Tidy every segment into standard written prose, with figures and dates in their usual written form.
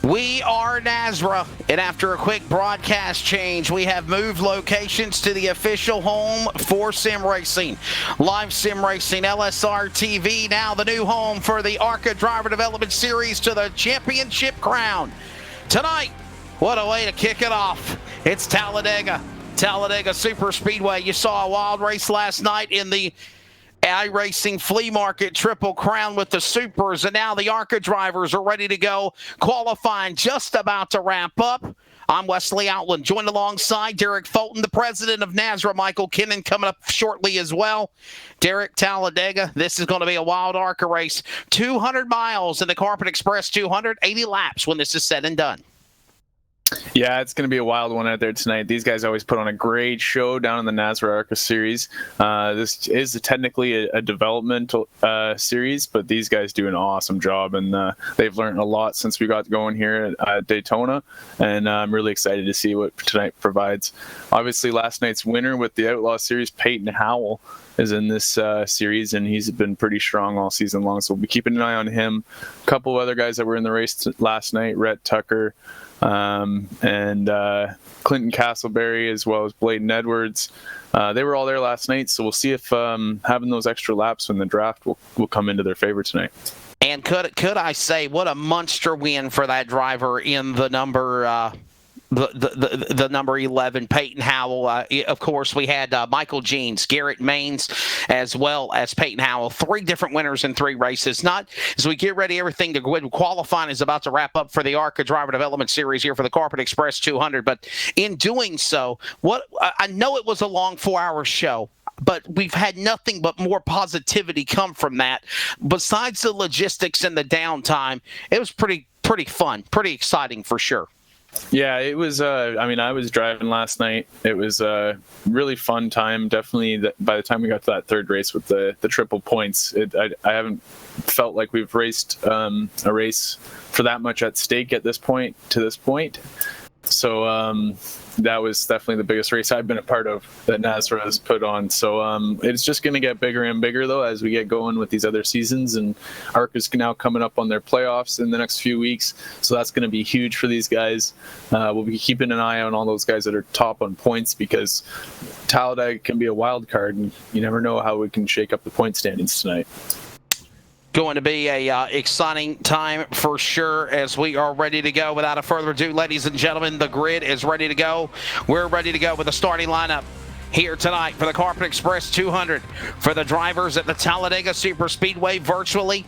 We are NASRA, and after a quick broadcast change, we have moved locations to the official home for sim racing. Live sim racing, LSR TV, now the new home for the ARCA Driver Development Series to the championship crown. Tonight, what a way to kick it off. It's Talladega Super Speedway. You saw a wild race last night in the iRacing Flea Market Triple Crown with the Supers, and now the ARCA drivers are ready to go. Qualifying just about to wrap up. I'm Wesley Outland, joined alongside Derek Fulton, the president of NASRA, Michael Kinnan, coming up shortly as well. Derek, Talladega, this is going to be a wild ARCA race. 200 miles in the Carpet Express 280 laps when this is said and done. Yeah, it's going to be a wild one out there tonight. These guys always put on a great show down in the NASRA ARCA series. This is technically a developmental series, but these guys do an awesome job, and they've learned a lot since we got going here at Daytona, and I'm really excited to see what tonight provides. Obviously, last night's winner with the Outlaw Series, Peyton Howell, is in this series, and he's been pretty strong all season long, so we'll be keeping an eye on him. A couple of other guys that were in the race last night, Rhett Tucker, and Clinton Castleberry, as well as Bladen Edwards. They were all there last night, so we'll see if having those extra laps in the draft will come into their favor tonight. And could I say, what a monster win for that driver in the number the number 11, Peyton Howell. Of course, we had Michael Jeans, Garrett Maines, as well as Peyton Howell. 3 different winners in 3 races. Not as we get ready, everything to go. Qualifying is about to wrap up for the ARCA Driver Development Series here for the Carpet Express 200. But in doing so, I know it was a long 4-hour show, but we've had nothing but more positivity come from that. Besides the logistics and the downtime, it was pretty fun, pretty exciting for sure. Yeah, it was. I was driving last night. It was a really fun time. Definitely, by the time we got to that third race with the triple points, I haven't felt like we've raced a race for that much at stake at this point. So that was definitely the biggest race I've been a part of that NASRA has put on. So it's just going to get bigger and bigger, though, as we get going with these other seasons. And ARCA's now coming up on their playoffs in the next few weeks. So that's going to be huge for these guys. We'll be keeping an eye on all those guys that are top on points, because Talladega can be a wild card, and you never know how we can shake up the point standings tonight. Going to be a exciting time for sure as we are ready to go. Without a further ado, ladies and gentlemen, the grid is ready to go. We're ready to go with the starting lineup here tonight for the Carpet Express 200 for the drivers at the Talladega Superspeedway virtually.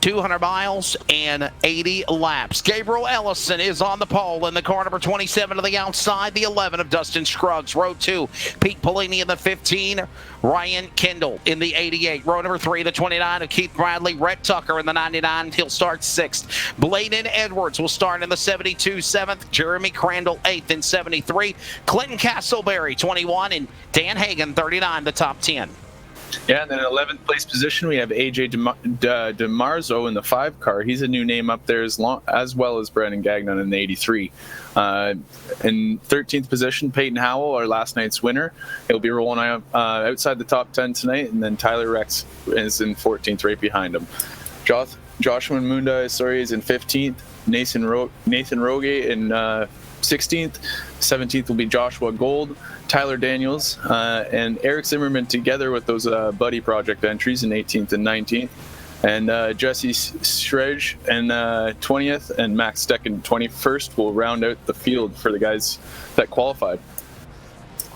200 miles and 80 laps. Gabriel Ellison is on the pole in the car number 27 to the outside. The 11 of Dustin Scruggs. Row 2, Pete Polini in the 15. Ryan Kendall in the 88. Row number 3, the 29 of Keith Bradley. Rhett Tucker in the 99. He'll start 6th. Bladen Edwards will start in the 72, 7th. Jeremy Crandall 8th in 73. Clinton Castleberry 21. And Dan Hagan 39, the top 10. Yeah, and then in 11th place position, we have AJ DeMarzo in the 5 car. He's a new name up there as well as Brandon Gagnon in the 83. In 13th position, Peyton Howell, our last night's winner. He'll be rolling outside the top 10 tonight, and then Tyler Rex is in 14th right behind him. Joshua Munda, is in 15th. Nathan Roge in 16th. 17th will be Joshua Gold. Tyler Daniels and Eric Zimmerman together with those Buddy Project entries in 18th and 19th. And Jesse Schrej in 20th and Max Steck in 21st will round out the field for the guys that qualified.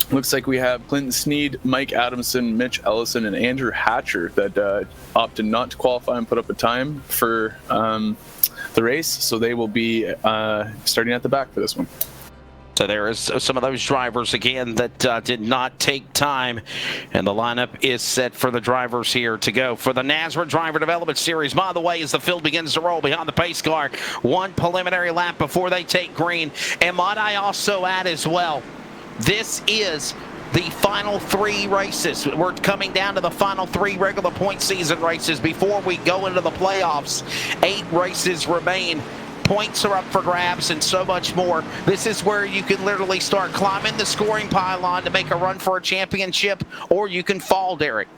Looks like we have Clinton Sneed, Mike Adamson, Mitch Ellison, and Andrew Hatcher that opted not to qualify and put up a time for the race. So they will be starting at the back for this one. So there is some of those drivers, again, that did not take time. And the lineup is set for the drivers here to go. For the NASRA Driver Development Series, by the way, as the field begins to roll behind the pace car, one preliminary lap before they take green. And might I also add as well, this is the final 3 races. We're coming down to the final 3 regular point season races before we go into the playoffs. 8 races remain. Points are up for grabs and so much more. This is where you can literally start climbing the scoring pylon to make a run for a championship, or you can fall, Derek.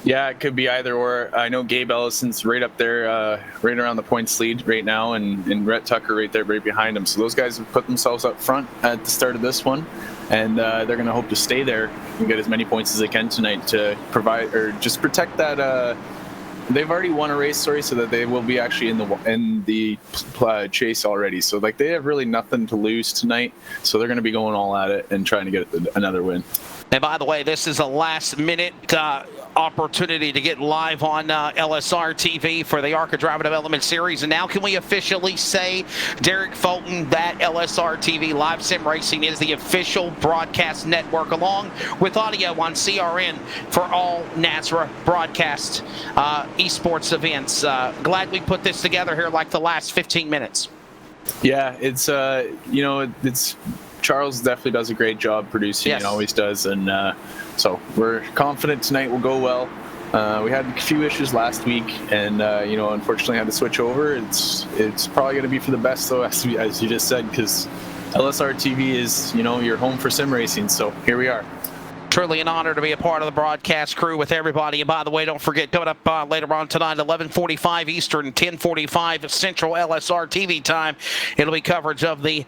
Yeah, it could be either or. I know Gabe Ellison's right up there, right around the points lead right now, and Rhett Tucker right there right behind him. So those guys have put themselves up front at the start of this one, and they're going to hope to stay there and get as many points as they can tonight to provide or just protect that. They've already won a race, so that they will be actually in the chase already. So like they have really nothing to lose tonight. So they're going to be going all at it and trying to get another win. And by the way, this is a last-minute opportunity to get live on LSR TV for the ARCA Driver Development Series. And now can we officially say, Derek Fulton, that LSR TV Live Sim Racing is the official broadcast network, along with audio on CRN for all NASRA broadcast esports events. Glad we put this together here like the last 15 minutes. Yeah, it's it's Charles definitely does a great job producing. Yes. He always does, and so we're confident tonight will go well. We had a few issues last week, and unfortunately had to switch over. It's probably going to be for the best, though, as you just said, because LSR TV is your home for sim racing. So here we are. Truly an honor to be a part of the broadcast crew with everybody. And by the way, don't forget, coming up later on tonight, 11:45 Eastern, 10:45 Central LSR TV time, it'll be coverage of the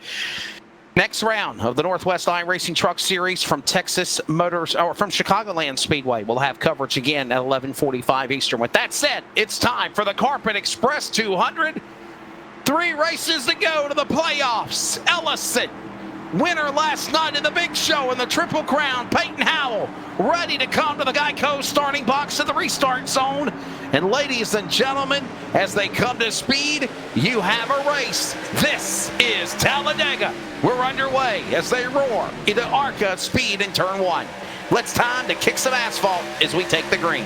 next round of the Northwest iRacing Truck Series from Texas Motors, or from Chicagoland Speedway. We'll have coverage again at 11:45 Eastern. With that said, it's time for the Carpet Express 200. 3 races to go to the playoffs. Ellison, winner last night in the big show in the Triple Crown. Peyton Howell ready to come to the Geico starting box at the restart zone. And ladies and gentlemen, as they come to speed, you have a race. This is Talladega. We're underway as they roar into ARCA speed in turn 1. Let's time to kick some asphalt as we take the green.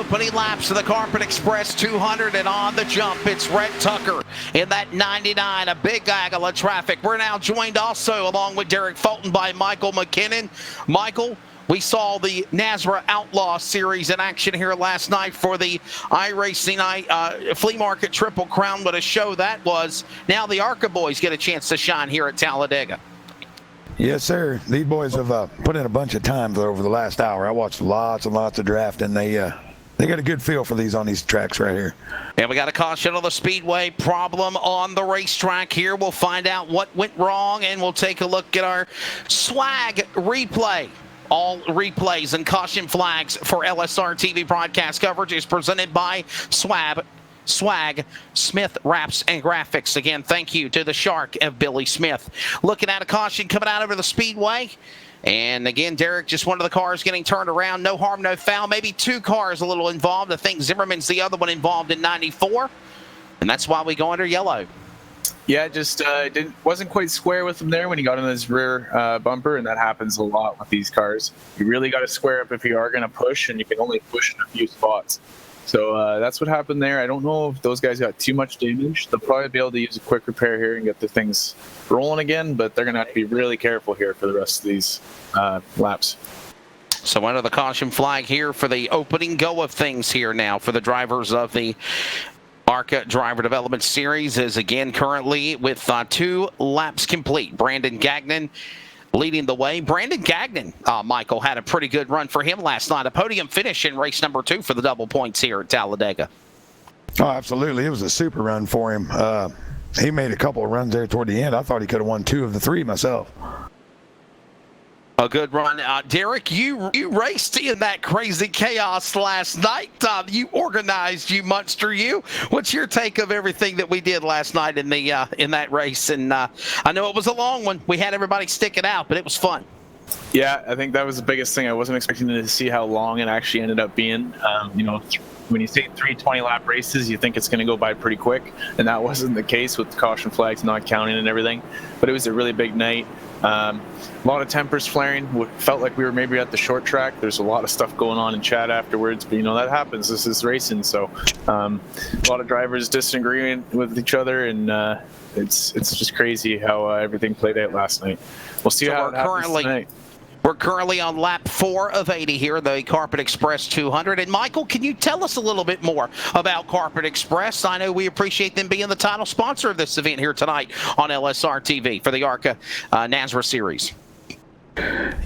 opening laps of the Carpet Express 200, and on the jump, it's Rhett Tucker in that 99, a big gaggle of traffic. We're now joined also, along with Derek Fulton, by Michael McKinnon. Michael, we saw the NASRA Outlaw Series in action here last night for the iRacing Flea Market Triple Crown. What a show that was. Now the ARCA boys get a chance to shine here at Talladega. Yes, sir. These boys have put in a bunch of time over the last hour. I watched lots and lots of draft, and they got a good feel for these on these tracks right here. And we got a caution on the speedway, problem on the racetrack here. We'll find out what went wrong, and we'll take a look at our swag replay. All replays and caution flags for LSR TV broadcast coverage is presented by Swag, Smith Wraps and Graphics. Again, thank you to the Shark of Billy Smith. Looking at a caution coming out over the speedway. And again, Derek, just one of the cars getting turned around. No harm, no foul. Maybe two cars a little involved. I think Zimmerman's the other one involved in 94. And that's why we go under yellow. Yeah, just wasn't quite square with him there when he got in his rear bumper, and that happens a lot with these cars. You really got to square up if you are going to push, and you can only push in a few spots. So that's what happened there. I don't know if those guys got too much damage. They'll probably be able to use a quick repair here and get the things rolling again, but they're going to have to be really careful here for the rest of these laps. So under the caution flag here for the opening go of things here now for the drivers of the ARCA Driver Development Series is again currently with 2 laps complete. Brandon Gagnon leading the way. Brandon Gagnon, Michael, had a pretty good run for him last night. A podium finish in race number 2 for the double points here at Talladega. Oh, absolutely. It was a super run for him. He made a couple of runs there toward the end. I thought he could have won 2 of the 3 myself. A good run. Derek, you raced in that crazy chaos last night. You organized, you monster, you. What's your take of everything that we did last night in the in that race? And I know it was a long one. We had everybody sticking out, but it was fun. Yeah, I think that was the biggest thing. I wasn't expecting to see how long it actually ended up being. When you see 3 20-lap races, you think it's going to go by pretty quick, and that wasn't the case with the caution flags not counting and everything. But it was a really big night. A lot of tempers flaring. Felt like we were maybe at the short track. There's a lot of stuff going on in chat afterwards, but that happens. This is racing, so a lot of drivers disagreeing with each other, and it's just crazy how everything played out last night. We'll see how it happens tonight. We're currently on lap 4 of 80 here, the Carpet Express 200. And Michael, can you tell us a little bit more about Carpet Express? I know we appreciate them being the title sponsor of this event here tonight on LSR TV for the ARCA NASRA Series.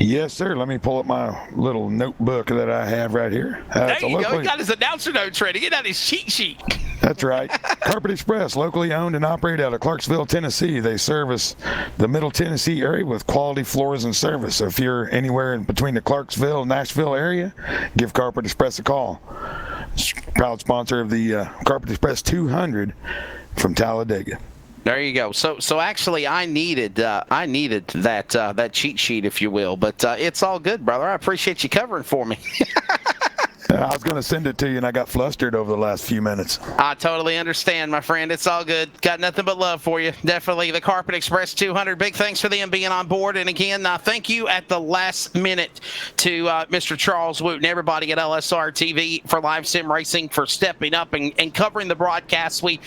Yes, sir. Let me pull up my little notebook that I have right here. There you go. He got his announcer notes ready. Get out his cheat sheet. That's right. Carpet Express, locally owned and operated out of Clarksville, Tennessee. They service the Middle Tennessee area with quality floors and service. So if you're anywhere in between the Clarksville and Nashville area, give Carpet Express a call. Proud sponsor of the Carpet Express 200 from Talladega. There you go. So actually, I needed that cheat sheet, if you will. But it's all good, brother. I appreciate you covering for me. I was going to send it to you, and I got flustered over the last few minutes. I totally understand, my friend. It's all good. Got nothing but love for you. Definitely the Carpet Express 200. Big thanks for them being on board. And again, thank you at the last minute to Mr. Charles Wooten, everybody at LSR TV for Live Sim Racing for stepping up and covering the broadcast. We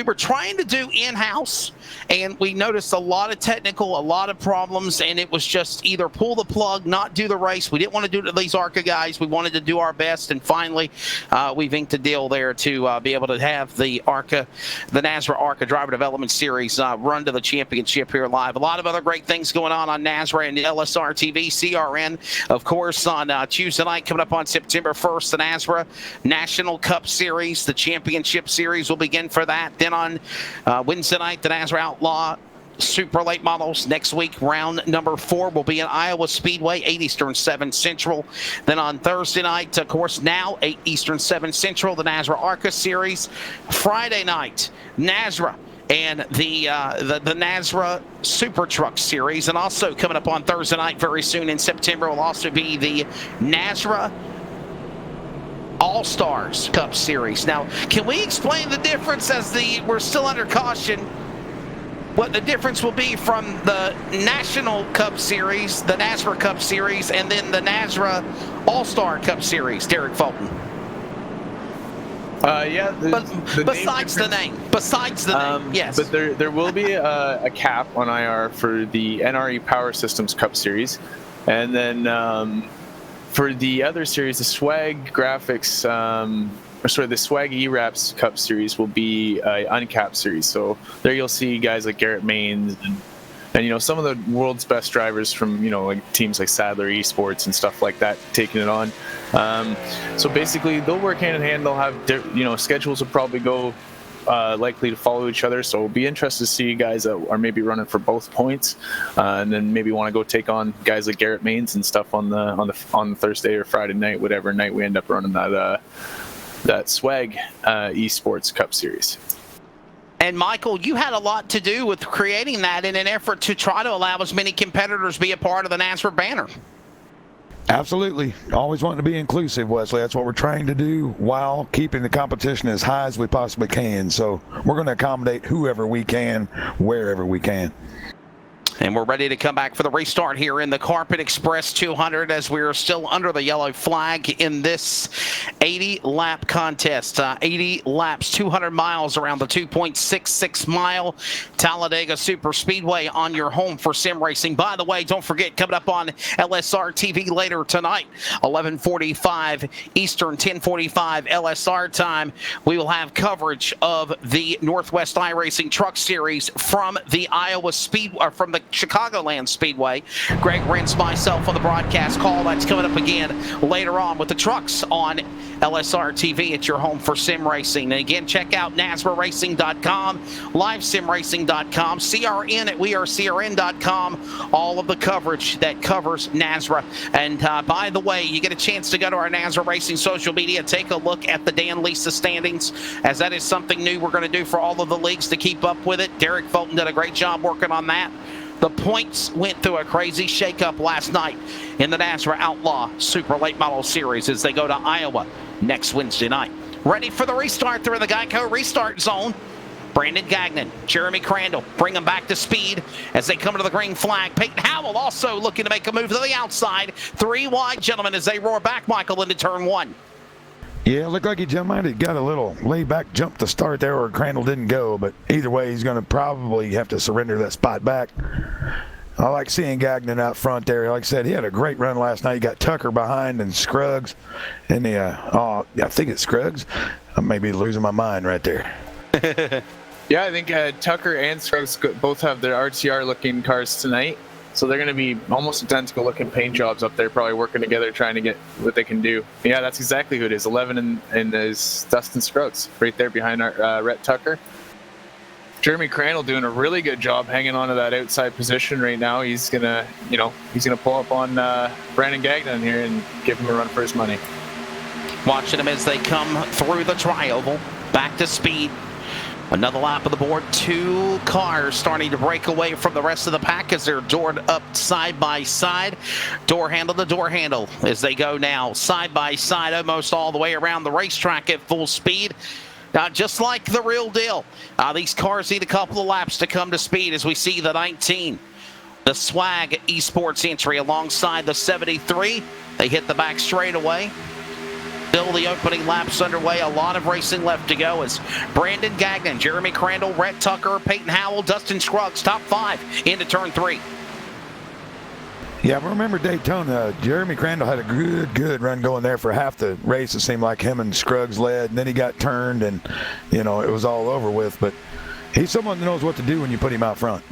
were trying to do in-house, and we noticed a lot of technical, a lot of problems, and it was just either pull the plug, not do the race. We didn't want to do it to these ARCA guys. We wanted to do our best, and finally we've inked a deal there to be able to have the NASRA ARCA Driver Development Series run to the championship here live. A lot of other great things going on NASRA and LSR TV, CRN, of course, on Tuesday night coming up on September 1st, the NASRA National Cup Series, the championship series will begin for that. Then on Wednesday night, the NASRA Outlaw Super Late Models. Next week, round number 4 will be in Iowa Speedway, 8 Eastern, 7 Central. Then on Thursday night, of course, now 8 Eastern, 7 Central, the NASRA ARCA Series. Friday night, NASRA and the NASRA Super Truck Series. And also coming up on Thursday night very soon in September will also be the NASRA All-Stars Cup Series. Now, can we explain the difference as we're still under caution, what the difference will be from the National Cup Series, the NASRA Cup Series, and then the NASRA All-Star Cup Series, Derek Fulton? Yeah. Besides the name, yes. But there will be a cap on IR for the NRE Power Systems Cup Series, and then for the other series, the Swag Graphics, the Swag E-Raps Cup Series will be an uncapped series. So there you'll see guys like Garrett Maines and some of the world's best drivers from like teams like Sadler Esports and stuff like that taking it on. So basically they'll work hand in hand. They'll have schedules will probably go likely to follow each other. So it'll be interesting to see guys that are maybe running for both points, and then maybe want to go take on guys like Garrett Maines and stuff on the Thursday or Friday night, whatever night we end up running that Swag Esports Cup Series. And Michael, you had a lot to do with creating that in an effort to try to allow as many competitors be a part of the NASRA banner. Absolutely. Always wanting to be inclusive, Wesley. That's what we're trying to do while keeping the competition as high as we possibly can. So we're going to accommodate whoever we can, wherever we can. And we're ready to come back for the restart here in the Carpet Express 200 as we're still under the yellow flag in this 80-lap contest. 80 laps, 200 miles around the 2.66-mile Talladega Super Speedway on your home for sim racing. By the way, don't forget, coming up on LSR TV later tonight, 11:45 Eastern, 10:45 LSR time, we will have coverage of the Northwest iRacing Truck Series from the from the Chicagoland Speedway. Greg Rentz, myself on the broadcast call. That's coming up again later on with the trucks on LSR TV at your home for sim racing. And again, check out NASRARacing.com, LiveSimRacing.com, CRN at WeAreCRN.com, all of the coverage that covers NASRA. And by the way, you get a chance to go to our NASRA Racing social media, take a look at the Dan Lisa standings, as that is something new we're going to do for all of the leagues to keep up with it. Derek Fulton did a great job working on that. The points went through a crazy shakeup last night in the NASRA Outlaw Super Late Model Series as they go to Iowa next Wednesday night. Ready for the restart through the Geico restart zone. Brandon Gagnon, Jeremy Crandall bring them back to speed as they come to the green flag. Peyton Howell also looking to make a move to the outside. 3 wide, gentlemen, as they roar back, Michael, into turn 1. Yeah, it looked like he might have got a little laid-back jump to start there, or Crandall didn't go, but either way, he's going to probably have to surrender that spot back. I like seeing Gagnon out front there. Like I said, he had a great run last night. He got Tucker behind and Scruggs. And I think it's Scruggs. I may be losing my mind right there. Yeah, I think Tucker and Scruggs both have their RTR-looking cars tonight. So they're going to be almost identical looking paint jobs up there, probably working together, trying to get what they can do. Yeah, that's exactly who it is. 11 and is Dustin Scruggs right there behind our Rhett Tucker. Jeremy Crandall doing a really good job hanging on to that outside position right now. He's gonna pull up on Brandon Gagnon here and give him a run for his money. Watching them as they come through the tri-oval, back to speed. Another lap of the board. 2 cars starting to break away from the rest of the pack as they're doored up side by side. Door handle to door handle as they go now side by side almost all the way around the racetrack at full speed. Just like the real deal. These cars need a couple of laps to come to speed as we see the 19. The Swag Esports entry alongside the 73. They hit the back straightaway. Still the opening laps underway. A lot of racing left to go as Brandon Gagnon, Jeremy Crandall, Rhett Tucker, Peyton Howell, Dustin Scruggs, top 5 into turn 3. Yeah, remember Daytona, Jeremy Crandall had a good run going there for half the race. It seemed like him and Scruggs led, and then he got turned, and, it was all over with. But he's someone that knows what to do when you put him out front.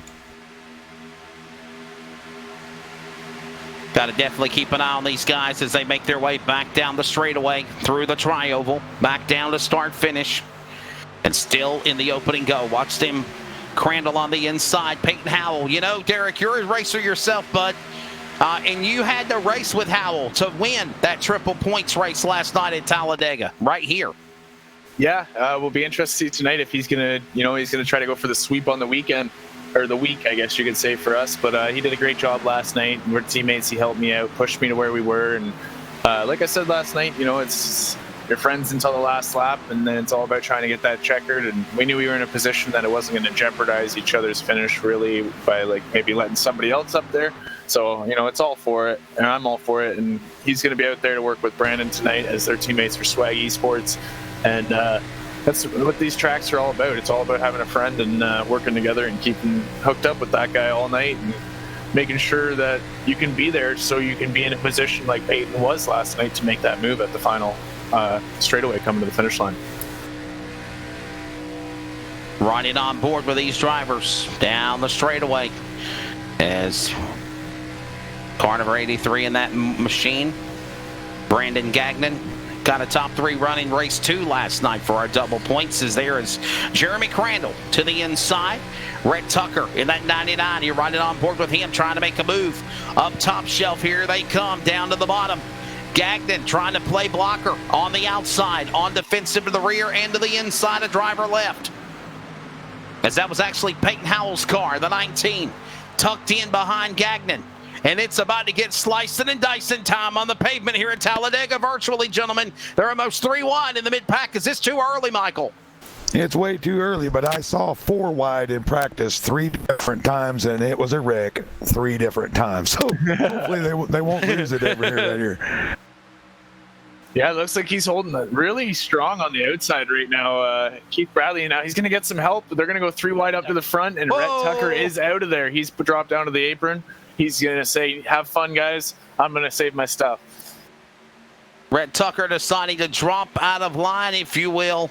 Got to definitely keep an eye on these guys as they make their way back down the straightaway, through the tri-oval, back down to start-finish, and still in the opening go. Watch them, Crandall on the inside, Peyton Howell. Derek, you're a racer yourself, bud, and you had to race with Howell to win that triple points race last night at Talladega, right here. Yeah, we'll be interested to see tonight if he's gonna try to go for the sweep on the weekend. Or the week, I guess you could say, for us. But he did a great job last night. We're teammates. He helped me out, pushed me to where we were. And like I said last night, it's your friends until the last lap, and then it's all about trying to get that checkered. And we knew we were in a position that it wasn't going to jeopardize each other's finish really by maybe letting somebody else up there. So, it's all for it, and I'm all for it. And he's going to be out there to work with Brandon tonight as their teammates for Swag Esports. And that's what these tracks are all about. It's all about having a friend and working together and keeping hooked up with that guy all night and making sure that you can be there so you can be in a position like Peyton was last night to make that move at the final straightaway coming to the finish line. Riding on board with these drivers down the straightaway as car number 83 in that machine, Brandon Gagnon, got a top 3 running race 2 last night for our double points. As there is Jeremy Crandall to the inside. Red Tucker in that 99. You're riding on board with him, trying to make a move. Up top shelf, here they come, down to the bottom. Gagnon trying to play blocker on the outside, on defensive to the rear and to the inside of driver left. As that was actually Peyton Howell's car, the 19, tucked in behind Gagnon. And it's about to get slicing and dicing time on the pavement here at Talladega virtually, gentlemen. They're almost 3 wide in the mid-pack. Is this too early, Michael? It's way too early, but I saw 4 wide in practice 3 different times, and it was a wreck 3 different times. So hopefully they won't lose it over here. Yeah, it looks like he's holding it really strong on the outside right now. Keith Bradley, now he's going to get some help. They're going to go 3 wide up to the front, and Rhett Tucker is out of there. He's dropped down to the apron. He's going to say, have fun, guys. I'm going to save my stuff. Rhett Tucker deciding to drop out of line, if you will,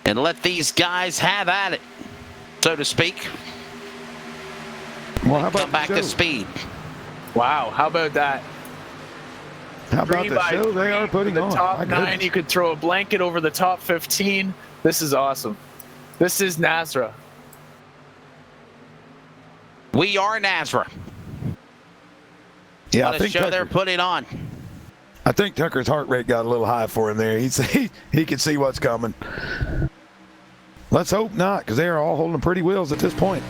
and let these guys have at it, so to speak. Well, how about come back to speed? Wow, how about that? How about the show they are putting on? The top 9, you could throw a blanket over the top 15. This is awesome. This is NASRA. We are NASRA. Yeah, what I a think show they're putting on. I think Tucker's heart rate got a little high for him there. He could see what's coming. Let's hope not, because they are all holding pretty wheels at this point.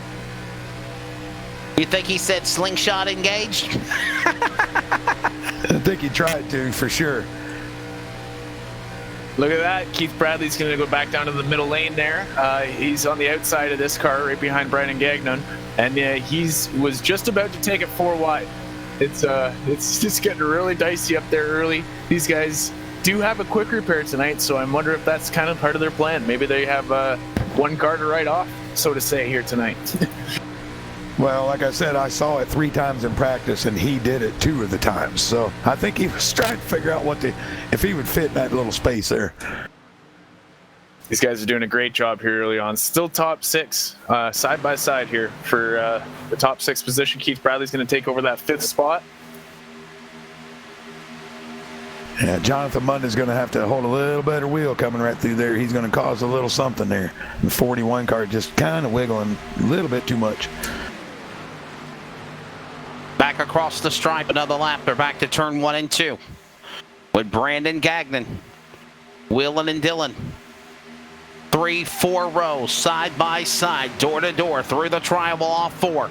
You think he said slingshot engaged? I think he tried to, for sure. Look at that. Keith Bradley's going to go back down to the middle lane there. He's on the outside of this car right behind Brandon Gagnon. And he's was just about to take it 4 wide. It's just getting really dicey up there early. These guys do have a quick repair tonight, so I'm wondering if that's kind of part of their plan. Maybe they have 1 car to write off, so to say, here tonight. Well, like I said, I saw it 3 times in practice, and he did it 2 of the times. So I think he was trying to figure out if he would fit in that little space there. These guys are doing a great job here early on. Still top 6, side by side here for the top 6 position. Keith Bradley's going to take over that 5th spot. Yeah, Jonathan Munn is going to have to hold a little better wheel coming right through there. He's going to cause a little something there. The 41 car just kind of wiggling a little bit too much. Back across the stripe, another lap. They're back to turn 1 and 2 with Brandon Gagnon, Willen and Dillon. 3-4 rows, side by side, door to door, through the triangle off 4.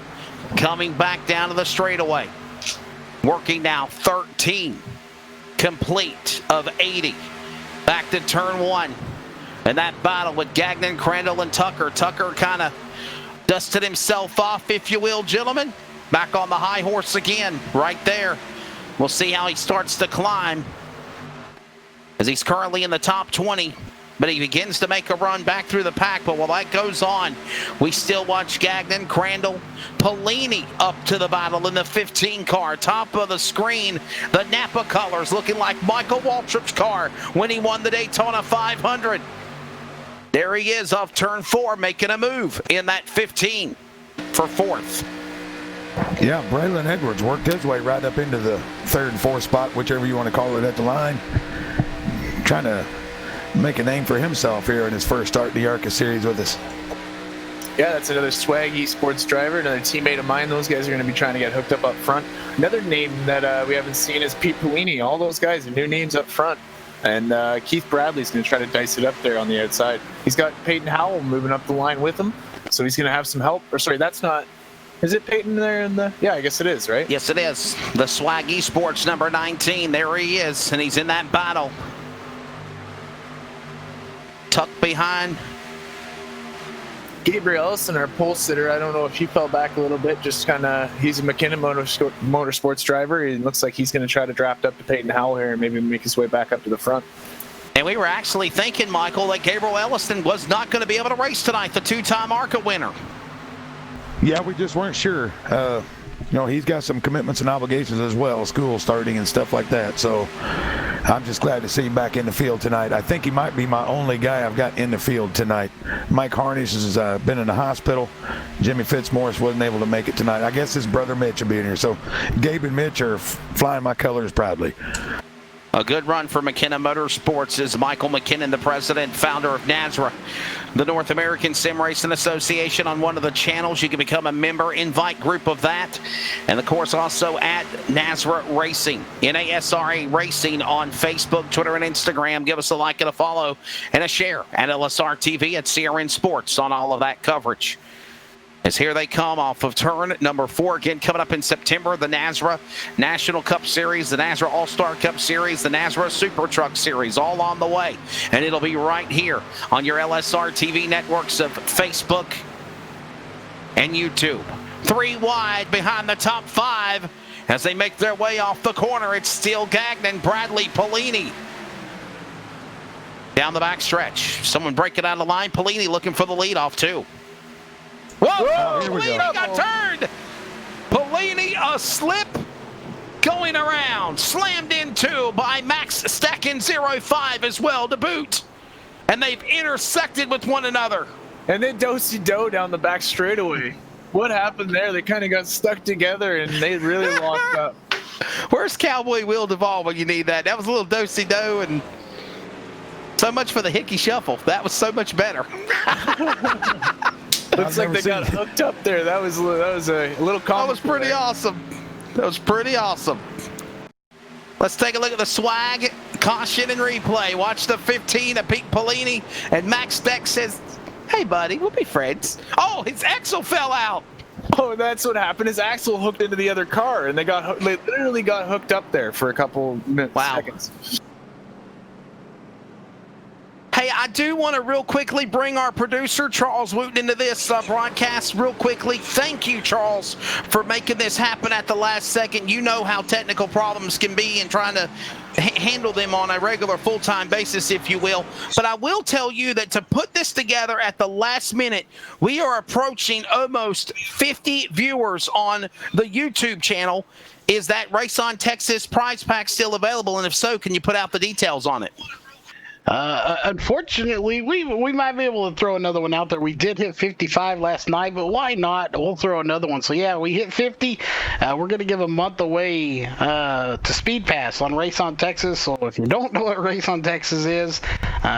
Coming back down to the straightaway. Working now 13 complete of 80. Back to turn 1. And that battle with Gagnon, Crandall, and Tucker. Tucker kind of dusted himself off, if you will, gentlemen. Back on the high horse again, right there. We'll see how he starts to climb, as he's currently in the top 20. But he begins to make a run back through the pack. But while that goes on, we still watch Gagnon, Crandall, Polini up to the battle in the 15 car. Top of the screen, the Napa colors looking like Michael Waltrip's car when he won the Daytona 500. There he is off turn 4, making a move in that 15 for 4th. Yeah, Braylon Edwards worked his way right up into the 3rd and 4th spot, whichever you want to call it at the line. Trying to make a name for himself here in his first start in the ARCA series with us. Yeah, that's another Swag Esports driver, another teammate of mine. Those guys are going to be trying to get hooked up front. Another name that we haven't seen is Pete Polini. All those guys are new names up front. And Keith Bradley's going to try to dice it up there on the outside. He's got Peyton Howell moving up the line with him, so he's going to have some help. Or sorry, that's not... Is it Peyton there in the... Yeah, I guess it is, right? Yes, it is. The Swag Esports number 19. There he is, and he's in that battle. Tucked behind Gabriel Ellison, our pole sitter, I don't know if he fell back a little bit, just kind of, he's a McKinnon Motorsports driver. He looks like he's going to try to draft up to Peyton Howell here and maybe make his way back up to the front. And we were actually thinking, Michael, that Gabriel Elliston was not going to be able to race tonight, the two-time ARCA winner. Yeah, we just weren't sure. He's got some commitments and obligations as well, school starting and stuff like that. So I'm just glad to see him back in the field tonight. I think he might be my only guy I've got in the field tonight. Mike Harnish has been in the hospital. Jimmy Fitzmaurice wasn't able to make it tonight. I guess his brother Mitch will be in here. So Gabe and Mitch are flying my colors proudly. A good run for McKenna Motorsports is Michael McKinnon, the president, founder of NASRA, the North American Sim Racing Association, on one of the channels. You can become a member, invite group of that. And of course, also at NASRA Racing, NASRA Racing on Facebook, Twitter, and Instagram. Give us a like and a follow and a share at LSR TV, at CRN Sports on all of that coverage. As here they come off of turn number 4. Again, coming up in September, the NASRA National Cup Series, the NASRA All-Star Cup Series, the NASRA Super Truck Series, all on the way. And it'll be right here on your LSR TV networks of Facebook and YouTube. 3 wide behind the top 5 as they make their way off the corner. It's Steele Gagnon, Bradley Polini. Down the back stretch. Someone breaking out of the line. Polini looking for the lead off, too. Whoa! Polini got turned! Polini, a slip going around. Slammed into by Max Stecken 05 as well to boot. And they've intersected with one another. And then do-si-do down the back straightaway. What happened there? They kind of got stuck together and they really locked up. Where's Cowboy Will Duvall when you need that? That was a little do-si-do, and so much for the Hickey Shuffle. That was so much better. Looks like they got hooked up there. That was a little comical. That was pretty awesome. That was pretty awesome. Let's take a look at the swag, caution, and replay. Watch the 15 of Pete Polini, and Max Steck says, "Hey, buddy, we'll be friends." Oh, his axle fell out. Oh, that's what happened. His axle hooked into the other car, and they literally got hooked up there for a couple seconds. Hey, I do want to real quickly bring our producer, Charles Wooten, into this broadcast real quickly. Thank you, Charles, for making this happen at the last second. You know how technical problems can be and trying to handle them on a regular full-time basis, if you will. But I will tell you that to put this together at the last minute, we are approaching almost 50 viewers on the YouTube channel. Is that Race on Texas prize pack still available? And if so, can you put out the details on it? Unfortunately, we might be able to throw another one out there. We did hit 55 last night, but why not? We'll throw another one. So yeah, we hit 50. We're going to give a month away to Speed Pass on Race on Texas. So if you don't know what Race on Texas is,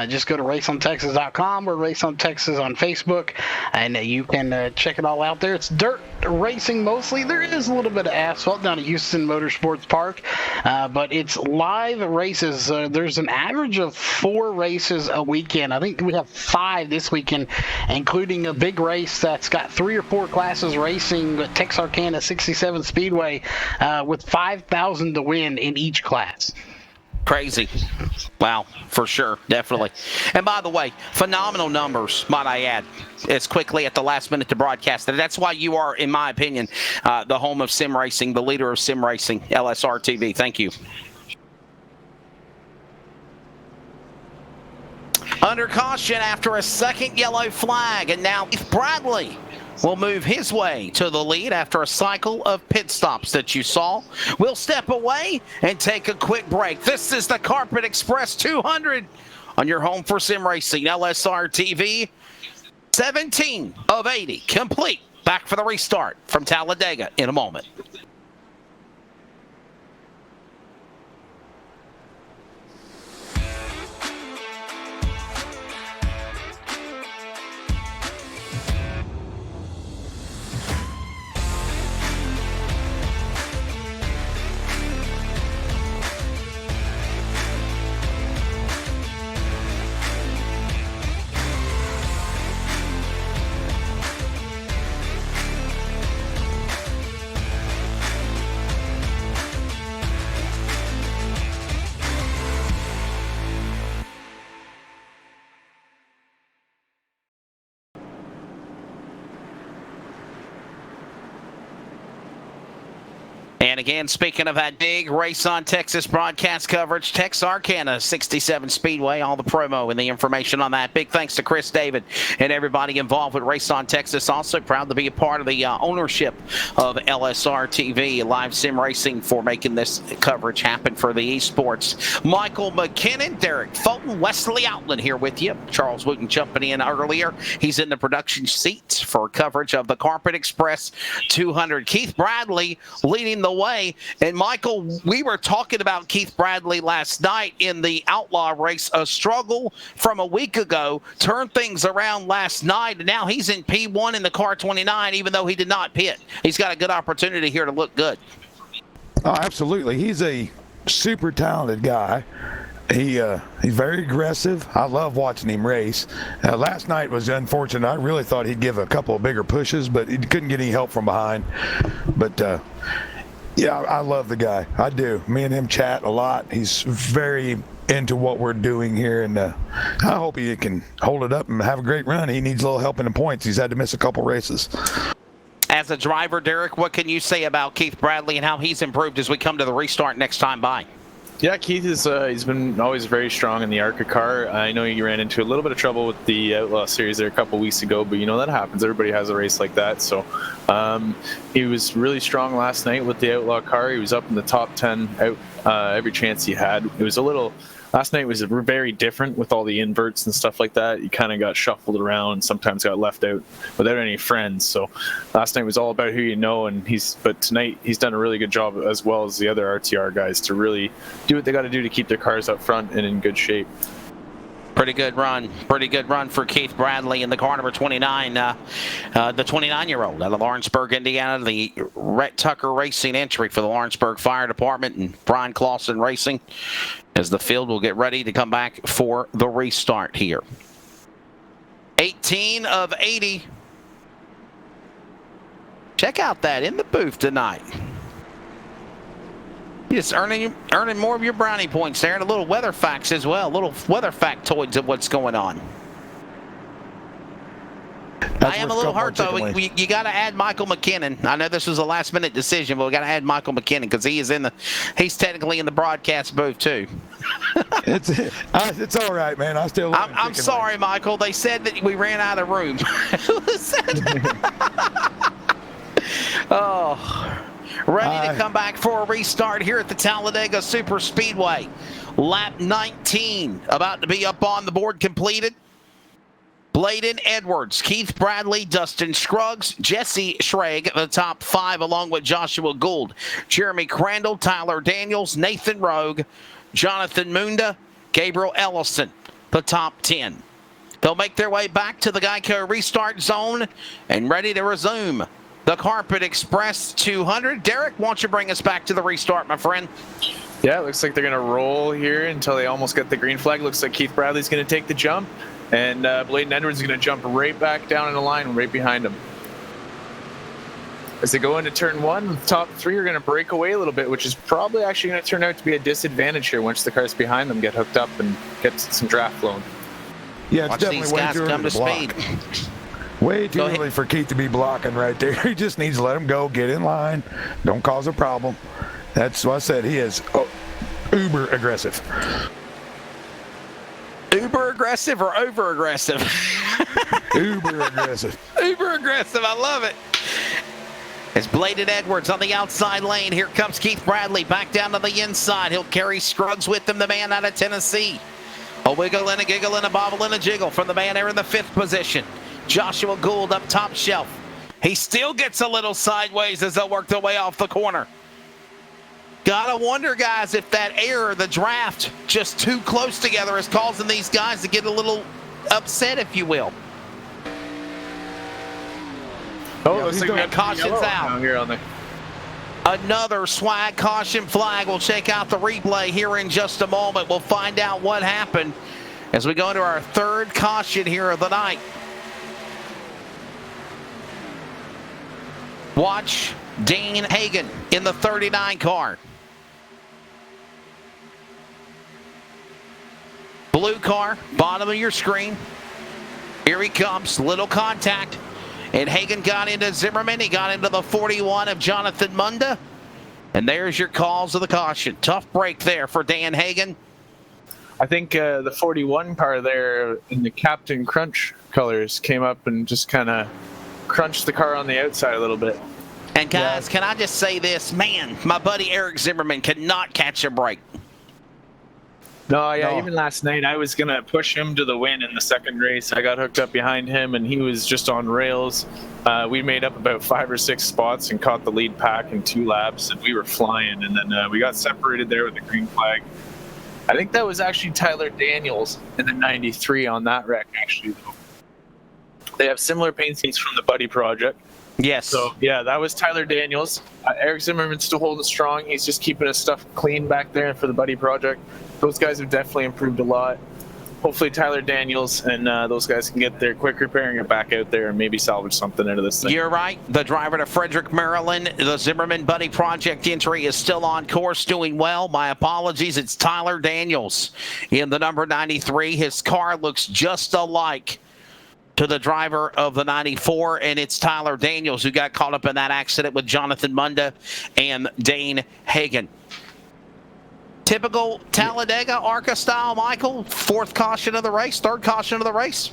just go to raceontexas.com or Race on Texas on Facebook, and you can check it all out there. It's dirt racing mostly. There is a little bit of asphalt down at Houston Motorsports Park, but it's live races. There's an average of 4 races a weekend. I think we have 5 this weekend, including a big race that's got 3 or 4 classes racing at Texarkana 67 Speedway with 5,000 to win in each class. Crazy. Wow, for sure, definitely. And by the way, phenomenal numbers, might I add. It's quickly at the last minute to broadcast it. That's why you are, in my opinion, the home of sim racing, the leader of sim racing, LSR TV. Thank you. Under caution after a second yellow flag, and now Bradley will move his way to the lead after a cycle of pit stops that you saw. We'll step away and take a quick break. This is the Carpet Express 200 on your home for sim racing, LSR TV. 17 of 80 complete. Back for the restart from Talladega in a moment. And again, speaking of that big Race on Texas broadcast coverage, Texarkana 67 Speedway, all the promo and the information on that. Big thanks to Chris David and everybody involved with Race on Texas. Also proud to be a part of the ownership of LSR TV, live sim racing, for making this coverage happen for the esports. Michael McKinnon, Derek Fulton, Wesley Outland here with you. Charles Wooten jumping in earlier. He's in the production seat for coverage of the Carpet Express 200. Keith Bradley leading the way. And Michael, we were talking about Keith Bradley last night in the Outlaw race, a struggle from a week ago, turned things around last night, and now he's in P1 in the car 29, even though he did not pit. He's got a good opportunity here to look good. Oh, absolutely. He's a super talented guy. He's very aggressive. I love watching him race. Last night was unfortunate. I really thought he'd give a couple of bigger pushes, but he couldn't get any help from behind. But yeah, I love the guy. I do. Me and him chat a lot. He's very into what we're doing here, and I hope he can hold it up and have a great run. He needs a little help in the points. He's had to miss a couple races. As a driver, Derek, what can you say about Keith Bradley and how he's improved as we come to the restart next time by? Yeah, Keith is he's been always very strong in the ARCA car. I know you ran into a little bit of trouble with the Outlaw Series there a couple weeks ago, but that happens. Everybody has a race like that. So he was really strong last night with the Outlaw car. He was up in the top 10 every chance he had. It was last night was very different with all the inverts and stuff like that. You kind of got shuffled around and sometimes got left out without any friends. So last night was all about who you know, but tonight he's done a really good job, as well as the other RTR guys, to really do what they got to do to keep their cars up front and in good shape. Pretty good run for Keith Bradley in the car number 29, the 29-year-old out of Lawrenceburg, Indiana, the Rhett Tucker Racing entry for the Lawrenceburg Fire Department and Brian Clausen Racing, as the field will get ready to come back for the restart here. 18 of 80. Check out that in the booth tonight. You're just earning more of your brownie points there, and a little weather facts as well, little weather factoids of what's going on. I am a little hurt, though. You got to add Michael McKinnon. I know this was a last-minute decision, but we got to add Michael McKinnon because he's technically in the broadcast booth too. It's all right, man. I'm sorry, Michael. They said that we ran out of room. Oh. Ready to come back for a restart here at the Talladega Super Speedway. Lap 19 about to be up on the board, completed. Bladen Edwards, Keith Bradley, Dustin Scruggs, Jesse Schrag, the top 5, along with Joshua Gould, Jeremy Crandall, Tyler Daniels, Nathan Rogue, Jonathan Munda, Gabriel Ellison, the top 10. They'll make their way back to the Geico restart zone and ready to resume the Carpet Express 200. Derek, why don't you bring us back to the restart, my friend? Yeah, it looks like they're going to roll here until they almost get the green flag. Looks like Keith Bradley's going to take the jump, and Bladen Edwards is going to jump right back down in the line right behind him. As they go into turn 1, the top 3 are going to break away a little bit, which is probably actually going to turn out to be a disadvantage here once the cars behind them get hooked up and get some draft flowing. Yeah, it's Watch definitely these way guys too come early to to block. speed. Way too early for Keith to be blocking right there. He just needs to let him go, get in line, don't cause a problem. That's what I said. He is uber aggressive. Uber aggressive or over aggressive? Uber aggressive. Uber aggressive. I love it. As Bladen Edwards on the outside lane. Here comes Keith Bradley back down to the inside. He'll carry Scruggs with him, the man out of Tennessee. A wiggle and a giggle and a bobble and a jiggle from the man there in the 5th position. Joshua Gould up top shelf. He still gets a little sideways as they'll work their way off the corner. Gotta wonder, guys, if that air, the draft, just too close together is causing these guys to get a little upset, if you will. Oh, looks like we got caution's out. Down here on the... Another swag caution flag. We'll check out the replay here in just a moment. We'll find out what happened as we go into our 3rd caution here of the night. Watch Dane Hagan in the 39 car. Blue car, bottom of your screen. Here he comes, little contact. And Hagan got into Zimmerman. He got into the 41 of Jonathan Munda. And there's your calls of the caution. Tough break there for Dan Hagan. I think the 41 car there in the Captain Crunch colors came up and just kind of crunched the car on the outside a little bit. And guys, can I just say this? Man, my buddy Eric Zimmerman cannot catch a break. No, even last night I was going to push him to the win in the second race. I got hooked up behind him and he was just on rails. We made up about 5 or 6 spots and caught the lead pack in 2 laps, and we were flying. And then we got separated there with the green flag. I think that was actually Tyler Daniels in the 93 on that wreck, actually. They have similar paint schemes from the Buddy Project. Yes. So, yeah, that was Tyler Daniels. Eric Zimmerman's still holding strong. He's just keeping his stuff clean back there for the Buddy Project. Those guys have definitely improved a lot. Hopefully Tyler Daniels and those guys can get their quick repairing it back out there and maybe salvage something out of this thing. You're right. The driver to Frederick, Maryland, the Zimmerman Buddy Project entry is still on course, doing well. My apologies. It's Tyler Daniels in the number 93. His car looks just alike to the driver of the 94, and it's Tyler Daniels who got caught up in that accident with Jonathan Munda and Dane Hagan. Typical Talladega ARCA style, Michael. 4th caution of the race, 3rd caution of the race.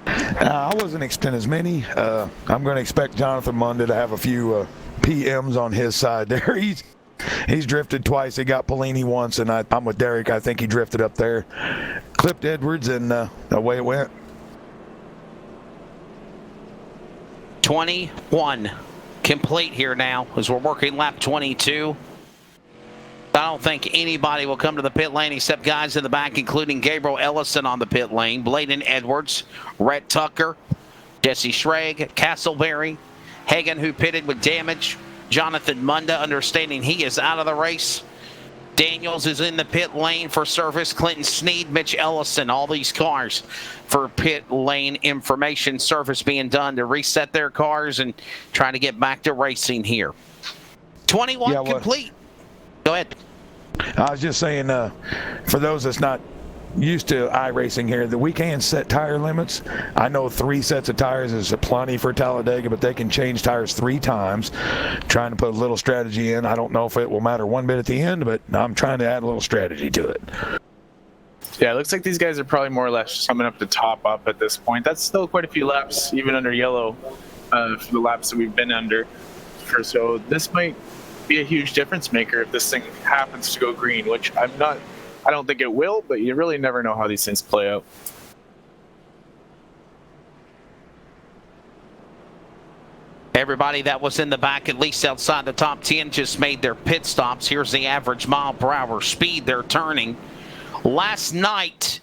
I wasn't expecting as many. I'm going to expect Jonathan Munda to have a few PMs on his side there. He's drifted twice. He got Polini once, and I'm with Derek. I think he drifted up there, clipped Edwards, and away it went. 21 complete here now as we're working lap 22. I don't think anybody will come to the pit lane except guys in the back, including Gabriel Ellison on the pit lane, Bladen Edwards, Rhett Tucker, Jesse Schrag, Castleberry, Hagan, who pitted with damage, Jonathan Munda, understanding he is out of the race. Daniels is in the pit lane for service. Clinton Sneed, Mitch Ellison, all these cars for pit lane information service being done to reset their cars and try to get back to racing here. 21 complete. Go ahead. I was just saying, for those that's not used to iRacing here, that we can set tire limits. I know 3 sets of tires is plenty for Talladega, but they can change tires 3 times. Trying to put a little strategy in. I don't know if it will matter one bit at the end, but I'm trying to add a little strategy to it. Yeah, it looks like these guys are probably more or less just coming up to top up at this point. That's still quite a few laps, even under yellow, for the laps that we've been under. So this might be a huge difference maker if this thing happens to go green, which I don't think it will, but you really never know how these things play out. Everybody that was in the back, at least outside the top 10, just made their pit stops. Here's the average mile per hour speed they're turning. Last night,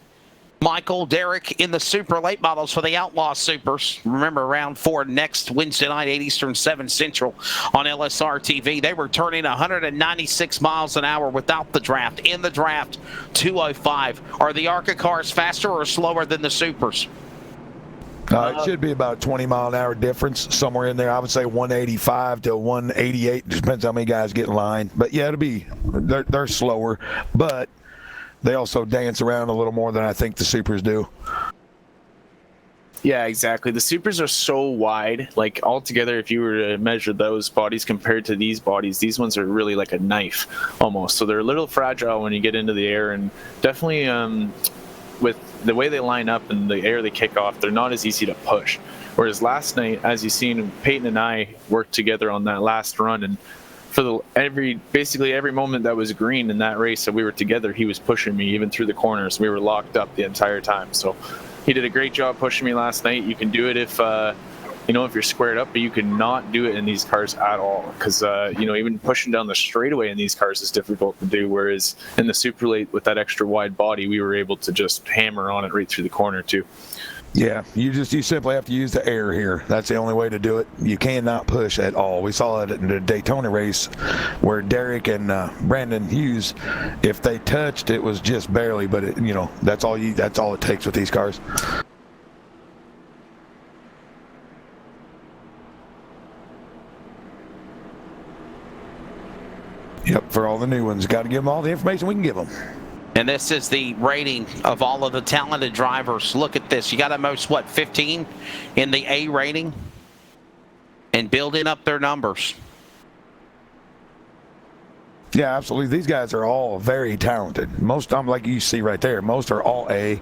Michael, Derek, in the super late models for the Outlaw Supers. Remember, round 4 next Wednesday night, 8 Eastern, 7 Central on LSR TV. They were turning 196 miles an hour without the draft. In the draft, 205. Are the ARCA cars faster or slower than the Supers? It should be about a 20-mile-an-hour difference, somewhere in there. I would say 185 to 188. Just depends how many guys get in line. But, yeah, they're slower. But they also dance around a little more than I think the Supers do. Yeah, exactly. The Supers are so wide. Like, altogether, if you were to measure those bodies compared to these bodies, these ones are really like a knife almost. So they're a little fragile when you get into the air, and definitely with the way they line up and the air they kick off, they're not as easy to push. Whereas last night, as you've seen, Peyton and I worked together on that last run, and for basically every moment that was green in that race that we were together, he was pushing me even through the corners. We were locked up the entire time. So he did a great job pushing me last night. You can do it if you're squared up, but you cannot do it in these cars at all because even pushing down the straightaway in these cars is difficult to do. Whereas in the super late with that extra wide body, we were able to just hammer on it right through the corner too. Yeah, you simply have to use the air here. That's the only way to do it. You cannot push at all. We saw it in the Daytona race where Derek and Brandon Hughes, if they touched, it was just barely. But that's all it takes with these cars. Yep, for all the new ones, got to give them all the information we can give them. And this is the rating of all of the talented drivers. Look at this. You got at most, 15 in the A rating? And building up their numbers. Yeah, absolutely. These guys are all very talented. Most, like you see right there, most are all A.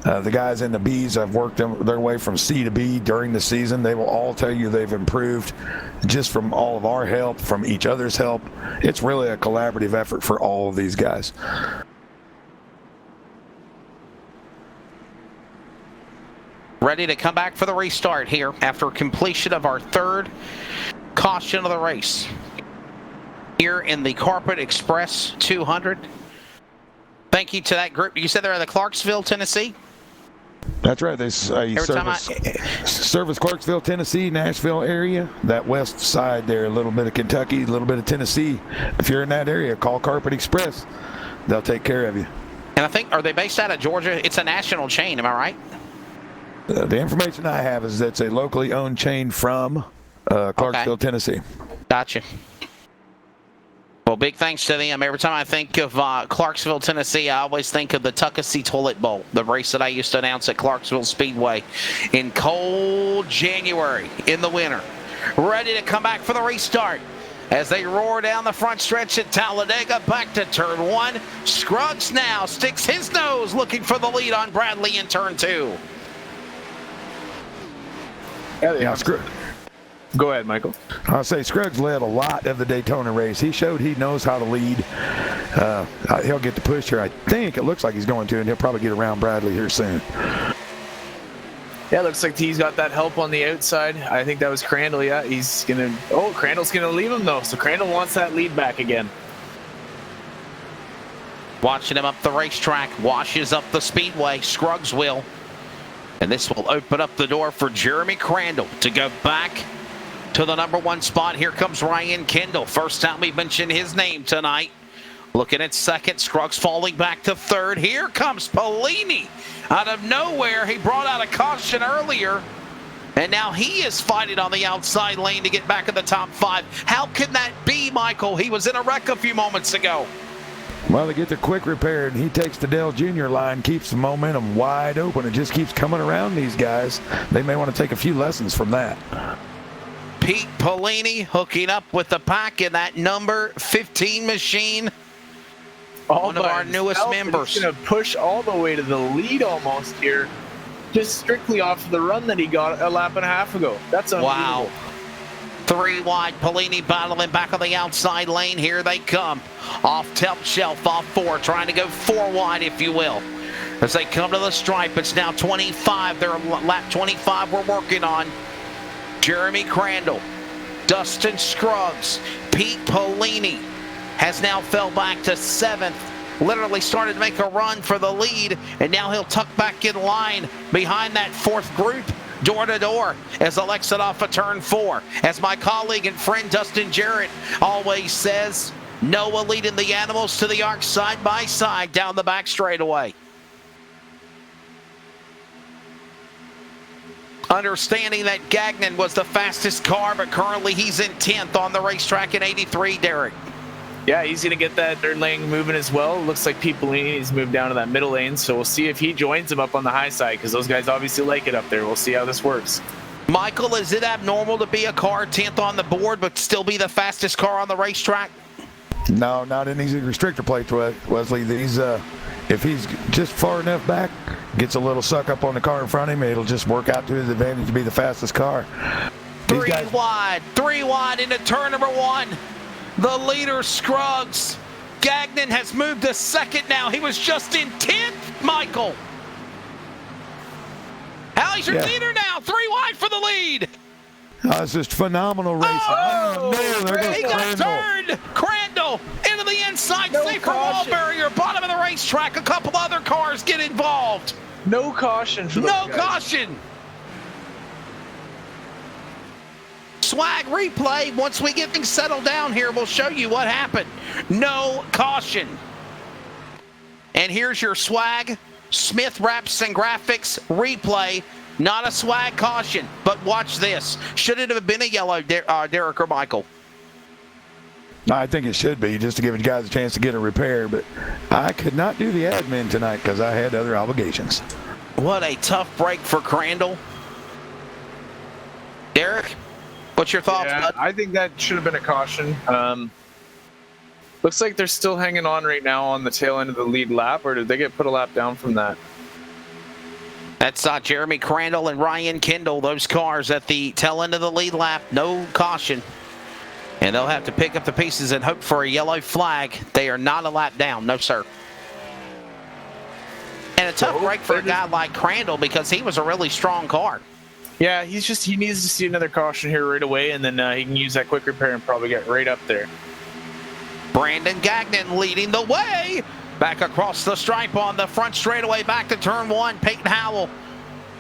The guys in the Bs have worked their way from C to B during the season. They will all tell you they've improved just from all of our help, from each other's help. It's really a collaborative effort for all of these guys. Ready to come back for the restart here after completion of our third caution of the race. Here in the Carpet Express 200. Thank you to that group. You said they're in the Clarksville, Tennessee? That's right. They service Clarksville, Tennessee, Nashville area, that west side there, a little bit of Kentucky, a little bit of Tennessee. If you're in that area, call Carpet Express. They'll take care of you. And I think, are they based out of Georgia? It's a national chain, am I right? The information I have is that it's a locally owned chain from Clarksville, Tennessee. Gotcha. Well, big thanks to them. Every time I think of Clarksville, Tennessee, I always think of the Tuckasee Toilet Bowl, the race that I used to announce at Clarksville Speedway in cold January in the winter. Ready to come back for the restart as they roar down the front stretch at Talladega, back to turn 1. Scruggs now sticks his nose looking for the lead on Bradley in turn 2. Yeah, Go ahead, Michael. I'll say Scruggs led a lot of the Daytona race. He showed he knows how to lead. He'll get the push here. I think it looks like he's going to, and he'll probably get around Bradley here soon. Yeah, looks like he's got that help on the outside. I think that was Crandall. Yeah, he's going to... Oh, Crandall's going to leave him, though. So Crandall wants that lead back again. Watching him up the racetrack, washes up the speedway. Scruggs will. And this will open up the door for Jeremy Crandall to go back to the number 1 spot. Here comes Ryan Kendall. First time we mentioned his name tonight. Looking at second, Scruggs falling back to third. Here comes Pellini out of nowhere. He brought out a caution earlier, and now he is fighting on the outside lane to get back in the top 5. How can that be, Michael? He was in a wreck a few moments ago. Well, they get the quick repair, and he takes the Dell Jr. line, keeps the momentum wide open. It just keeps coming around these guys. They may want to take a few lessons from that. Pete Pellini hooking up with the pack in that number 15 machine. One of our newest members. He's going to push all the way to the lead almost here, just strictly off of the run that he got a lap and a half ago. That's unbelievable. Wow. 3 wide, Pellini battling back on the outside lane. Here they come. Off top shelf, off 4, trying to go 4 wide, if you will. As they come to the stripe, it's now 25. They're lap 25 we're working on. Jeremy Crandall, Dustin Scruggs, Pete Pellini has now fell back to 7th. Literally started to make a run for the lead, and now he'll tuck back in line behind that 4th group. Door to door as they'll exit off of turn 4. As my colleague and friend Dustin Jarrett always says, Noah leading the animals to the arc side by side down the back straightaway. Understanding that Gagnon was the fastest car, but currently he's in 10th on the racetrack in 83, Derek. Yeah, he's going to get that third lane moving as well. Looks like Pete Pellini's moved down to that middle lane, so we'll see if he joins him up on the high side, because those guys obviously like it up there. We'll see how this works. Michael, is it abnormal to be a car 10th on the board, but still be the fastest car on the racetrack? No, not in these restrictor plates, Wesley. These, if he's just far enough back, gets a little suck up on the car in front of him, it'll just work out to his advantage to be the fastest car. 3 wide into turn number 1. The leader, Scruggs. Gagnon has moved to 2nd now. He was just in 10th, Michael. Hallie's your leader now. 3 wide for the lead. It's just phenomenal racing. Oh, no, there goes he got Crandall. turned. Crandall into the inside, safer wall barrier, bottom of the racetrack. A couple other cars get involved. No caution for those guys. Caution. Swag replay. Once we get things settled down here, we'll show you what happened. No caution. And here's your swag Smith Wraps and Graphics replay. Not a swag caution, but watch this. Should it have been a yellow, Derek or Michael? I think it should be, just to give guys a chance to get a repair, but I could not do the admin tonight because I had other obligations. What a tough break for Crandall. Derek, what's your thoughts, bud? I think that should have been a caution. Looks like they're still hanging on right now on the tail end of the lead lap, or did they get put a lap down from that? That's Jeremy Crandall and Ryan Kendall, those cars at the tail end of the lead lap. No caution. And they'll have to pick up the pieces and hope for a yellow flag. They are not a lap down. No, sir. And a tough break for a guy like Crandall because he was a really strong car. Yeah, he needs to see another caution here right away, and then he can use that quick repair and probably get right up there. Brandon Gagnon leading the way. Back across the stripe on the front straightaway, back to turn one. Peyton Howell,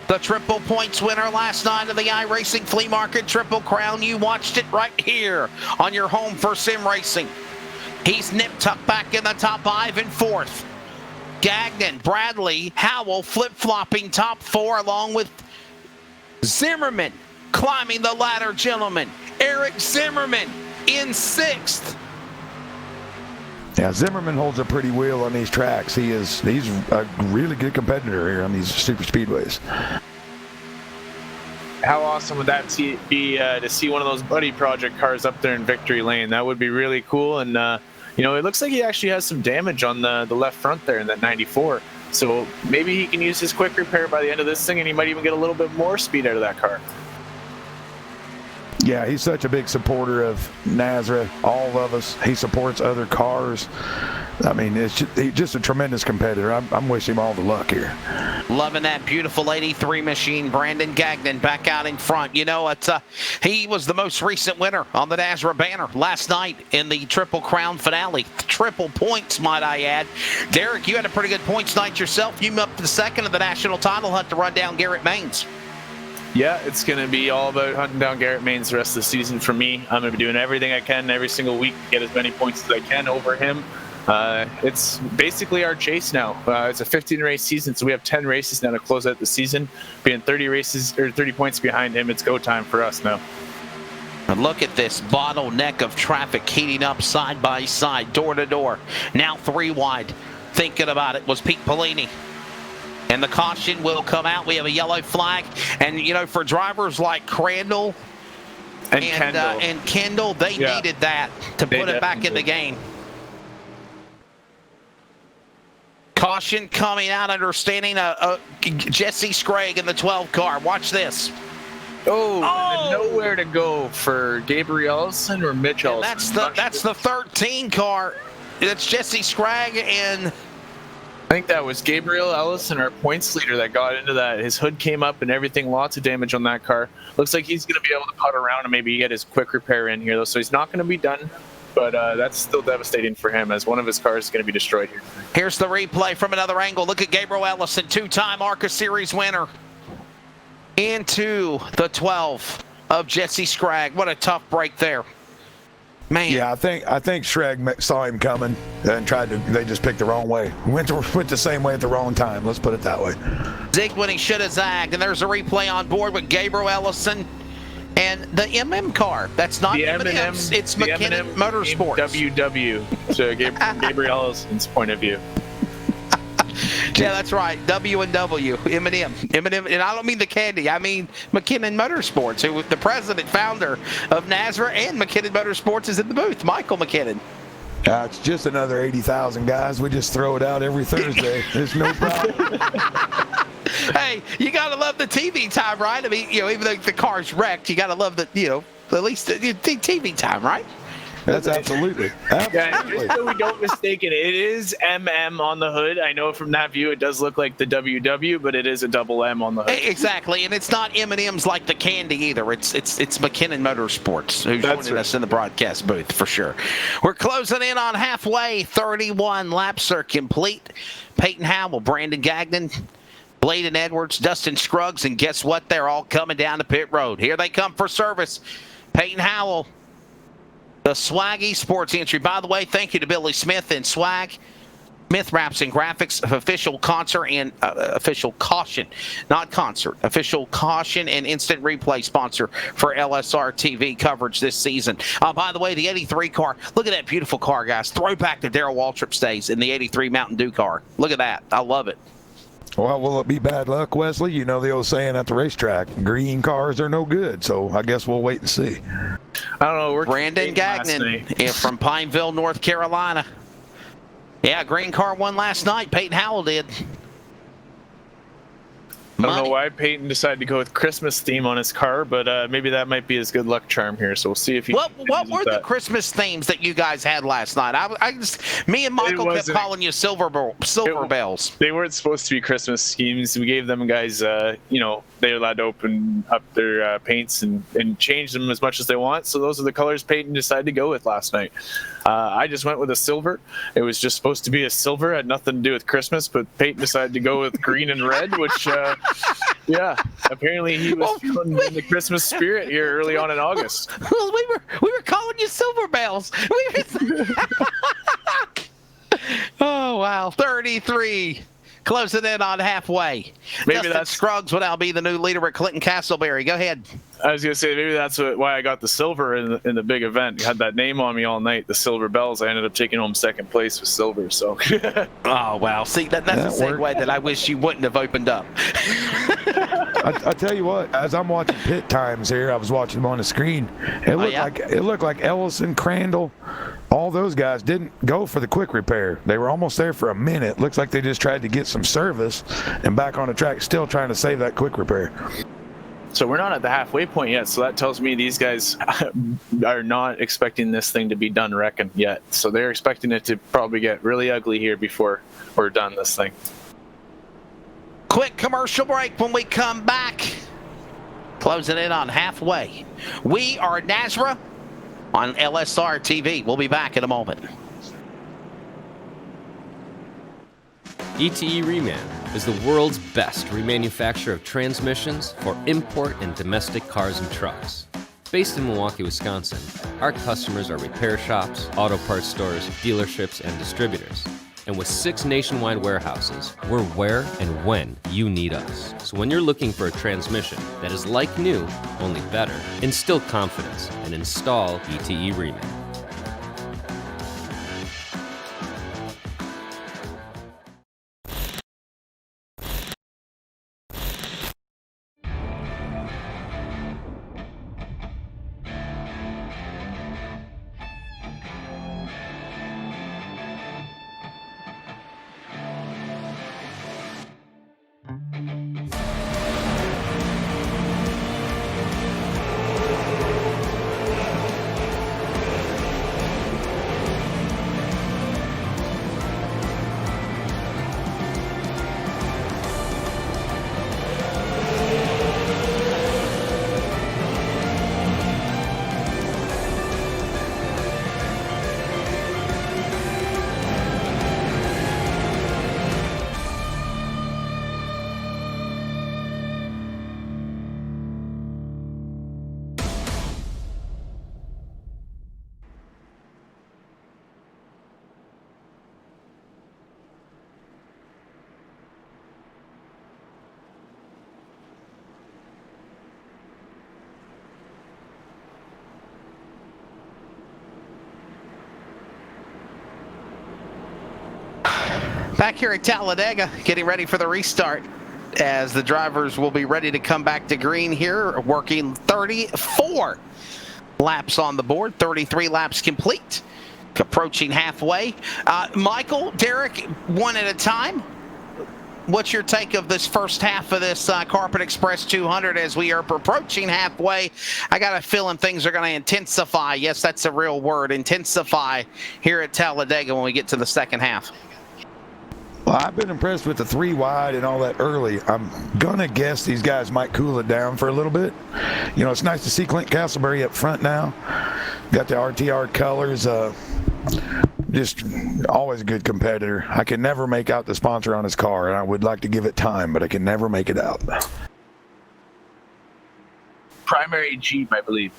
the triple points winner last night of the iRacing Flea Market Triple Crown. You watched it right here on your home for sim racing. He's nip-tucked back in the top 5 and 4th. Gagnon, Bradley, Howell flip-flopping top 4 along with Zimmerman climbing the ladder, gentlemen. Eric Zimmerman in 6th. Yeah, Zimmerman holds a pretty wheel on these tracks. He's a really good competitor here on these super speedways. How awesome would that be to see one of those Buddy Project cars up there in victory lane? That would be really cool. And it looks like he actually has some damage on the left front there in that 94. So maybe he can use his quick repair by the end of this thing, and he might even get a little bit more speed out of that car. Yeah, he's such a big supporter of NASRA, all of us. He supports other cars. I mean, he's just a tremendous competitor. I'm wishing him all the luck here. Loving that beautiful 83 machine. Brandon Gagnon back out in front. He was the most recent winner on the NASRA banner last night in the Triple Crown finale. Triple points, might I add. Derek, you had a pretty good points night yourself. You up to the second of the national title hunt to run down Garrett Maines. Yeah, it's going to be all about hunting down Garrett Maines the rest of the season for me. I'm going to be doing everything I can every single week to get as many points as I can over him. It's basically our chase now. It's a 15-race season, so we have 10 races now to close out the season. Being 30 points behind him, it's go time for us now. And look at this bottleneck of traffic heating up side by side, door to door. Now 3 wide. Thinking about it was Pete Polini. And the caution will come out. We have a yellow flag. And, for drivers like Crandall and Kendall, they needed that to put it back in the game. Caution coming out, understanding Jesse Scragg in the 12 car. Watch this. And nowhere to go for Gabriel Ellison or Mitch Ellison. That's the 13 car. That's Jesse Scragg and... I think that was Gabriel Ellison, our points leader, that got into that. His hood came up and everything, lots of damage on that car. Looks like he's going to be able to putt around and maybe get his quick repair in here, though. So he's not going to be done, but that's still devastating for him as one of his cars is going to be destroyed here. Here's the replay from another angle. Look at Gabriel Ellison, 2-time ARCA Series winner. Into the 12 of Jesse Scragg. What a tough break there. Man. Yeah, I think Scragg saw him coming and they just picked the wrong way. Went the same way at the wrong time. Let's put it that way. Zigged when he should have zagged. And there's a replay on board with Gabriel Ellison and the MM car. That's not M&M's. It's McKinnon Motorsports. WW to Gabriel Ellison's point of view. Yeah, that's right. W&W, M&M. M&M, and I don't mean the candy. I mean McKinnon Motorsports, who was the president, founder of NASRA, and McKinnon Motorsports is in the booth. Michael McKinnon. It's just another 80,000, guys. We just throw it out every Thursday. There's no problem. Hey, you got to love the TV time, right? I mean, even though the car's wrecked, you got to love the, at least the TV time, right? That's absolutely. Yeah, just so we don't mistake it, it is MM on the hood. I know from that view it does look like the WW, but it is a double M on the hood. Exactly, and it's not M&M's like the candy either. It's McKinnon Motorsports who's joining us in the broadcast booth for sure. We're closing in on halfway. 31 laps are complete. Peyton Howell, Brandon Gagnon, Bladen Edwards, Dustin Scruggs, and guess what? They're all coming down the pit road. Here they come for service. Peyton Howell, the Swaggy Sports entry. By the way, thank you to Billy Smith and Swag. Smith Wraps and Graphics, official concert and official caution, not concert, official caution and instant replay sponsor for LSR TV coverage this season. By the way, the 83 car, look at that beautiful car, guys. Throwback to Darrell Waltrip's days in the 83 Mountain Dew car. Look at that. I love it. Well, will it be bad luck, Wesley? You know the old saying at the racetrack, green cars are no good, so I guess we'll wait and see. I don't know. We're Brandon Gagnon from Pineville, North Carolina. Yeah, green car won last night. Peyton Howell did. I don't know why Peyton decided to go with Christmas theme on his car, but maybe that might be his good luck charm here. So we'll see if he. What were the Christmas themes that you guys had last night? Me and Michael kept calling you silver bells. They weren't supposed to be Christmas schemes. We gave them guys, they're allowed to open up their paints and change them as much as they want. So those are the colors Peyton decided to go with last night. I just went with a silver. It was just supposed to be a silver, had nothing to do with Christmas, but Peyton decided to go with green and red, which, apparently he was feeling in the Christmas spirit here early on in August. Well, we were calling you silver bells. Oh, wow. 33. Closing in on halfway. Maybe Dustin that's Scruggs will now be the new leader at Clinton Castleberry. Go ahead. I was gonna say maybe that's why I got the silver in the big event. Had that name on me all night, the Silver Bells. I ended up taking home second place with silver. So. Oh wow! See that's a segue that I wish you wouldn't have opened up. I tell you what, as I'm watching pit times here, I was watching them on the screen. It looked like Ellison, Crandall, all those guys didn't go for the quick repair. They were almost there for a minute. Looks like they just tried to get some service and back on the track, still trying to save that quick repair. So we're not at the halfway point yet, so that tells me these guys are not expecting this thing to be done wrecking yet. So they're expecting it to probably get really ugly here before we're done this thing. Quick commercial break. When we come back, closing in on halfway. We are NASRA on LSR TV. We'll be back in a moment. ETE Reman is the world's best remanufacturer of transmissions for import and domestic cars and trucks. Based in Milwaukee, Wisconsin, our customers are repair shops, auto parts stores, dealerships, and distributors. And with 6 nationwide warehouses, we're where and when you need us. So when you're looking for a transmission that is like new, only better, instill confidence and install ETE Reman. Back here at Talladega, getting ready for the restart as the drivers will be ready to come back to green here, working 34 laps on the board, 33 laps complete, approaching halfway. Michael, Derek, one at a time. What's your take of this first half of this Carpet Express 200 as we are approaching halfway? I got a feeling things are going to intensify. Yes, that's a real word, intensify here at Talladega when we get to the second half. Well, I've been impressed with the 3 wide and all that early. I'm going to guess these guys might cool it down for a little bit. You know, it's nice to see Clint Castleberry up front now. Got the RTR colors. Just always a good competitor. I can never make out the sponsor on his car, and I would like to give it time, but I can never make it out. Primary Jeep, I believe.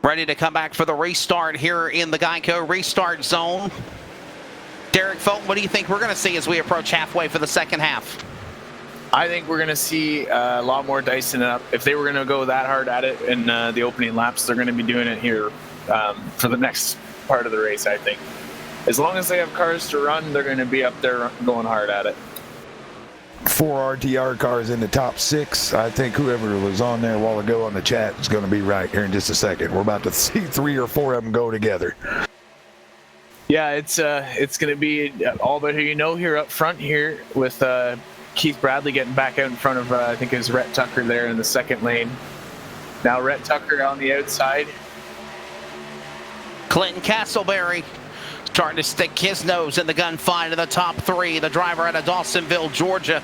Ready to come back for the restart here in the Geico restart zone. Derek Fulton, what do you think we're going to see as we approach halfway for the second half? I think we're going to see a lot more dicing up. If they were going to go that hard at it in the opening laps, they're going to be doing it here for the next part of the race, I think. As long as they have cars to run, they're going to be up there going hard at it. 4 RTR cars in the top 6. I think whoever was on there a while ago on the chat is going to be right here in just a second. We're about to see 3 or 4 of them go together. Yeah, it's going to be all about who you know here up front here with Keith Bradley getting back out in front of, I think it was Rhett Tucker there in the second lane. Now Rhett Tucker on the outside. Clinton Castleberry starting to stick his nose in the gunfight in the top 3. The driver out of Dawsonville, Georgia.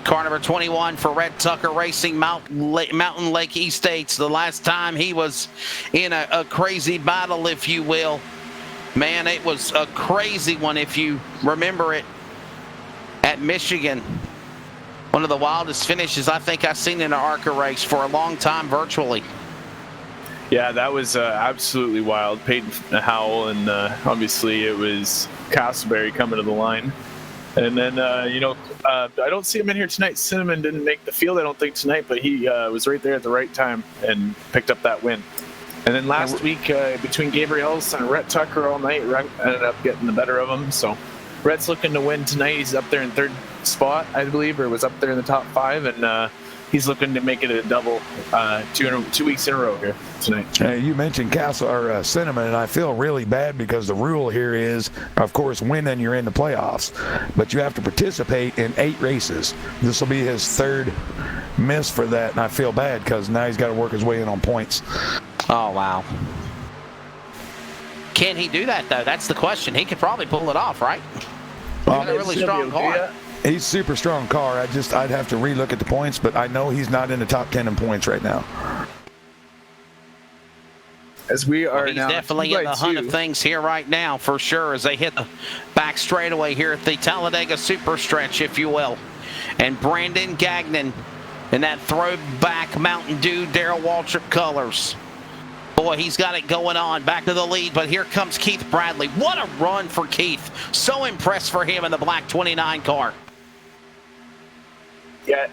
Car number 21 for Rhett Tucker Racing, Mountain Lake Estates. The last time he was in a crazy battle, if you will. Man, it was a crazy one if you remember it at Michigan. One of the wildest finishes I think I've seen in an ARCA race for a long time virtually. Yeah, that was absolutely wild. Peyton Howell, and obviously it was Castleberry coming to the line. And then, I don't see him in here tonight. Cinnamon didn't make the field, I don't think, tonight, but he was right there at the right time and picked up that win. And then last week, between Gabriel Ellison and Rhett Tucker all night, Rhett ended up getting the better of him. So Rhett's looking to win tonight. He's up there in 3rd spot, I believe, or was up there in the top 5. And he's looking to make it a double 2 weeks in a row here tonight. You mentioned Cinnamon, and I feel really bad because the rule here is, of course, winning you're in the playoffs, but you have to participate in 8 races. This will be his 3rd miss for that, and I feel bad because now he's got to work his way in on points. Oh, wow. Can he do that, though? That's the question. He could probably pull it off, right? He's got a really strong car. He's super strong car. I'd have to relook at the points, but I know he's not in the top 10 in points right now. As we are he's now, definitely in the hunt of things here right now, for sure, as they hit the back straightaway here at the Talladega Super Stretch, if you will. And Brandon Gagnon in that throwback Mountain Dew Darrell Waltrip colors. Boy, he's got it going on. Back to the lead, but here comes Keith Bradley. What a run for Keith. So impressed for him in the black 29 car. Yeah,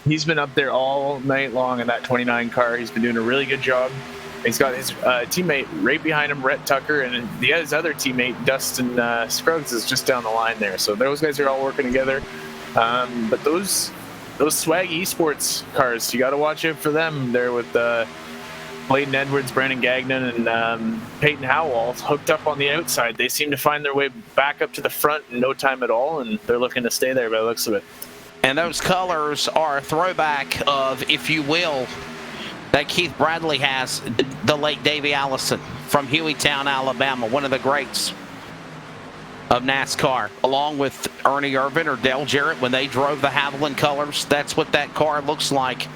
he's been up there all night long in that 29 car. He's been doing a really good job. He's got his teammate right behind him, Rhett Tucker, and his other teammate, Dustin Scruggs, is just down the line there. So those guys are all working together. But those swag esports cars, you got to watch out for them. They're with Bladen Edwards, Brandon Gagnon, and Peyton Howell hooked up on the outside. They seem to find their way back up to the front in no time at all, and they're looking to stay there by the looks of it. And those colors are a throwback of, if you will, that Keith Bradley has, the late Davey Allison from Hueytown, Alabama, one of the greats of NASCAR, along with Ernie Irvin or Dale Jarrett when they drove the Haviland colors. That's what that car looks like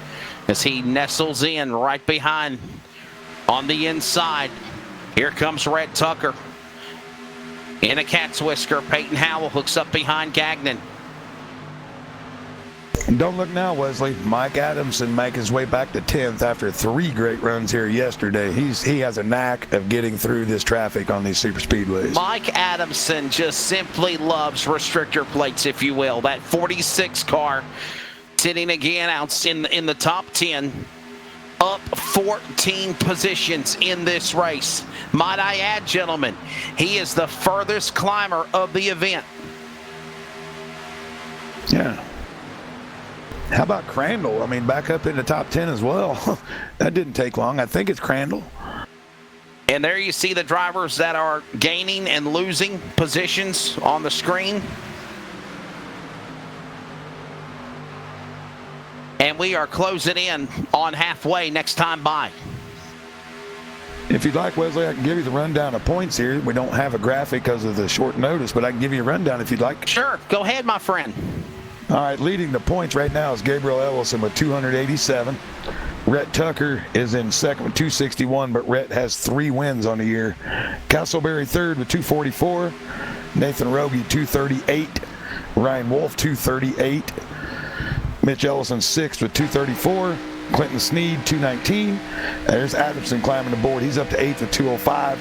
as he nestles in right behind on the inside. Here comes Rhett Tucker in a cat's whisker. Peyton Howell hooks up behind Gagnon. Don't look now, Wesley. Mike Adamson making his way back to 10th after 3 great runs here yesterday. He has a knack of getting through this traffic on these super speedways. Mike Adamson just simply loves restrictor plates, if you will. That 46 car sitting again out in the top 10, up 14 positions in this race. Might I add, gentlemen, he is the furthest climber of the event. Yeah. How about Crandall? I mean, back up in the top 10 as well. That didn't take long. I think it's Crandall. And there you see the drivers that are gaining and losing positions on the screen. And we are closing in on halfway next time by. If you'd like, Wesley, I can give you the rundown of points here. We don't have a graphic because of the short notice, but I can give you a rundown if you'd like. Sure. Go ahead, my friend. All right, leading the points right now is Gabriel Ellison with 287. Rhett Tucker is in second with 261, but Rhett has 3 wins on the year. Castleberry third with 244. Nathan Rogie, 238. Ryan Wolf, 238. Mitch Ellison sixth with 234. Clinton Sneed, 219. There's Adamson climbing the board. He's up to 8th with 205.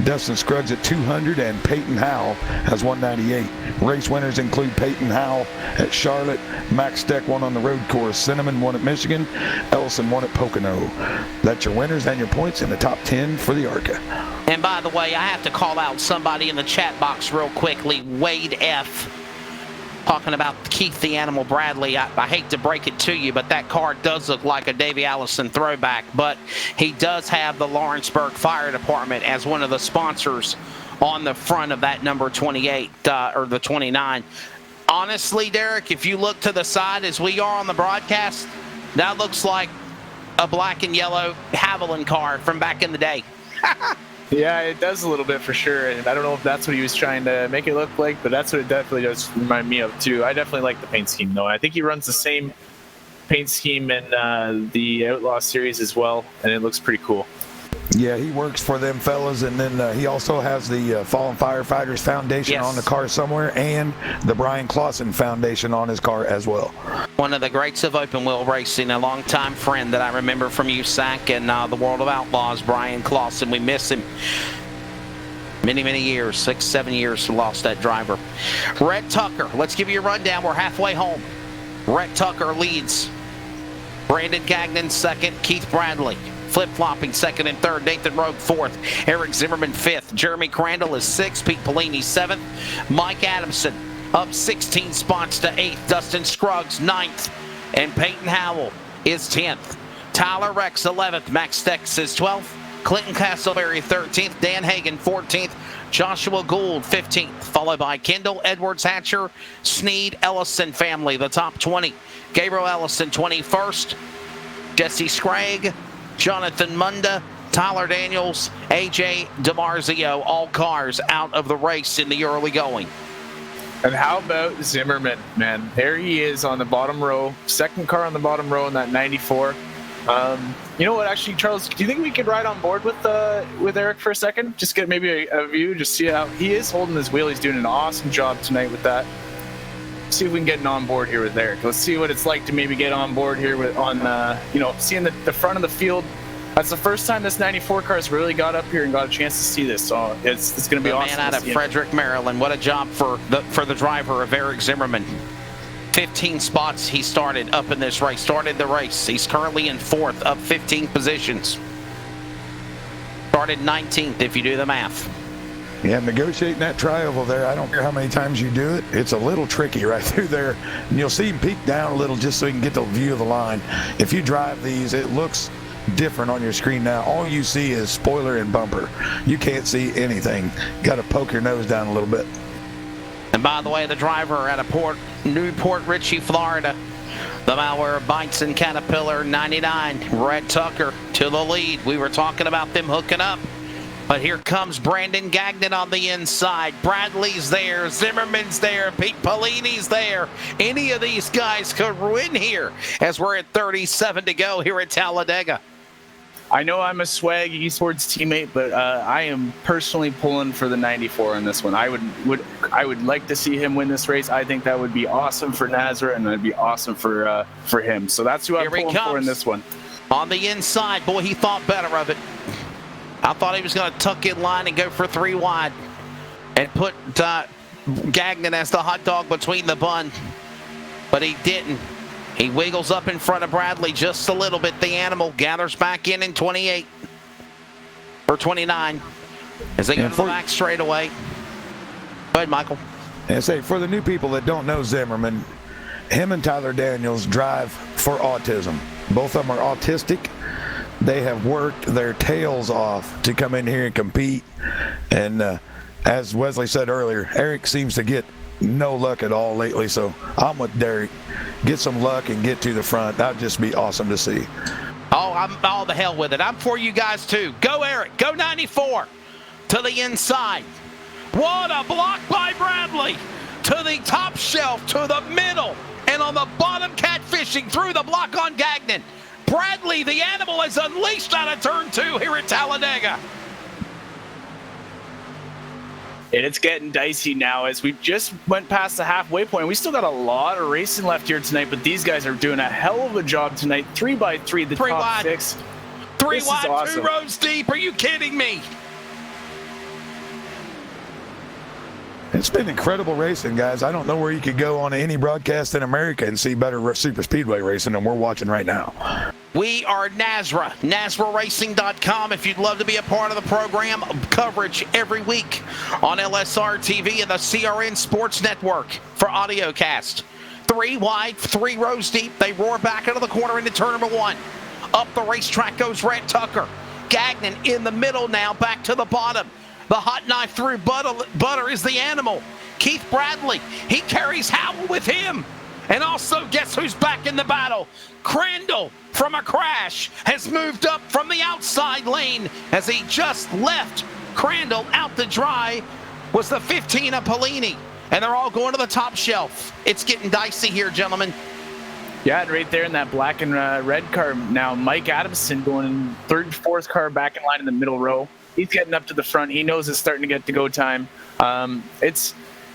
Dustin Scruggs at 200, and Peyton Howell has 198. Race winners include Peyton Howell at Charlotte, Max Steck won on the road course, Cinnamon won at Michigan, Ellison won at Pocono. That's your winners and your points in the top 10 for the ARCA. And by the way, I have to call out somebody in the chat box real quickly, Wade F. Talking about Keith the Animal Bradley, I hate to break it to you, but that car does look like a Davey Allison throwback. But he does have the Lawrenceburg Fire Department as one of the sponsors on the front of that number 28 or the 29. Honestly, Derek, if you look to the side as we are on the broadcast, that looks like a black and yellow Haviland car from back in the day. Yeah, it does a little bit for sure. And I don't know if that's what he was trying to make it look like, but that's what it definitely does remind me of too. I definitely like the paint scheme though. I think he runs the same paint scheme in the Outlaw series as well, and it looks pretty cool. Yeah, he works for them fellas, and then he also has the Fallen Firefighters Foundation on the car somewhere, and the Brian Clausen Foundation on his car as well. One of the greats of open wheel racing, a longtime friend that I remember from USAC and the World of Outlaws, Brian Clausen. We miss him. Many, many years, 6, 7 years, lost that driver. Rhett Tucker, let's give you a rundown. We're halfway home. Rhett Tucker leads. Brandon Gagnon second. Keith Bradley flip-flopping second and third. Nathan Rogue fourth. Eric Zimmerman fifth. Jeremy Crandall is sixth. Pete Pelini seventh. Mike Adamson up 16 spots to eighth. Dustin Scruggs ninth. And Peyton Howell is 10th. Tyler Rex 11th. Max Stex is 12th. Clinton Castleberry 13th. Dan Hagan 14th. Joshua Gould 15th. Followed by Kendall Edwards Hatcher, Sneed Ellison family, the top 20. Gabriel Ellison 21st. Jesse Scragg, Jonathan Munda, Tyler Daniels, AJ DiMarzio, all cars out of the race in the early going. And how about Zimmerman, man? There he is on the bottom row, second car on the bottom row in that 94. You know what, actually, Charles, do you think we could ride on board with Eric for a second? Just get maybe a view, just see how he is holding his wheel. He's doing an awesome job tonight with that. See if we can get on board here with Eric. Let's see what it's like to maybe get on board here with seeing the front of the field. That's the first time this 94 car's really got up here and got a chance to see this. So it's going to be awesome. Man out of Frederick, Maryland. What a job for the driver of Eric Zimmerman. 15 spots he started up in this race. Started the race. He's currently in fourth, up 15 positions. Started 19th if you do the math. Yeah, negotiating that tri-oval there, I don't care how many times you do it, it's a little tricky right through there. And you'll see him peek down a little just so you can get the view of the line. If you drive these, it looks different on your screen now. All you see is spoiler and bumper. You can't see anything. Got to poke your nose down a little bit. And by the way, the driver out of Newport Richey, Florida, the Malware Bites and Caterpillar 99, Rhett Tucker to the lead. We were talking about them hooking up. But here comes Brandon Gagnon on the inside. Bradley's there. Zimmerman's there. Pete Pelini's there. Any of these guys could win here as we're at 37 to go here at Talladega. I know I'm a Swag Esports teammate, but I am personally pulling for the 94 on this one. I would like to see him win this race. I think that would be awesome for NASRA, and that'd be awesome for him. So that's who I'm pulling for in this one. On the inside, boy, he thought better of it. I thought he was going to tuck in line and go for 3 wide and put Gagnon as the hot dog between the bun, but he didn't. He wiggles up in front of Bradley just a little bit. The Animal gathers back in 28 or 29 as they go to the back straightaway. Go ahead, Michael. And say, for the new people that don't know Zimmerman, him and Tyler Daniels drive for autism. Both of them are autistic. They have worked their tails off to come in here and compete. And as Wesley said earlier, Eric seems to get no luck at all lately. So I'm with Derek. Get some luck and get to the front. That'd just be awesome to see. Oh, I'm all the hell with it. I'm for you guys too. Go Eric. Go 94 to the inside. What a block by Bradley. To the top shelf, to the middle, and on the bottom catfishing through the block on Gagnon. Bradley, the Animal, is unleashed out of turn 2 here at Talladega. And it's getting dicey now as we just went past the halfway point. We still got a lot of racing left here tonight, but these guys are doing a hell of a job tonight. 3x3, the top wide. 6. 3 wide, awesome. 2 rows deep. Are you kidding me? It's been incredible racing, guys. I don't know where you could go on any broadcast in America and see better super speedway racing than we're watching right now. We are NASRA, NASRARacing.com. If you'd love to be a part of the program, coverage every week on LSR TV and the CRN Sports Network for audiocast. 3 wide, 3 rows deep. They roar back into the corner into turn number 1. Up the racetrack goes Rhett Tucker. Gagnon in the middle now, back to the bottom. The hot knife through butter is the animal. Keith Bradley, he carries Howell with him. And also, guess who's back in the battle? Crandall, from a crash, has moved up from the outside lane as he just left Crandall out to dry. Was the 15 of Pellini. And they're all going to the top shelf. It's getting dicey here, gentlemen. Yeah, and right there in that black and red car now, Mike Adamson going in third, fourth car back in line in the middle row. He's getting up to the front. He knows it's starting to get to go time.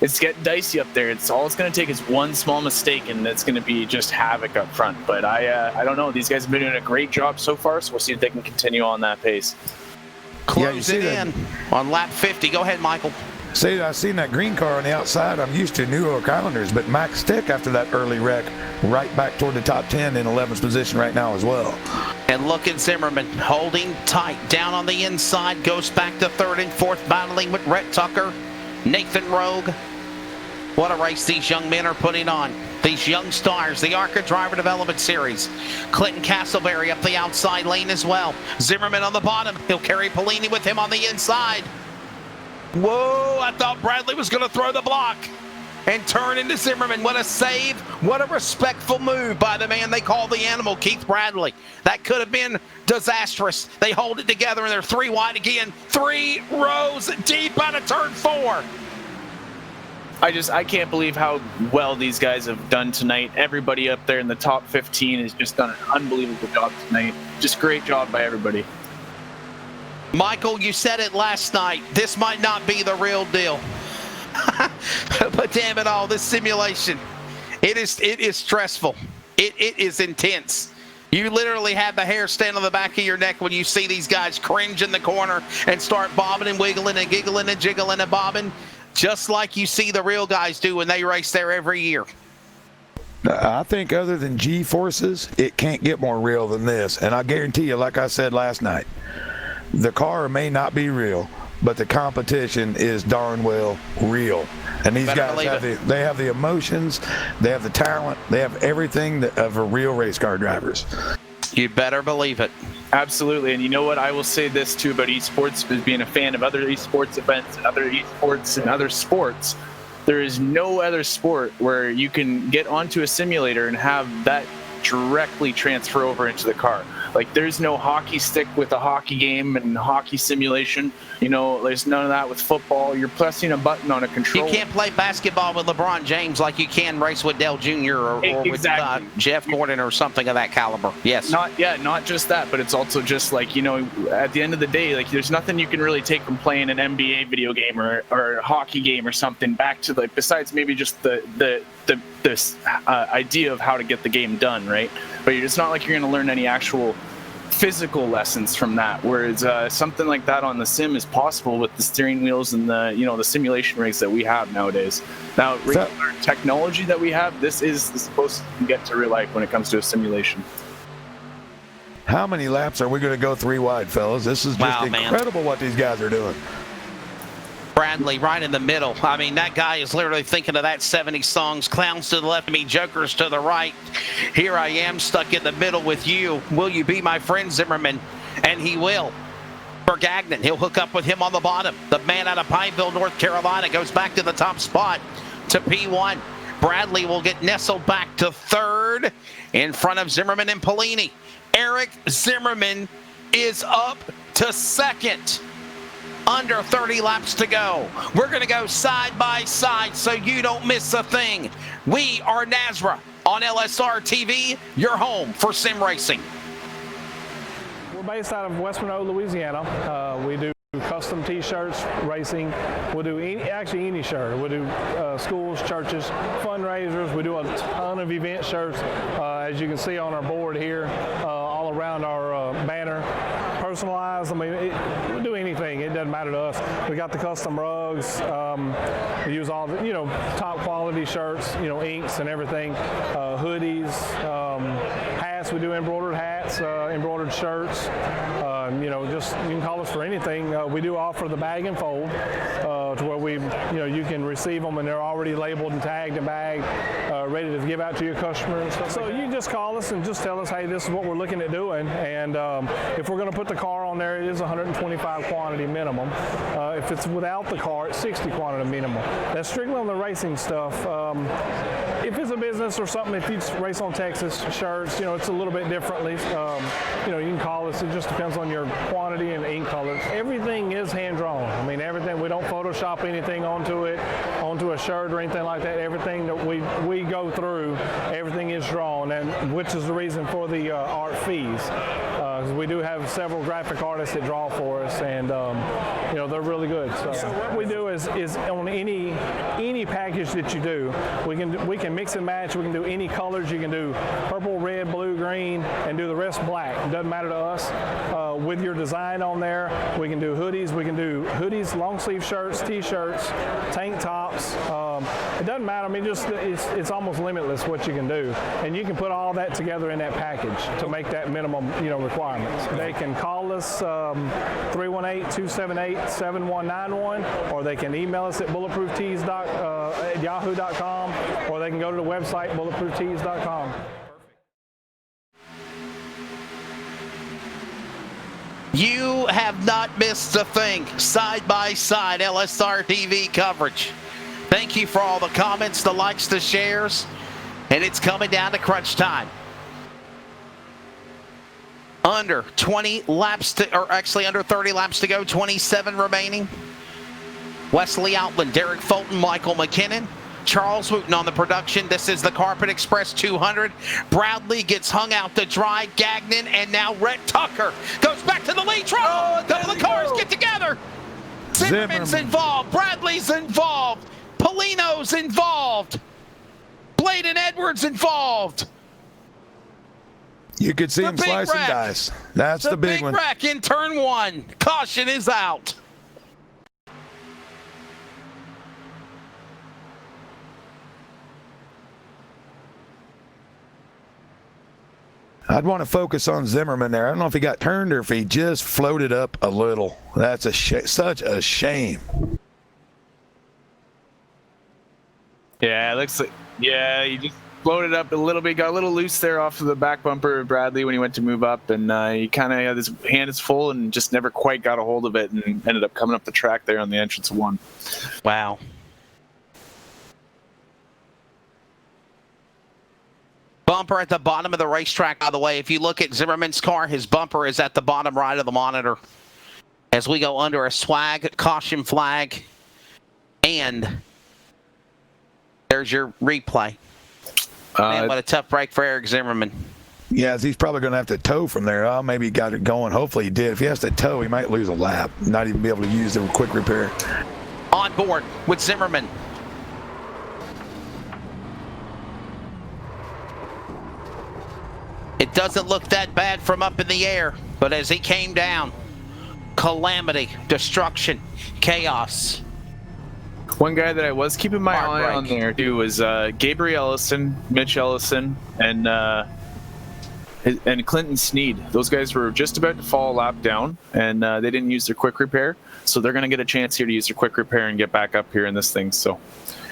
It's getting dicey up there. It's going to take is one small mistake, and it's going to be just havoc up front. But I don't know. These guys have been doing a great job so far, so we'll see if they can continue on that pace. Closing in on lap 50. Go ahead, Michael. See, I seen that green car on the outside. I'm used to New York Islanders, but Max Stick after that early wreck, right back toward the top 10 in 11th position right now as well. And look at Zimmerman holding tight down on the inside, goes back to third and fourth, battling with Rhett Tucker, Nathan Rogue. What a race these young men are putting on. These young stars, the ARCA Driver Development Series. Clinton Castleberry up the outside lane as well. Zimmerman on the bottom. He'll carry Pellini with him on the inside. Whoa, I thought Bradley was going to throw the block and turn into Zimmerman. What a save. What a respectful move by the man they call the animal, Keith Bradley. That could have been disastrous. They hold it together, and they're 3 wide again. 3 rows deep out of turn 4. I can't believe how well these guys have done tonight. Everybody up there in the top 15 has just done an unbelievable job tonight. Just great job by everybody. Michael, you said it last night. This might not be the real deal. But damn it all, this simulation, it is stressful. It is intense. You literally have the hair stand on the back of your neck when you see these guys cringe in the corner and start bobbing and wiggling and giggling and jiggling and bobbing, just like you see the real guys do when they race there every year. I think other than G-forces, it can't get more real than this. And I guarantee you, like I said last night, the car may not be real, but the competition is darn well real. And these guys have the emotions, they have the talent, they have everything of a real race car drivers. You better believe it. Absolutely. And you know what? I will say this too about esports, as being a fan of other esports events and other esports and other sports. There is no other sport where you can get onto a simulator and have that directly transfer over into the car. Like, there's no hockey stick with a hockey game and hockey simulation. You know, there's none of that with football. You're pressing a button on a controller. You can't play basketball with LeBron James like you can race with Dale Jr. or with Jeff Gordon or something of that caliber. Yes. Not just that, but it's also just like, you know, at the end of the day, like, there's nothing you can really take from playing an NBA video game or a hockey game or something back to, like, besides maybe just this idea of how to get the game done, right? But it's not like you're going to learn any actual physical lessons from that, whereas something like that on the sim is possible with the steering wheels and the simulation rigs that we have nowadays. Now, regular technology that we have, this is supposed to get to real life when it comes to a simulation. How many laps are we going to go 3 wide, fellas? This is just incredible what these guys are doing. Bradley right in the middle. I mean, that guy is literally thinking of that 70s songs. Clowns to the left of me, jokers to the right. Here I am stuck in the middle with you. Will you be my friend, Zimmerman? And he will. For Gagnon, he'll hook up with him on the bottom. The man out of Pineville, North Carolina, goes back to the top spot to P1. Bradley will get nestled back to third in front of Zimmerman and Pellini. Eric Zimmerman is up to second. Under 30 laps to go. We're going to go side by side so you don't miss a thing. We are NASRA on LSR TV, your home for sim racing. We're based out of West Monroe, Louisiana. We do custom t-shirts, racing. We'll do any shirt. We'll do schools, churches, fundraisers. We do a ton of event shirts, as you can see on our board here, all around our banner. Personalized, I mean, we'll do anything. It doesn't matter to us. We got the custom rugs. We use all the, top quality shirts, inks and everything, hoodies, hats. We do embroidered hats. hats, embroidered shirts. Just you can call us for anything. We do offer the bag and fold to where you can receive them and they're already labeled and tagged and bagged, ready to give out to your customers. So you just call us and just tell us, hey, this is what we're looking at doing. And if we're going to put the car on there, it is 125 quantity minimum. If it's without the car, it's 60 quantity minimum. That's strictly on the racing stuff. If it's a business or something, if you race on Texas shirts, it's a little bit differently. You can call us. It just depends on your quantity and ink color. Everything is hand drawn. I mean, everything. We don't Photoshop anything onto a shirt or anything like that. Everything that we go through, everything is drawn, and which is the reason for the art fees. We do have several graphic artists that draw for us, and they're really good. So what we do is on any package that you do, we can mix and match. We can do any colors. You can do purple, red, blue, green, and do the rest black. It doesn't matter to us. With your design on there, we can do hoodies. We can do hoodies, long sleeve shirts, t-shirts, tank tops. It doesn't matter. I mean, it's almost limitless what you can do, and you can put all that together in that package to make that minimum requirements. They can call us 318-278-7191, or they can email us at bulletprooftees@yahoo.com, or they can go to the website bulletprooftees.com. You have not missed a thing. Side-by-side LSR TV coverage. Thank you for all the comments, the likes, the shares, and it's coming down to crunch time. Under 20 laps under 30 laps to go, 27 remaining. Wesley Outland, Derek Fulton, Michael McKinnon, Charles Wooten on the production. This is the Carpet Express 200. Bradley gets hung out to dry. Gagnon, and now Rhett Tucker goes back to the lead. Trouble. The cars get together. Zimmerman's involved. Bradley's involved. Polino's involved. Bladen Edwards involved. You could see him slicing dice. That's the big one. Big wreck in turn one. Caution is out. I'd want to focus on Zimmerman there. I don't know if he got turned or if he just floated up a little. That's such a shame. Yeah, it looks like, he just floated up a little bit, got a little loose there off of the back bumper of Bradley when he went to move up, and he kind of had his hand is full and just never quite got a hold of it, and ended up coming up the track there on the entrance of one. Wow. Bumper at the bottom of the racetrack, by the way. If you look at Zimmerman's car, his bumper is at the bottom right of the monitor. As we go under a swag caution flag, and there's your replay. Man, what a tough break for Eric Zimmerman. Yes, he's probably going to have to tow from there. Oh, maybe he got it going. Hopefully he did. If he has to tow, he might lose a lap, not even be able to use the quick repair. On board with Zimmerman. It doesn't look that bad from up in the air, but as he came down, calamity, destruction, chaos. One guy that I was keeping my eye on there too was Gabriel Ellison, Mitch Ellison, and Clinton Sneed. Those guys were just about to fall a lap down, and they didn't use their quick repair, so they're going to get a chance here to use their quick repair and get back up here in this thing. So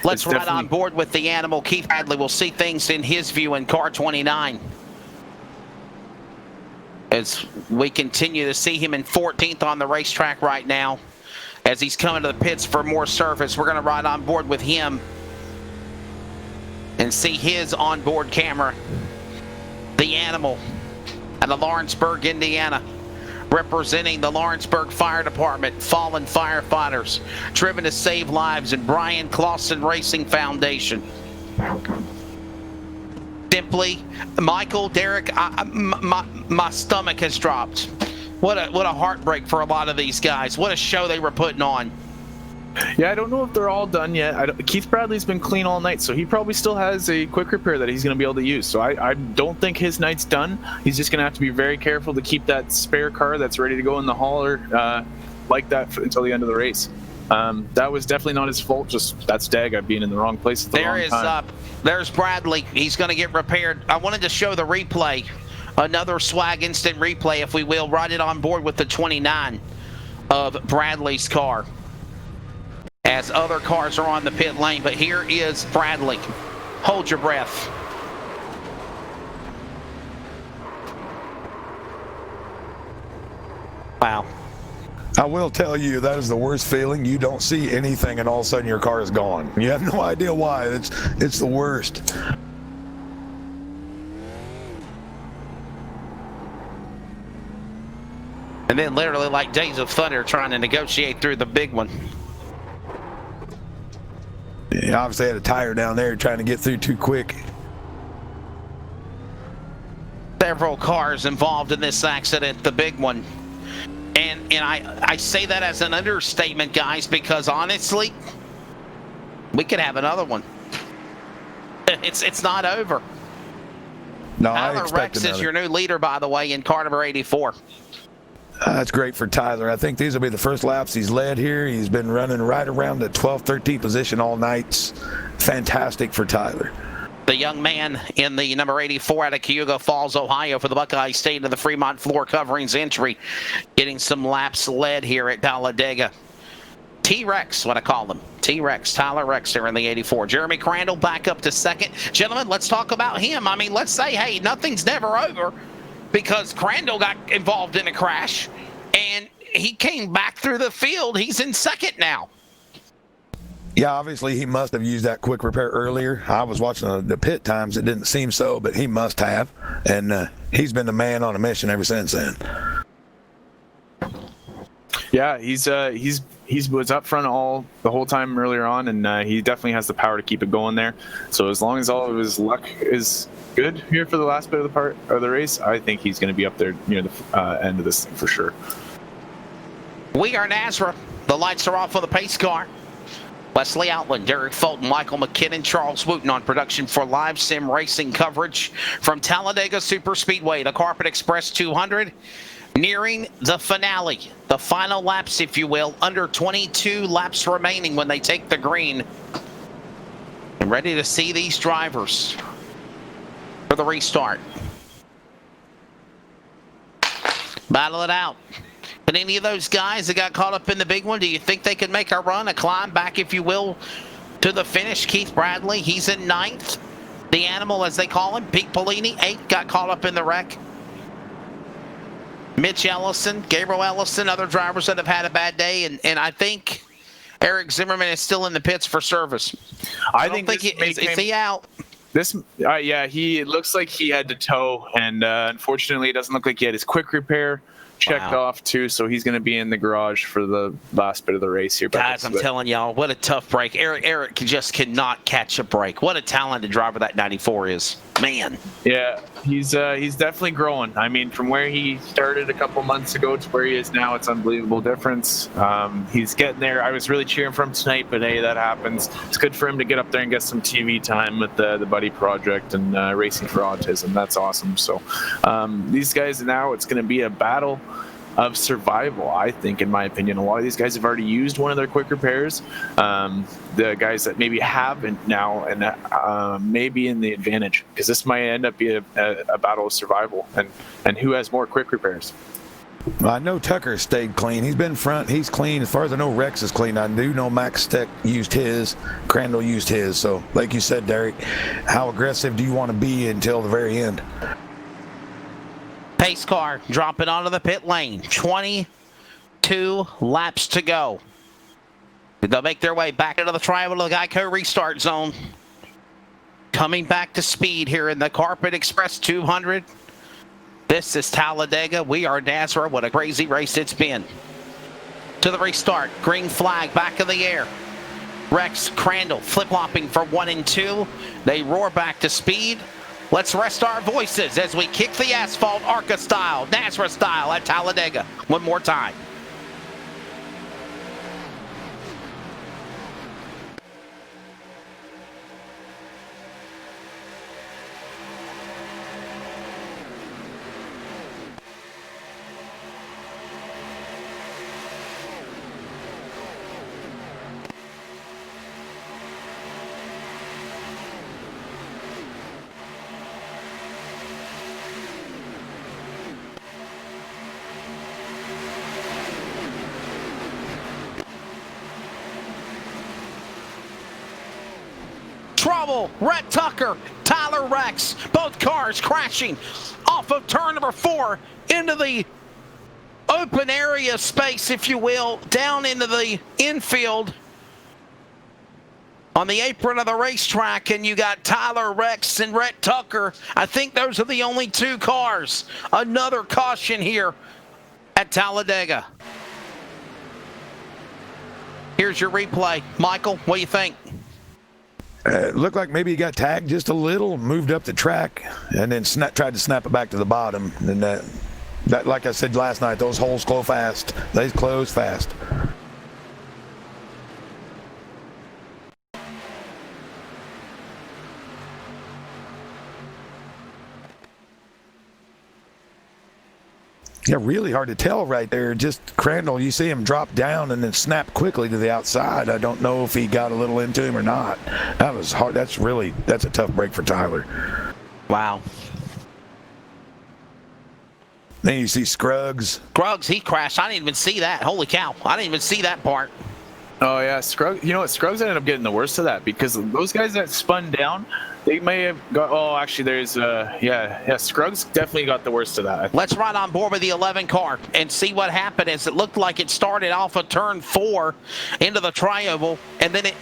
let's ride on board with the animal. Keith Bradley will see things in his view in car 29. As we continue to see him in 14th on the racetrack right now, as he's coming to the pits for more service. We're going to ride on board with him and see his onboard camera. The animal out of Lawrenceburg, Indiana, representing the Lawrenceburg Fire Department, fallen firefighters, driven to save lives, and Brian Clausen Racing Foundation. Simply, Michael, Derek, my stomach has dropped. What a heartbreak for a lot of these guys. What a show they were putting on. Yeah, I don't know if they're all done yet. Keith Bradley's been clean all night, so he probably still has a quick repair that he's going to be able to use. So I don't think his night's done. He's just going to have to be very careful to keep that spare car that's ready to go in the hauler like that until the end of the race. That was definitely not his fault. Just that's Dega being in the wrong place at the wrong time. There's Bradley. He's going to get repaired. I wanted to show the replay another swag instant replay, if we will, right it on board with the 29 of Bradley's car, as other cars are on the pit lane. But here is Bradley. Hold your breath. Wow. I will tell you, that is the worst feeling. You don't see anything and all of a sudden your car is gone. You have no idea why. It's the worst. And then literally like Days of Thunder trying to negotiate through the big one. Yeah, obviously had a tire down there trying to get through too quick. Several cars involved in this accident, the big one. And I say that as an understatement, guys, because honestly, we could have another one. It's not over. No, I Tyler expect Rex another. is your new leader, by the way, in car number 84. That's great for Tyler. I think these will be the first laps he's led here. He's been running right around the 12th, 13th position all night. Fantastic for Tyler. The young man in the number 84 out of Cuyahoga Falls, Ohio, for the Buckeye State of the Fremont Floor Coverings entry, getting some laps led here at Talladega. T-Rex, what I call him. T-Rex, Tyler Rex there in the 84. Jeremy Crandall back up to second. Gentlemen, let's talk about him. I mean, let's say, hey, nothing's never over, because Crandall got involved in a crash, and he came back through the field. He's in second now. Yeah, obviously he must have used that quick repair earlier. I was watching the pit times. It didn't seem so, but he must have. And he's been the man on a mission ever since then. Yeah, he's was up front the whole time earlier on, and he definitely has the power to keep it going there. So as long as all of his luck is good here for the last bit of the race, I think he's going to be up there near the end of this thing for sure. We are NASRA. The lights are off on the pace car. Wesley Outland, Derek Fulton, Michael McKinnon, Charles Wooten on production for live sim racing coverage from Talladega Superspeedway, the Carpet Express 200, nearing the finale, the final laps, if you will, under 22 laps remaining when they take the green. And ready to see these drivers for the restart. Battle it out. But any of those guys that got caught up in the big one, do you think they could make a run, a climb back, if you will, to the finish? Keith Bradley, he's in 9th. The Animal, as they call him. Pete Polini, 8th, got caught up in the wreck. Mitch Ellison, Gabriel Ellison, other drivers that have had a bad day. And I think Eric Zimmerman is still in the pits for service. I don't think is he out? Yeah, it looks like he had to tow, and unfortunately, it doesn't look like he had his quick repair checked off too, so he's going to be in the garage for the last bit of the race here. Guys, I'm telling y'all, what a tough break. Eric just cannot catch a break. What a talented driver that 94 is. Man. Yeah, he's definitely growing. I mean, from where he started a couple months ago to where he is now, it's unbelievable difference. He's getting there. I was really cheering for him tonight, but hey, that happens. It's good for him to get up there and get some TV time with the Buddy Project and Racing for Autism. That's awesome. So these guys now, it's going to be a battle of survival, I think, in my opinion. A lot of these guys have already used one of their quick repairs. The guys that maybe haven't now, and maybe in the advantage, because this might end up being a battle of survival, and who has more quick repairs. Well, I know Tucker stayed clean. He's been front. He's clean. As far as I know, Rex is clean. I do know Max Steck used his. Crandall used his. So, like you said, Derek, how aggressive do you want to be until the very end? Pace car dropping onto the pit lane. 22 laps to go. They'll make their way back into the Triangle of the Geico restart zone. Coming back to speed here in the Carpet Express 200. This is Talladega. We are NASRA. What a crazy race it's been. To the restart. Green flag back in the air. Rex, Crandall flip-flopping for 1 and 2. They roar back to speed. Let's rest our voices as we kick the asphalt ARCA style, NASRA style at Talladega. One more time. trouble. Rhett Tucker, Tyler Rex, both cars crashing off of turn number 4 into the open area space, if you will, down into the infield on the apron of the racetrack, and you got Tyler Rex and Rhett Tucker. I think those are the only 2 cars. Another caution here at Talladega. Here's your replay. Michael, what do you think? It looked like maybe he got tagged just a little, moved up the track, and then tried to snap it back to the bottom. And that, like I said last night, those holes close fast. They close fast. Yeah, really hard to tell right there. Just Crandall, you see him drop down and then snap quickly to the outside. I don't know if he got a little into him or not. That was hard. That's a tough break for Tyler. Wow. Then you see Scruggs. Scruggs, he crashed. I didn't even see that. Holy cow. I didn't even see that part. Oh, yeah. Scruggs, you know what? Scruggs ended up getting the worst of that because those guys that spun down, they may have got. Oh, actually, there's. Scruggs definitely got the worst of that. Let's ride on board with the 11 car and see what happened. As it looked like it started off of turn 4 into the tri-oval, and then it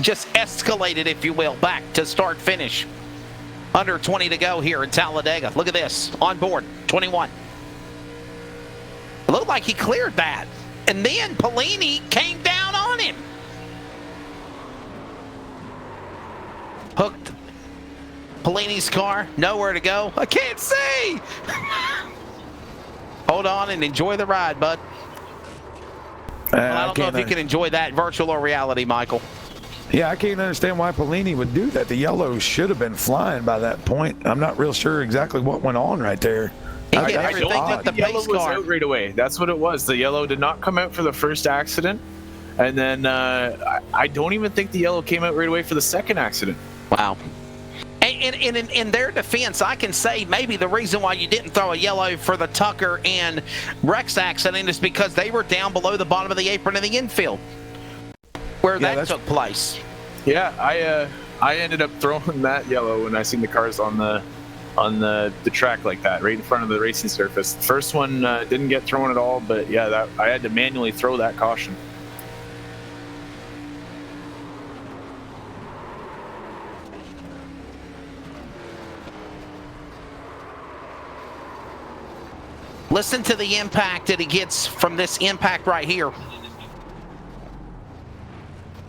just escalated, if you will, back to start finish. Under 20 to go here in Talladega. Look at this. On board, 21. It looked like he cleared that. And then Pellini came down on him. Hooked Pellini's car, nowhere to go. I can't see. Hold on and enjoy the ride, bud. Well, I don't know if you can enjoy that virtual or reality, Michael. Yeah, I can't understand why Pellini would do that. The yellow should have been flying by that point. I'm not real sure exactly what went on right there. He did everything but the yellow pace was car. out right away. That's what it was. The yellow did not come out for the first accident, and then I don't even think the yellow came out right away for the second accident. Wow. And in their defense, I can say maybe the reason why you didn't throw a yellow for the Tucker and Rex accident is because they were down below the bottom of the apron in the infield where that took place. Yeah, I ended up throwing that yellow when I seen the cars on the track like that, right in front of the racing surface. The first one didn't get thrown at all, but yeah, I had to manually throw that caution. Listen to the impact that he gets from this impact right here.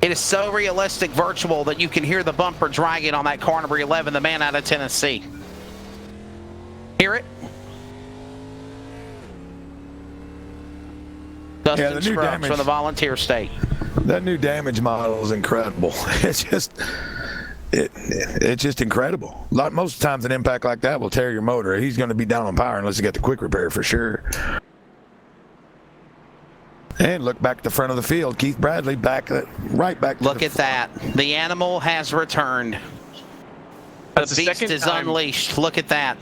It is so realistic virtual that you can hear the bumper dragging on that car number 11, the man out of Tennessee. Hear it? Dustin Scruggs from the Volunteer State. That new damage model is incredible. It's just incredible. Most times an impact like that will tear your motor. He's going to be down on power unless you get the quick repair for sure. And look back at the front of the field. Keith Bradley right back. Look at that. The animal has returned. The beast is unleashed. Look at that.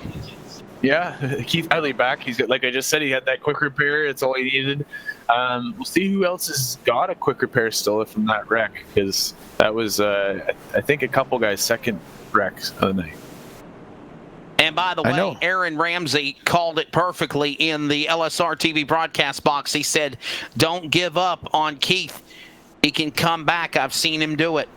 Yeah, Keith Bradley back. He's got, like I just said, he had that quick repair. It's all he needed. We'll see who else has got a quick repair still from that wreck, because that was, I think, a couple guys' second wrecks of the night. And by the way, Aaron Ramsey called it perfectly in the LSR TV broadcast box. He said, don't give up on Keith. He can come back. I've seen him do it.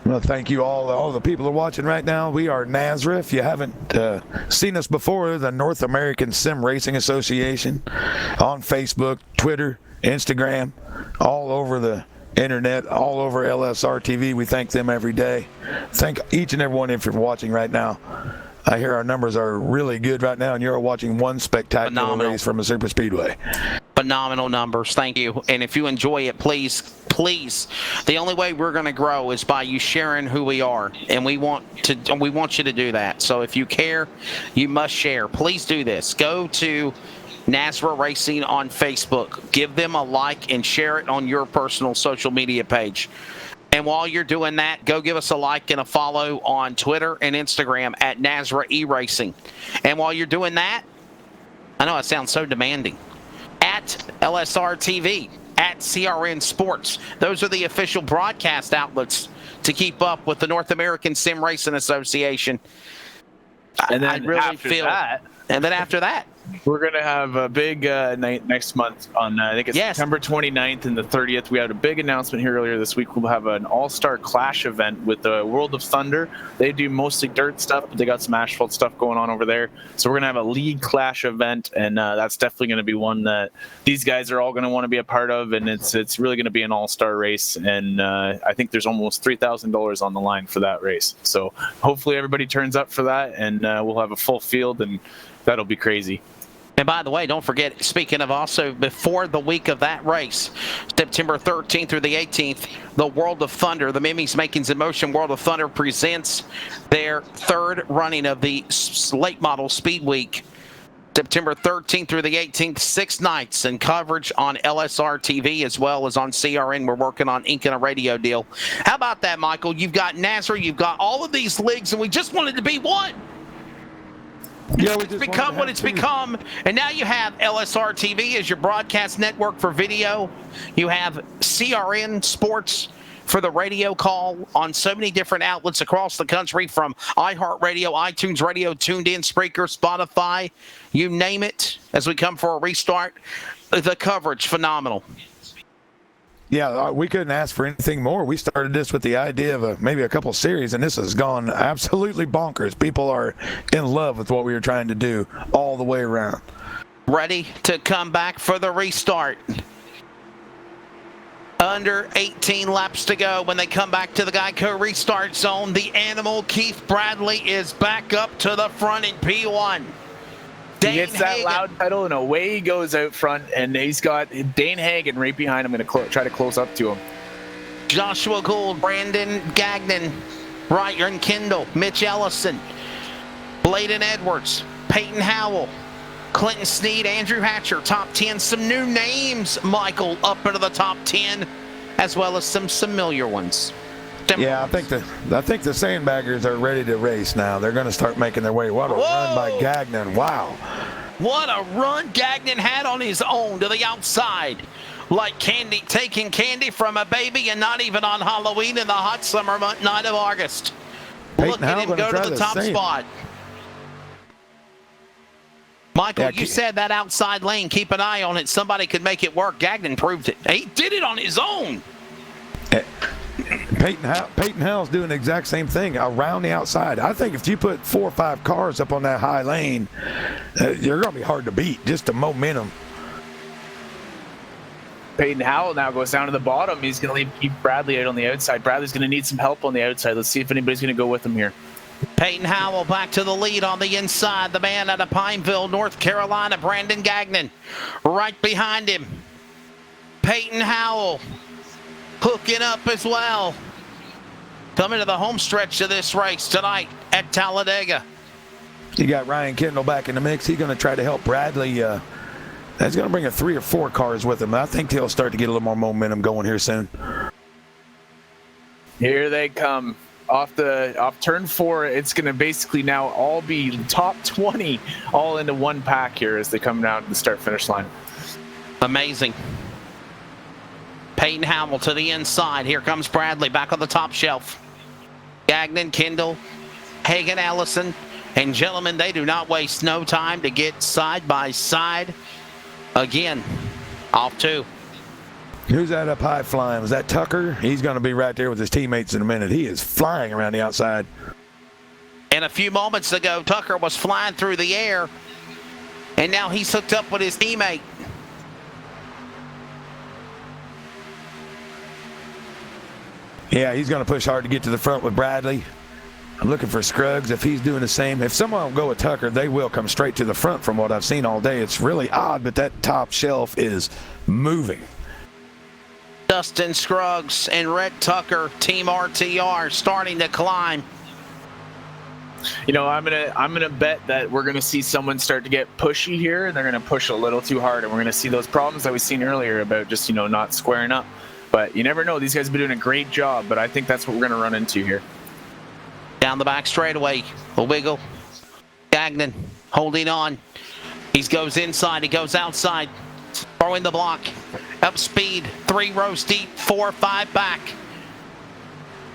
Well, thank you all the people who are watching right now. We are NASRA. If you haven't seen us before, the North American Sim Racing Association, on Facebook, Twitter, Instagram, all over the internet, all over LSR TV. We thank them every day. Thank each and every one of you for watching right now. I hear our numbers are really good right now, and you're watching one spectacular race from a super speedway. Phenomenal numbers. Thank you. And if you enjoy it, please, the only way we're going to grow is by you sharing who we are, and we want you to do that. So if you care, you must share. Please do this. Go to NASRA Racing on Facebook. Give them a like and share it on your personal social media page. And while you're doing that, go give us a like and a follow on Twitter and Instagram at NASRA E-Racing. And while you're doing that, I know it sounds so demanding, at LSR TV at CRN Sports. Those are the official broadcast outlets to keep up with the North American Sim Racing Association. And then after that, we're going to have a big night next month on, I think it's September 29th and the 30th. We had a big announcement here earlier this week. We'll have an all-star clash event with the World of Thunder. They do mostly dirt stuff, but they got some asphalt stuff going on over there. So we're going to have a league clash event, and that's definitely going to be one that these guys are all going to want to be a part of, and it's really going to be an all-star race. And I think there's almost $3,000 on the line for that race. So hopefully everybody turns up for that, and we'll have a full field, and that'll be crazy. And by the way, don't forget, speaking of also before the week of that race, September 13th through the 18th, the World of Thunder, the Mimis Makings in Motion World of Thunder presents their third running of the late model Speed Week. September 13th through the 18th, 6 nights, and coverage on LSR TV as well as on CRN. We're working on inking a radio deal. How about that, Michael? You've got NASRA, you've got all of these leagues, and we just wanted to be one. Yeah, It's become what it's become, and now you have LSR TV as your broadcast network for video. You have CRN Sports for the radio call on so many different outlets across the country, from iHeartRadio, iTunes Radio, Tuned In, Spreaker, Spotify, you name it. As we come for a restart, the coverage, phenomenal. Yeah, we couldn't ask for anything more. We started this with the idea of maybe a couple series, and this has gone absolutely bonkers. People are in love with what we were trying to do all the way around. Ready to come back for the restart. Under 18 laps to go when they come back to the Geico restart zone. The animal, Keith Bradley, is back up to the front in P1. He gets that loud pedal, and away he goes out front, and he's got Dane Hagen right behind him, going to try to close up to him. Joshua Gould, Brandon Gagnon, Ryan Kendall, Mitch Ellison, Bladen Edwards, Peyton Howell, Clinton Sneed, Andrew Hatcher, top 10. Some new names, Michael, up into the top 10, as well as some familiar ones. Yeah, I think the Sandbaggers are ready to race now. They're going to start making their way. What a run by Gagnon. Wow. What a run Gagnon had on his own to the outside. Like candy, taking candy from a baby, and not even on Halloween in the hot summer night of August. Look at him go to the top spot. Michael, you said that outside lane, keep an eye on it. Somebody could make it work. Gagnon proved it. He did it on his own. Peyton Howell's doing the exact same thing around the outside. I think if you put 4 or 5 cars up on that high lane, you're going to be hard to beat, just the momentum. Peyton Howell now goes down to the bottom. He's going to keep Bradley out on the outside. Bradley's going to need some help on the outside. Let's see if anybody's going to go with him here. Peyton Howell back to the lead on the inside. The man out of Pineville, North Carolina, Brandon Gagnon, right behind him. Peyton Howell hooking up as well. Coming to the home stretch of this race tonight at Talladega. You got Ryan Kendall back in the mix. He's going to try to help Bradley. He's going to bring 3 or 4 cars with him. I think he'll start to get a little more momentum going here soon. Here they come. Off turn 4, it's going to basically now all be top 20 all into one pack here as they come down to the start-finish line. Amazing. Peyton Howell to the inside. Here comes Bradley back on the top shelf. Gagnon, Kendall, Hagen, Allison. And gentlemen, they do not waste no time to get side by side. Again, off 2. Who's that up high flying? Was that Tucker? He's going to be right there with his teammates in a minute. He is flying around the outside. And a few moments ago, Tucker was flying through the air. And now he's hooked up with his teammate. Yeah, he's going to push hard to get to the front with Bradley. I'm looking for Scruggs. If he's doing the same, if someone will go with Tucker, they will come straight to the front from what I've seen all day. It's really odd, but that top shelf is moving. Dustin Scruggs and Rhett Tucker, Team RTR, starting to climb. You know, I'm gonna bet that we're gonna see someone start to get pushy here, and they're gonna push a little too hard, and we're gonna see those problems that we've seen earlier about just not squaring up. But you never know. These guys have been doing a great job, but I think that's what we're gonna run into here. Down the back straightaway, a wiggle. Gagnon holding on. He goes inside, he goes outside, throwing the block. Up speed, 3 rows deep, 4, 5 back.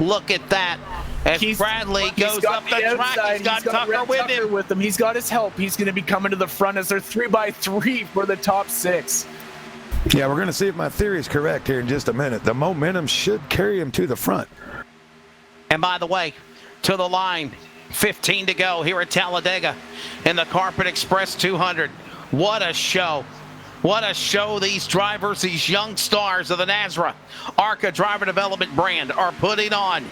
Look at that. As Bradley goes up the track, he's got Tucker with him. He's got his help. He's going to be coming to the front as they're 3x3 for the top 6. Yeah, we're going to see if my theory is correct here in just a minute. The momentum should carry him to the front. And by the way, to the line, 15 to go here at Talladega in the Carpet Express 200. What a show. What a show these drivers, these young stars of the NASRA ARCA driver development brand are putting on.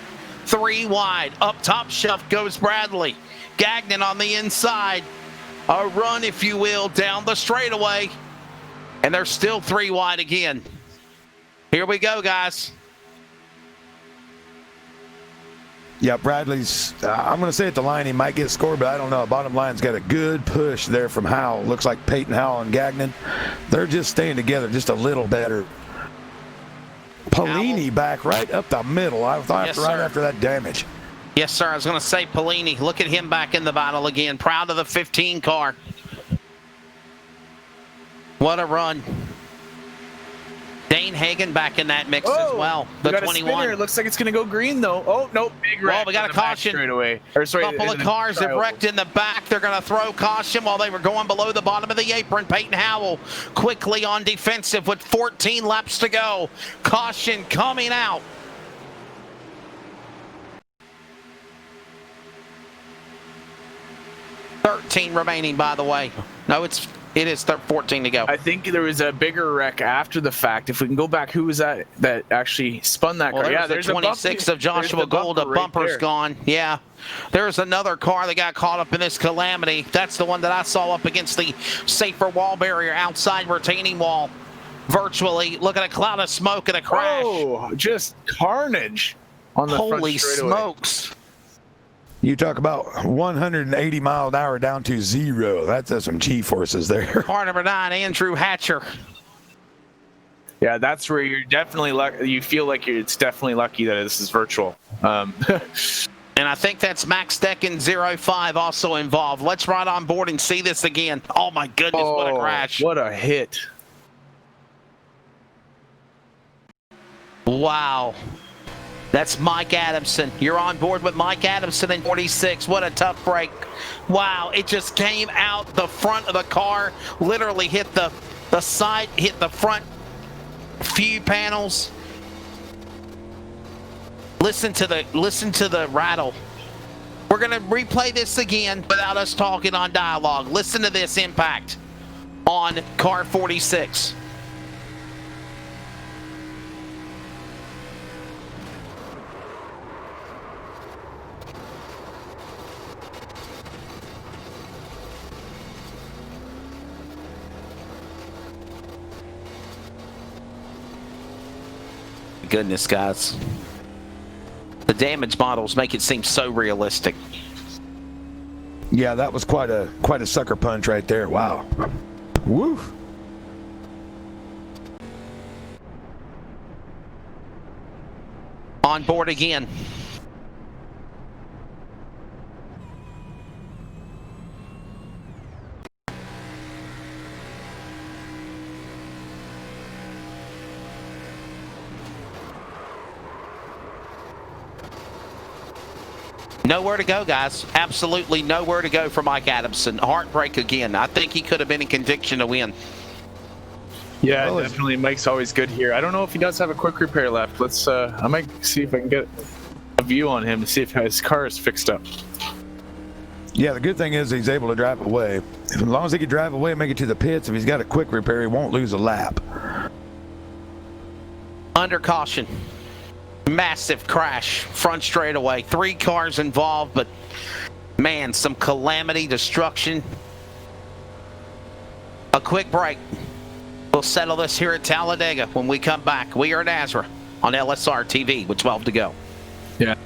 3 wide. Up top shelf goes Bradley. Gagnon on the inside. A run, if you will, down the straightaway. And they're still 3 wide again. Here we go, guys. Yeah, Bradley's, I'm going to say at the line he might get scored, but I don't know. Bottom line's got a good push there from Howell. Looks like Peyton Howell and Gagnon. They're just staying together just a little better. Polini back right up the middle. I thought Yes, right sir. after that damage. Yes, sir. I was going to say Polini. Look at him back in the battle again. Proud of the 15 car. What a run. Dane Hagen back in that mix as well. The 21. It looks like it's going to go green, though. Oh, no. Big wreck. Well, we got a caution. Straight away. A couple of cars have wrecked in the back. They're going to throw caution while they were going below the bottom of the apron. Peyton Howell quickly on defensive with 14 laps to go. Caution coming out. $13 remaining, by the way. No, it is 14 to go. I think there was a bigger wreck after the fact. If we can go back, who was that actually spun that car? Yeah, there's the 26 of Joshua Gould. The bumper's gone. Yeah. There's another car that got caught up in this calamity. That's the one that I saw up against the safer wall barrier outside retaining wall. Virtually. Look at a cloud of smoke and a crash. Oh, just carnage on the front Holy straightaway. smokes. You talk about 180 mile an hour down to 0. That's some G-forces there. Car number 9, Andrew Hatcher. Yeah, that's where you're definitely lucky. You feel like it's definitely lucky that this is virtual. And I think that's Max Decken 05 also involved. Let's ride on board and see this again. Oh my goodness, what a crash. What a hit. Wow. That's Mike Adamson. You're on board with Mike Adamson in 46. What a tough break. Wow, it just came out the front of the car, literally hit the side, hit the front few panels. Listen to the rattle. We're going to replay this again without us talking on dialogue. Listen to this impact on car 46. Goodness, guys. The damage models make it seem so realistic. Yeah, that was quite a sucker punch right there. Wow. Woo. On board again. Nowhere to go, guys. Absolutely nowhere to go for Mike Adamson. Heartbreak again. I think he could have been in contention to win. Yeah, definitely. Mike's always good here. I don't know if he does have a quick repair left. Let's. I might see if I can get a view on him to see if his car is fixed up. Yeah, the good thing is he's able to drive away. As long as he can drive away and make it to the pits, if he's got a quick repair, he won't lose a lap. Under caution. Massive crash, front straightaway. 3 cars involved, but man, some calamity, destruction. A quick break. We'll settle this here at Talladega when we come back. We are NASRA on LSR TV with 12 to go. Yeah.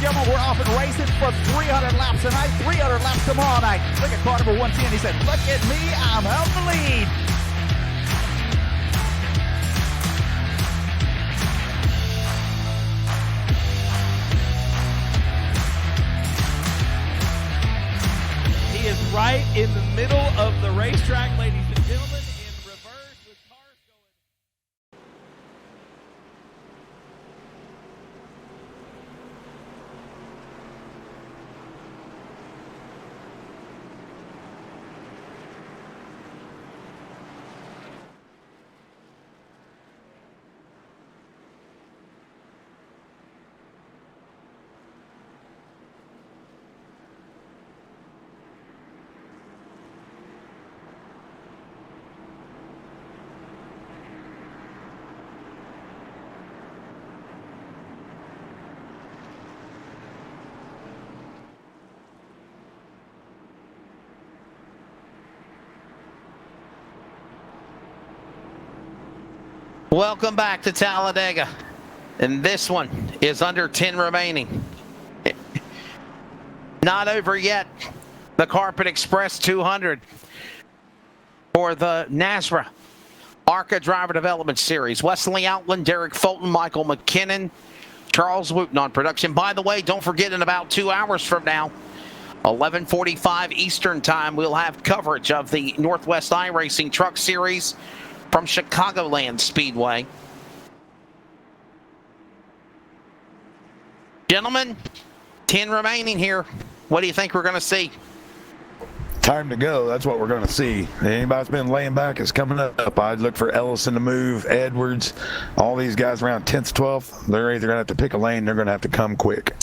gentlemen, we're off and racing for 300 laps tonight, 300 laps tomorrow night. Look at car number 110. He said, look at me, I'm out the lead. He is right in the middle of the racetrack, ladies and gentlemen, in reverse with cars going. Welcome back to Talladega. And this one is under 10 remaining. Not over yet. The Carpet Express 200 for the NASRA ARCA Driver Development Series. Wesley Outland, Derek Fulton, Michael McKinnon, Charles Wooten on production. By the way, don't forget, in about 2 hours from now, 11:45 Eastern Time, we'll have coverage of the Northwest iRacing Truck Series from Chicagoland Speedway. Gentlemen, 10 remaining here. What do you think we're going to see? Time to go. That's what we're going to see. Anybody that's been laying back is coming up. I'd look for Ellison to move, Edwards, all these guys around 10th, 12th. They're either going to have to pick a lane, they're going to have to come quick.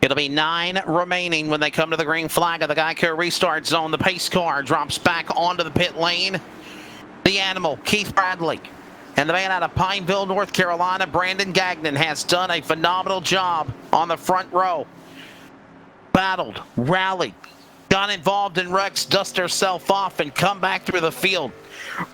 It'll be 9 remaining when they come to the green flag of the Geico restart zone. The pace car drops back onto the pit lane. The animal, Keith Bradley, and the man out of Pineville, North Carolina, Brandon Gagnon, has done a phenomenal job on the front row. Battled, rallied, got involved in wrecks, dust herself off, and come back through the field.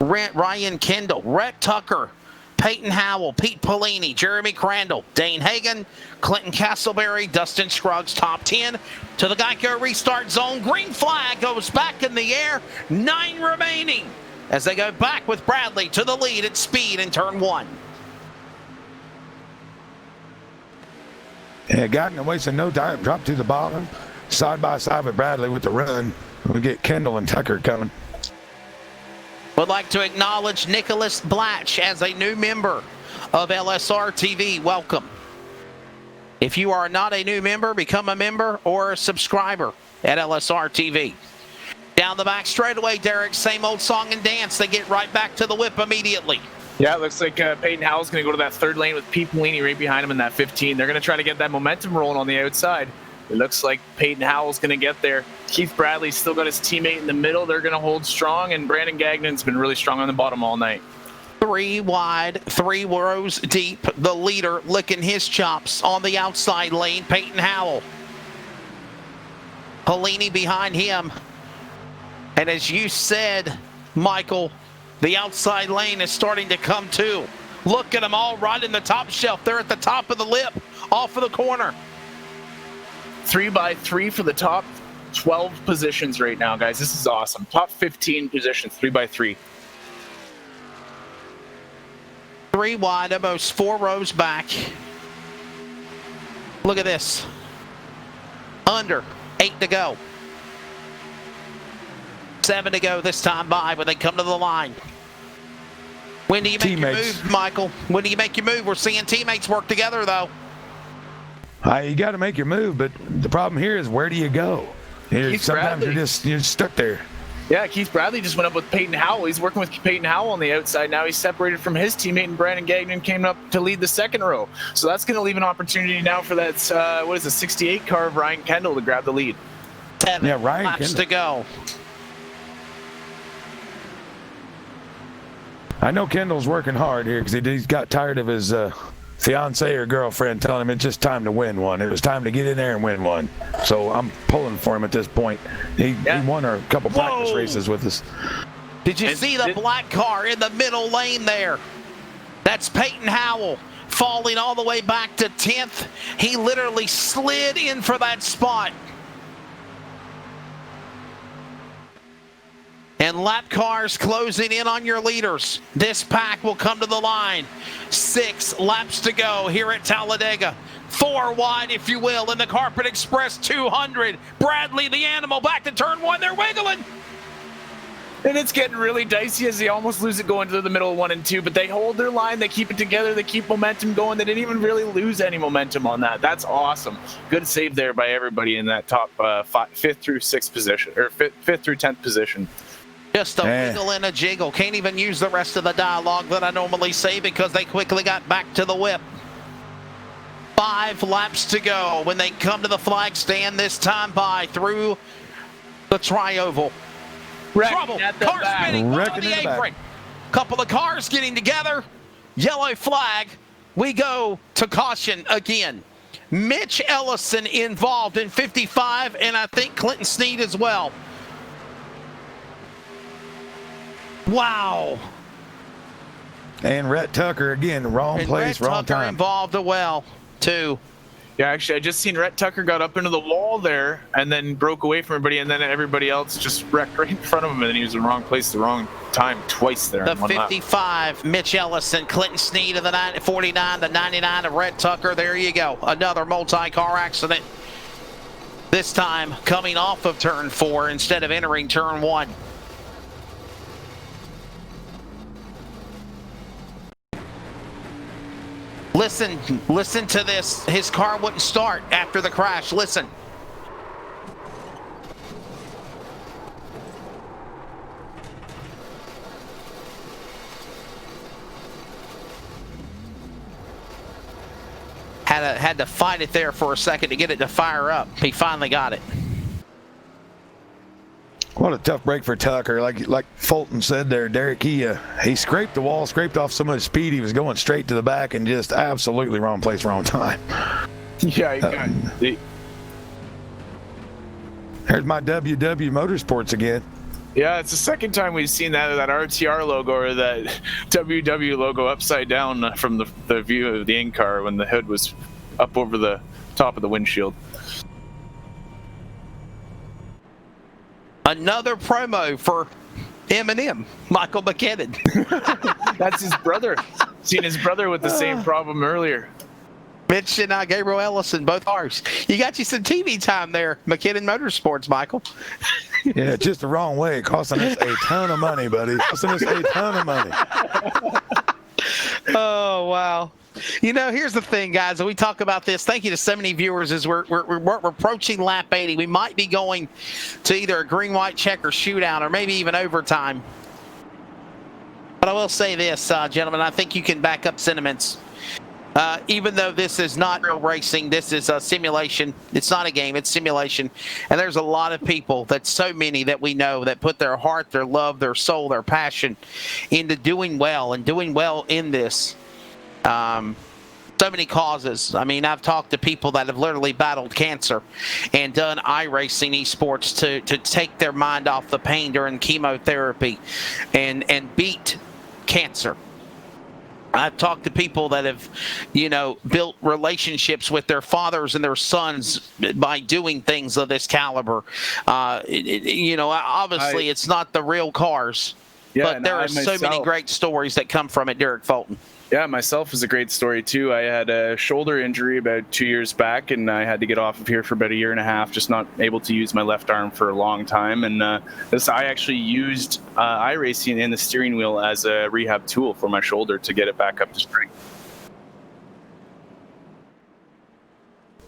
Ryan Kendall, Rhett Tucker, Peyton Howell, Pete Polini, Jeremy Crandall, Dane Hagan, Clinton Castleberry, Dustin Scruggs, top 10 to the Geico restart zone. Green flag goes back in the air. 9 remaining as they go back with Bradley to the lead at speed in turn 1. Yeah, Gagnon wasting no time. Drop to the bottom, side by side with Bradley with the run. We get Kendall and Tucker coming. Would like to acknowledge Nicholas Blatch as a new member of LSR TV. Welcome. If you are not a new member, become a member or a subscriber at LSR TV. Down the back straightaway, Derek, same old song and dance. They get right back to the whip immediately. Yeah, it looks like Peyton Howell's going to go to that third lane with Pete Polini right behind him in that 15. They're going to try to get that momentum rolling on the outside. It looks like Peyton Howell's going to get there. Keith Bradley's still got his teammate in the middle. They're going to hold strong, and Brandon Gagnon's been really strong on the bottom all night. 3 wide, 3 rows deep. The leader licking his chops on the outside lane, Peyton Howell. Polini behind him. And as you said, Michael, the outside lane is starting to come too. Look at them all right in the top shelf. They're at the top of the lip, off of the corner. 3 by 3 for the top 12 positions right now, guys. This is awesome. Top 15 positions, 3 by 3. 3 wide, almost 4 rows back. Look at this. Under 8 to go. 7 to go this time by when they come to the line. When do you make your move, Michael? When do you make your move? We're seeing teammates work together, though. You got to make your move, but the problem here is, where do you go? Sometimes you're stuck there. Yeah, Keith Bradley just went up with Peyton Howell. He's working with Peyton Howell on the outside. Now he's separated from his teammate, and Brandon Gagnon came up to lead the second row. So that's going to leave an opportunity now for that, 68 car of Ryan Kendall to grab the lead. 7 Ryan laps Kendall to go. I know Kendall's working hard here because he's got tired of his fiance or girlfriend telling him it's just time to win one. It was time to get in there and win one. So I'm pulling for him at this point. He won a couple practice races with us. Did you see the black car in the middle lane there? That's Peyton Howell falling all the way back to 10th. He literally slid in for that spot. And lap cars closing in on your leaders. This pack will come to the line. 6 laps to go here at Talladega. 4 wide, if you will, in the Carpet Express 200. Bradley, the animal, back to turn 1. They're wiggling. And it's getting really dicey as they almost lose it going to the middle of 1 and 2, but they hold their line, they keep it together, they keep momentum going. They didn't even really lose any momentum on that. That's awesome. Good save there by everybody in that top 5th through 6th position, or 5th through 10th position. Just a wiggle and a jiggle. Can't even use the rest of the dialogue that I normally say because they quickly got back to the whip. 5 laps to go when they come to the flag stand, this time by through the tri-oval. Trouble. Car spinning on the apron. Couple of cars getting together. Yellow flag. We go to caution again. Mitch Ellison involved in 55, and I think Clinton Sneed as well. Wow. And Rhett Tucker again, wrong place, wrong time. Involved as well, too. Yeah, actually, I just seen Rhett Tucker got up into the wall there and then broke away from everybody, and then everybody else just wrecked right in front of him, and then he was in the wrong place, the wrong time twice there. The 55, Mitch Ellison, Clinton Sneed of the 49, the 99 of Rhett Tucker. There you go. Another multi-car accident. This time coming off of turn 4 instead of entering turn 1. Listen to this. His car wouldn't start after the crash. Listen. Had to fight it there for a second to get it to fire up. He finally got it. What a tough break for Tucker. Like Fulton said there, Derek, he scraped the wall, scraped off some of the speed. He was going straight to the back and just absolutely wrong place, wrong time. Yeah, Here's my WW Motorsports again. Yeah, it's the second time we've seen that RTR logo or that WW logo upside down from the view of the in-car when the hood was up over the top of the windshield. Another promo for Eminem, Michael McKinnon. That's his brother. Seen his brother with the same problem earlier. Mitch and Gabriel Ellison, both ours. You got you some TV time there, McKinnon Motorsports, Michael. Yeah, just the wrong way. Costing us a ton of money, buddy. Costing us a ton of money. Oh, wow. You know, here's the thing, guys. We talk about this. Thank you to so many viewers as we're approaching lap 80. We might be going to either a green, white, checker shootout or maybe even overtime. But I will say this, gentlemen. I think you can back up sentiments. Even though this is not real racing, this is a simulation. It's not a game, it's simulation. And there's a lot of people, so many that we know, that put their heart, their love, their soul, their passion into doing well and doing well in this. So many causes. I mean, I've talked to people that have literally battled cancer and done iRacing esports to take their mind off the pain during chemotherapy and beat cancer. I've talked to people that have, built relationships with their fathers and their sons by doing things of this caliber. Obviously it's not the real cars, but there are so many great stories that come from it, Derek Fulton. Yeah, myself is a great story too. I had a shoulder injury about 2 years back, and I had to get off of here for about a year and a half, just not able to use my left arm for a long time. And I actually used iRacing in the steering wheel as a rehab tool for my shoulder to get it back up to strength.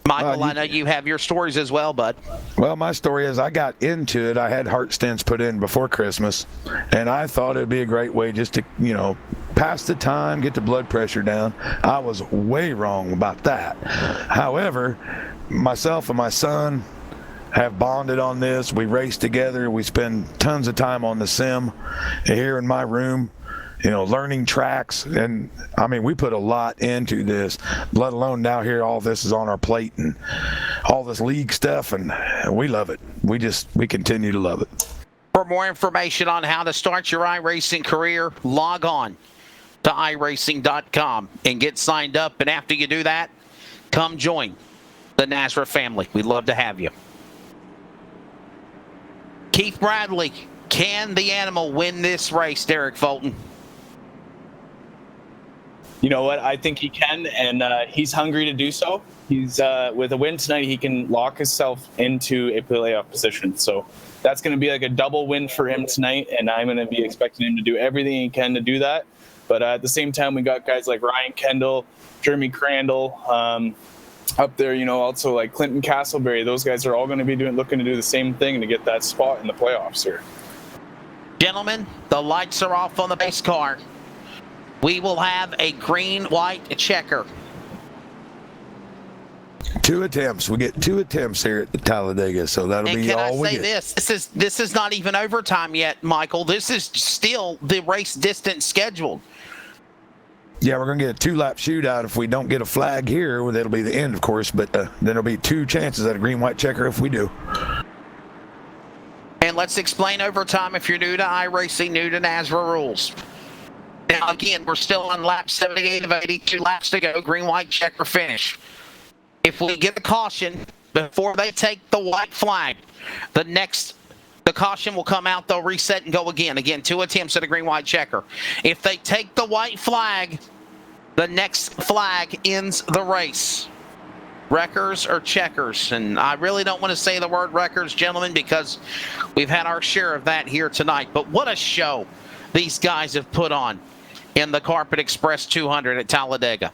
Michael, I know you have your stories as well, bud. Well, my story is I got into it. I had heart stents put in before Christmas, and I thought it would be a great way just to, pass the time, get the blood pressure down. I was way wrong about that. However, myself and my son have bonded on this. We race together. We spend tons of time on the sim here in my room, learning tracks. And I mean, we put a lot into this, let alone now here all this is on our plate and all this league stuff, and we love it. We continue to love it. For more information on how to start your iRacing career, log on to iRacing.com and get signed up. And after you do that, come join the NASRA family. We'd love to have you. Keith Bradley, can the animal win this race, Derek Fulton? You know what? I think he can, and he's hungry to do so. He's with a win tonight, he can lock himself into a playoff position. So that's going to be like a double win for him tonight, and I'm going to be expecting him to do everything he can to do that. But at the same time, we got guys like Ryan Kendall, Jeremy Crandall up there. You know, also like Clinton Castleberry. Those guys are all going to be looking to do the same thing to get that spot in the playoffs here. Gentlemen, the lights are off on the base car. We will have a green-white checker. 2 attempts. We get 2 attempts here at the Talladega, so that'll be all we get. And can I say this is not even overtime yet, Michael. This is still the race distance scheduled. Yeah, we're going to get a 2-lap shootout. If we don't get a flag here, well, that'll be the end, of course, but then there'll be 2 chances at a green-white checker if we do. And let's explain overtime if you're new to iRacing, new to NASRA rules. Now, again, we're still on lap 78 of 82 laps to go, green-white checker finish. If we get a caution before they take the white flag, the caution will come out, they'll reset and go again. Again, 2 attempts at a green-white checker. If they take the white flag, the next flag ends the race. Wreckers or checkers? And I really don't want to say the word wreckers, gentlemen, because we've had our share of that here tonight. But what a show these guys have put on in the Carpet Express 200 at Talladega.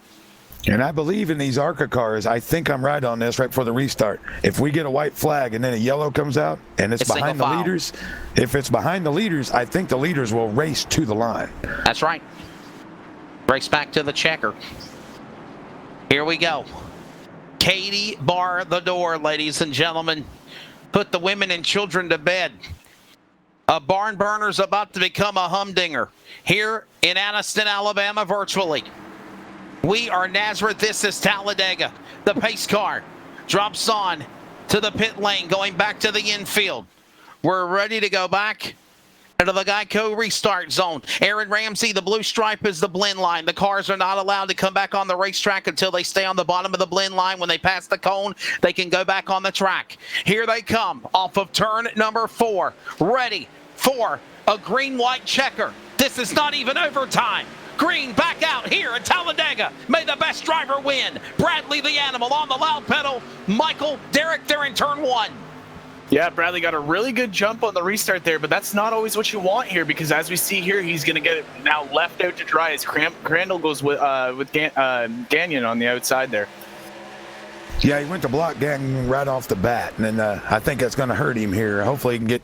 And I believe in these ARCA cars. I think I'm right on this right before the restart. If we get a white flag and then a yellow comes out and it's behind the leaders, if it's behind the leaders, I think the leaders will race to the line. That's right. Race back to the checker. Here we go. Katie, bar the door, ladies and gentlemen. Put the women and children to bed. A barn burner's about to become a humdinger here in Anniston, Alabama, virtually. We are NASRA. This is Talladega. The pace car drops on to the pit lane, going back to the infield. We're ready to go back into the Geico restart zone. Aaron Ramsey, the blue stripe is the blend line. The cars are not allowed to come back on the racetrack until they stay on the bottom of the blend line. When they pass the cone, they can go back on the track. Here they come off of turn number 4. Ready for a green-white checker. This is not even overtime. Green back out here at Talladega. May the best driver win. Bradley the animal on the loud pedal. Michael, Derek, they're in turn 1. Yeah, Bradley got a really good jump on the restart there, but that's not always what you want here, because as we see here, he's going to get it now left out to dry as Crandall goes with Gagnon on the outside there. Yeah, he went to block Gagnon right off the bat, and then I think that's going to hurt him here. Hopefully he can get...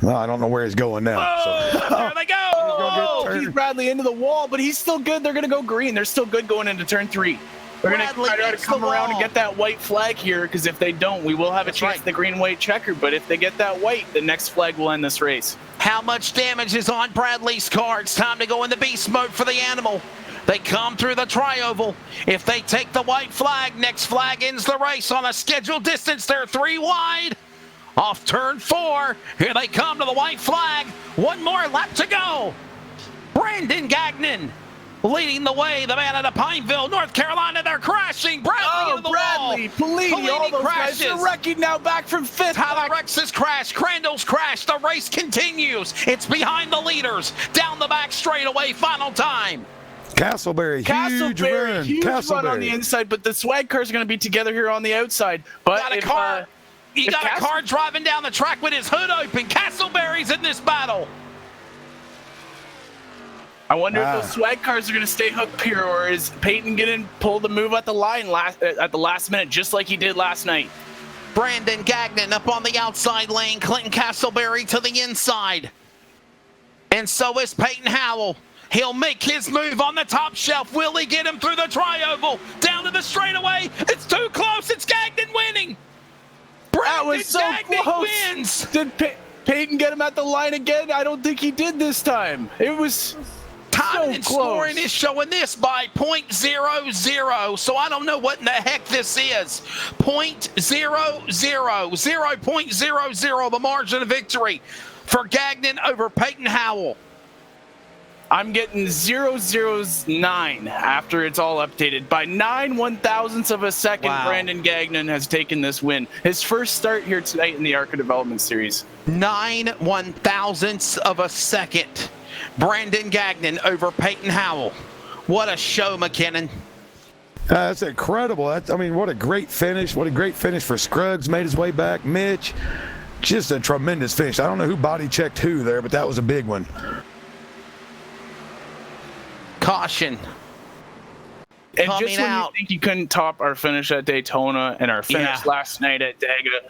Well, I don't know where he's going now. Oh, so. There they go! He's Bradley into the wall, but he's still good. They're going to go green. They're still good going into turn 3. They're going to try to come around and get that white flag here, because if they don't, we will have a chance at the green-white checker. But if they get that white, the next flag will end this race. How much damage is on Bradley's car? It's time to go into beast mode for the animal. They come through the tri-oval. If they take the white flag, next flag ends the race on a scheduled distance. They're 3 wide. Off turn 4. Here they come to the white flag. 1 more lap to go. Brandon Gagnon leading the way. The man out of Pineville, North Carolina. They're crashing. Bradley into the wall. Politi, all those guys are wrecking now back from 5th. Tyler Rex's crash. Crandall's crash. The race continues. It's behind the leaders. Down the back straightaway. Final time. Castleberry, huge run on the inside, but the swag cars are going to be together here on the outside. But You got a car driving down the track with his hood open. Castleberry's in this battle. I wonder if those swag cars are going to stay hooked here, or is Peyton going to pull the move at the line at the last minute, just like he did last night? Brandon Gagnon up on the outside lane. Clinton Castleberry to the inside. And so is Peyton Howell. He'll make his move on the top shelf. Will he get him through the tri-oval? Down to the straightaway. It's too close. It's Gagnon winning. That was so close. Wins. Did Peyton get him at the line again? I don't think he did this time. It was time and scoring is showing this by 0.00. So I don't know what in the heck this is. 0.00. 0.00, the margin of victory for Gagnon over Peyton Howell. I'm getting 009 after it's all updated. By 9/1000ths of a second, Wow. Brandon Gagnon has taken this win. His first start here tonight in the ARCA Development Series. 9/1000ths of a second. Brandon Gagnon over Peyton Howell. What a show, McKinnon. That's incredible. What a great finish. What a great finish for Scruggs. Made his way back. Mitch, just a tremendous finish. I don't know who body checked who there, but that was a big one. Caution. And Coming just when out. you think you couldn't top our finish at Daytona and our finish last night at Dega,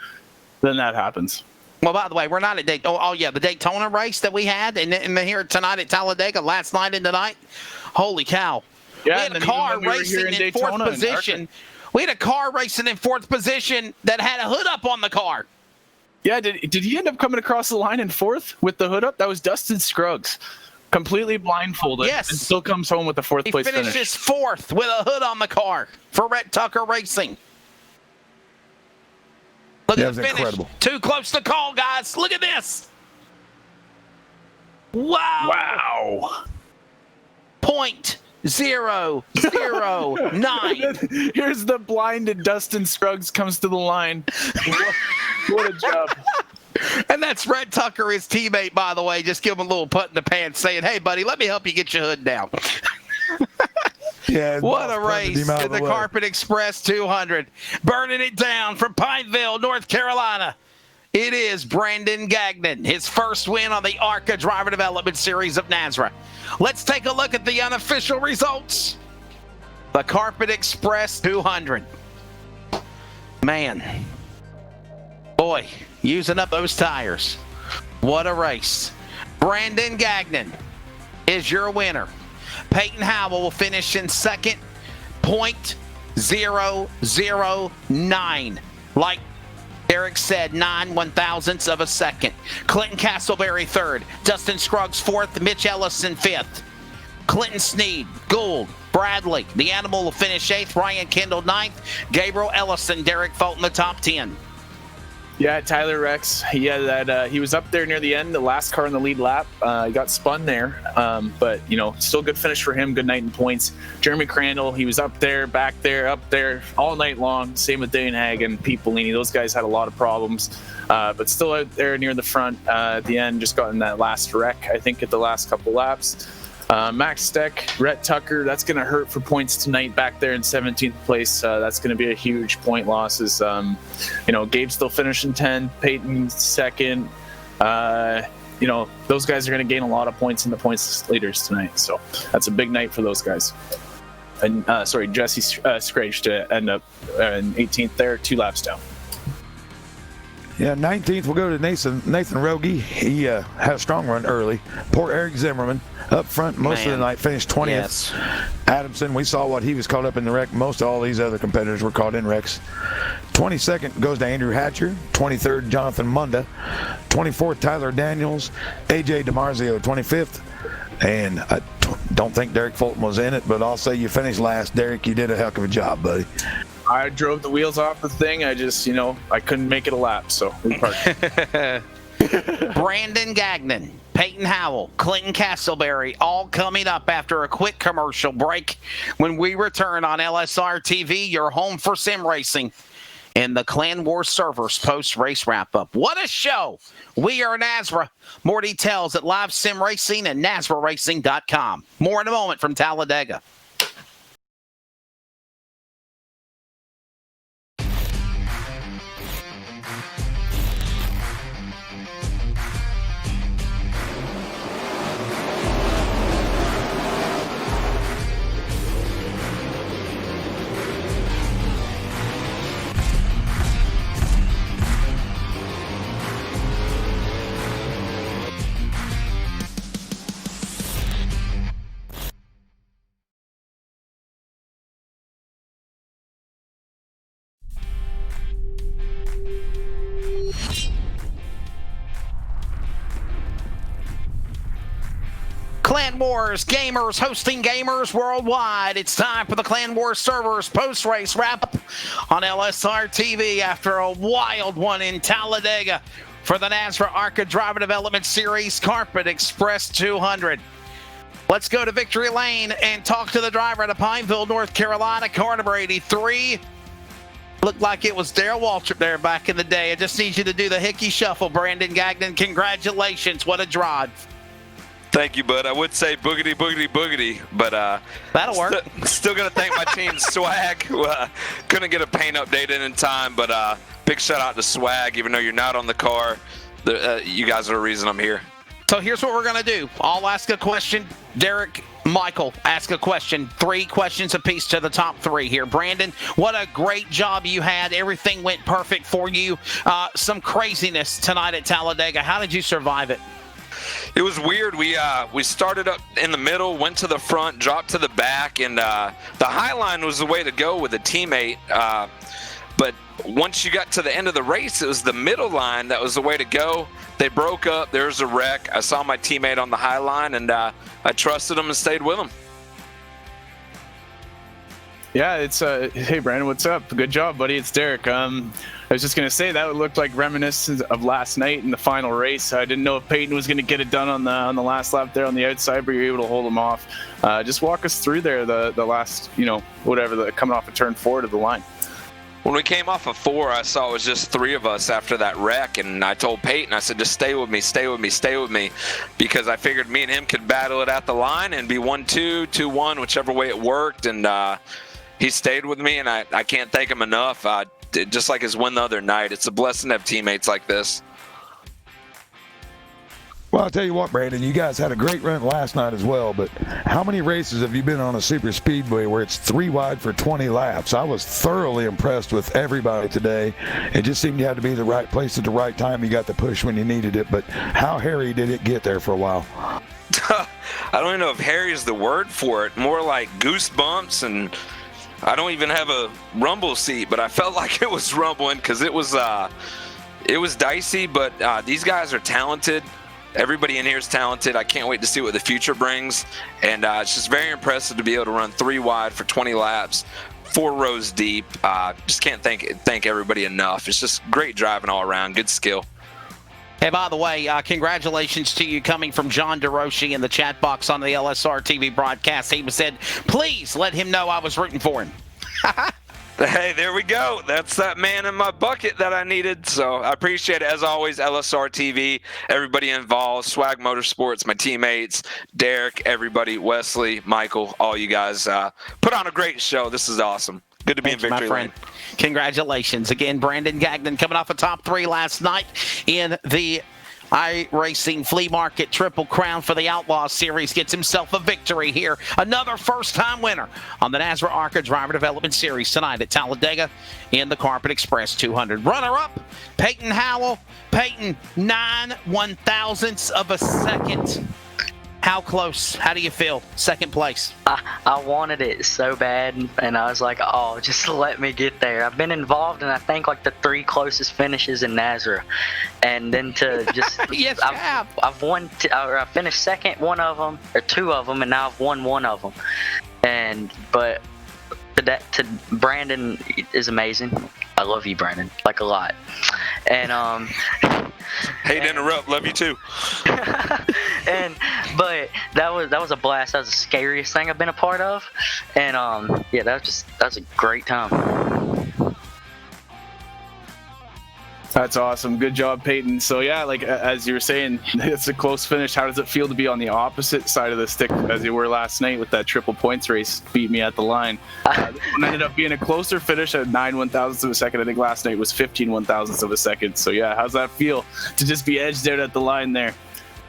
then that happens. Well, by the way, we're not at Daytona. Oh, yeah, the Daytona race that we had and here tonight at Talladega, last night and tonight. Holy cow. Yeah, we had and a then car even when we were here racing in in fourth Daytona and position. We had a car racing in fourth position that had a hood up on the car. Yeah, did he end up coming across the line in fourth with the hood up? That was Dustin Scruggs. Completely blindfolded. Yes. And still comes home with the fourth He place finishes finish. fourth with a hood on the car for Rhett Tucker Racing. Look Yeah, at it the was finish. incredible. Too close to call, guys. Look at this. Wow. Wow. 0.009. Here's the blinded Dustin Scruggs comes to the line. What a job. And that's Rhett Tucker, his teammate, by the way. Just give him a little put in the pants saying, hey, buddy, let me help you get your hood down. Yeah, What a race him out in of the way. Carpet Express 200. Burning it down from Pineville, North Carolina. It is Brandon Gagnon, his first win on the ARCA Driver Development Series of NASRA. Let's take a look at the unofficial results. The Carpet Express 200. Man. Boy, using up those tires. What a race. Brandon Gagnon is your winner. Peyton Howell will finish in second, 0.009. Like Eric said, 9/1000ths of a second. Clinton Castleberry third. Dustin Scruggs fourth. Mitch Ellison fifth. Clinton Sneed, Gould, Bradley. The Animal will finish eighth. Ryan Kendall ninth. Gabriel Ellison, Derek Fulton, the top 10. Yeah, Tyler Rex. He had that. He was up there near the end, the last car in the lead lap. He got spun there, but still good finish for him. Good night in points. Jeremy Crandall. He was up there, back there, up there all night long. Same with Dane Hagen, Pete Bellini. Those guys had a lot of problems, but still out there near the front at the end. Just got in that last wreck, I think, at the last couple laps. Max Steck, Rhett Tucker, that's going to hurt for points tonight back there in 17th place. That's going to be a huge point loss. Gabe still finishing 10th, Peyton second. Those guys are going to gain a lot of points in the points leaders tonight. So that's a big night for those guys. And Jesse Scrage to end up in 18th there, 2 laps down. Yeah, 19th we'll go to Nathan Rogie. He had a strong run early. Poor Eric Zimmerman up front most of the night, finished 20th. Yes. Adamson, we saw what he was caught up in the wreck. Most of all these other competitors were caught in wrecks. 22nd goes to Andrew Hatcher. 23rd, Jonathan Munda. 24th, Tyler Daniels. AJ DiMarzio, 25th. And I don't think Derek Fulton was in it, but I'll say you finished last. Derek, you did a heck of a job, buddy. I drove the wheels off the thing. I just, I couldn't make it a lap, so we parked. Brandon Gagnon, Peyton Howell, Clinton Castleberry, all coming up after a quick commercial break when we return on LSR TV, your home for sim racing, and the Clan Wars servers post-race wrap-up. What a show! We are NASRA. More details at Live Sim Racing and NASRARacing.com. More in a moment from Talladega. Clan Wars gamers hosting gamers worldwide. It's time for the Clan Wars servers post-race wrap-up on LSR TV after a wild one in Talladega for the NASRA ARCA Driver Development Series Carpet Express 200. Let's go to Victory Lane and talk to the driver out of Pineville, North Carolina, car number 83. Looked like it was Darrell Waltrip there back in the day. I just need you to do the Hickey Shuffle, Brandon Gagnon. Congratulations. What a drive. Thank you, bud. I would say boogity, boogity, boogity, but that'll work. Still going to thank my team, Swag. Couldn't get a paint update in time, but big shout out to Swag. Even though you're not on the car, you guys are the reason I'm here. So here's what we're going to do. I'll ask a question. Derek, Michael, ask a question. 3 questions apiece to the top 3 here. Brandon, what a great job you had. Everything went perfect for you. Some craziness tonight at Talladega. How did you survive it? It was weird. We started up in the middle, went to the front, dropped to the back, and the high line was the way to go with a teammate. But once you got to the end of the race, it was the middle line that was the way to go. They broke up. There was a wreck. I saw my teammate on the high line, and I trusted him and stayed with him. Yeah, it's hey Brandon, what's up? Good job, buddy. It's Derek. I was just gonna say that looked like reminiscent of last night in the final race. I didn't know if Peyton was gonna get it done on the last lap there on the outside, but you're able to hold him off. Just walk us through there the last, coming off of turn 4 to the line. When we came off of 4, I saw it was just 3 of us after that wreck, and I told Peyton, I said, just stay with me, stay with me, stay with me, because I figured me and him could battle it at the line and be 1-2, 2-1, whichever way it worked, and he stayed with me, and I can't thank him enough. Just like his win the other night, it's a blessing to have teammates like this. Well, I'll tell you what, Brandon, you guys had a great run last night as well, but how many races have you been on a super speedway where it's 3 wide for 20 laps? I was thoroughly impressed with everybody today. It just seemed you had to be the right place at the right time. You got the push when you needed it, but how hairy did it get there for a while? I don't even know if hairy is the word for it. More like goosebumps, and I don't even have a rumble seat, but I felt like it was rumbling because it was dicey, but these guys are talented. Everybody in here is talented. I can't wait to see what the future brings. And it's just very impressive to be able to run 3 wide for 20 laps, 4 rows deep. Just can't thank everybody enough. It's just great driving all around, good skill. Hey, by the way, congratulations to you coming from John DeRoshi in the chat box on the LSR TV broadcast. He said, please let him know I was rooting for him. Hey, there we go. That's that man in my bucket that I needed. So I appreciate it. As always, LSR TV, everybody involved, Swag Motorsports, my teammates, Derek, everybody, Wesley, Michael, all you guys put on a great show. This is awesome. Good to be in Victory Lane. Congratulations. Again, Brandon Gagnon coming off a top 3 last night in the iRacing Flea Market Triple Crown for the Outlaw Series. Gets himself a victory here. Another first-time winner on the NASRA ARCA Driver Development Series tonight at Talladega in the Carpet Express 200. Runner-up, Peyton Howell. Peyton, 9/1000ths of a second. How close? How do you feel? Second place. I wanted it so bad, and I was like, oh, just let me get there. I've been involved in, I think, like the 3 closest finishes in NASRA. And then to just... Yes, I've won, I finished second 1 of them, or 2 of them, and now I've won 1 of them. But to Brandon is amazing. I love you, Brandon, like a lot. And hate to interrupt, love you too. But that was a blast. That was the scariest thing I've been a part of. And yeah, that was a great time. That's awesome. Good job, Peyton. So yeah, like as you were saying, it's a close finish. How does it feel to be on the opposite side of the stick as you were last night with that triple points race? Beat me at the line. This one ended up being a closer finish at 9/1000ths of a second. I think last night was 15/1000ths of a second. So yeah, how's that feel to just be edged out at the line there?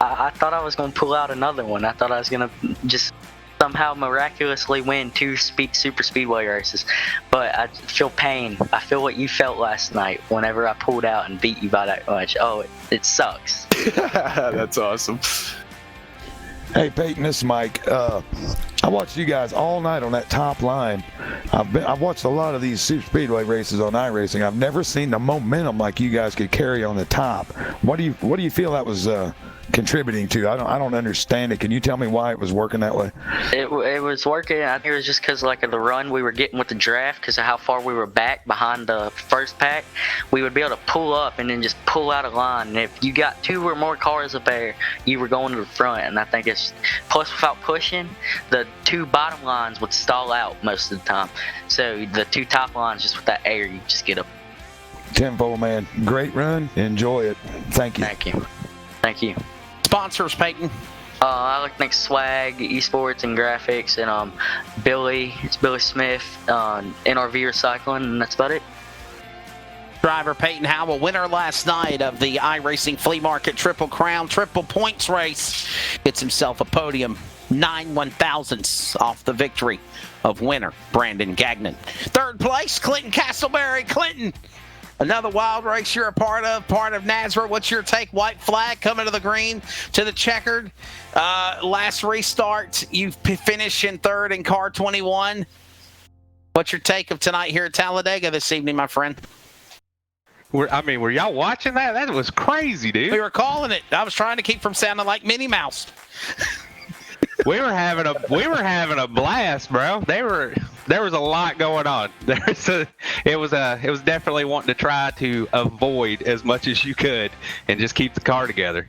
I thought I was going to pull out another one. I thought I was going to just somehow miraculously win 2 super speedway races, but I feel pain. I feel what you felt last night whenever I pulled out and beat you by that much. Oh, it sucks. That's awesome. Hey Peyton, this is Mike. I watched you guys all night on that top line. I've watched a lot of these super speedway races on iRacing. I've never seen the momentum like you guys could carry on the top. What do you feel that was contributing to? I don't understand it. Can you tell me why it was working that way? It was working. I think it was just because like of the run we were getting with the draft, because of how far we were back behind the first pack. We would be able to pull up and then just pull out a line. And if you got 2 or more cars up there, you were going to the front. And I think it's plus without pushing, the 2 bottom lines would stall out most of the time. So the 2 top lines, just with that air, you just get up. Tenfold, man. Great run. Enjoy it. Thank you. Thank you. Thank you. Sponsors, Peyton. I like to thank Swag, Esports, and Graphics, and Billy. It's Billy Smith, NRV Recycling, and that's about it. Driver Peyton Howell, winner last night of the iRacing Flea Market Triple Crown Triple Points race, gets himself a podium. 9 1,000ths off the victory of winner Brandon Gagnon. Third place, Clinton Castleberry. Clinton, another wild race you're a part of NASRA. What's your take? White flag coming to the green, to the checkered. Last restart, you finish in third in car 21. What's your take of tonight here at Talladega this evening, my friend? Were y'all watching that? That was crazy, dude. We were calling it. I was trying to keep from sounding like Minnie Mouse. We were having a blast, bro. There was a lot going on. It was definitely wanting to try to avoid as much as you could and just keep the car together.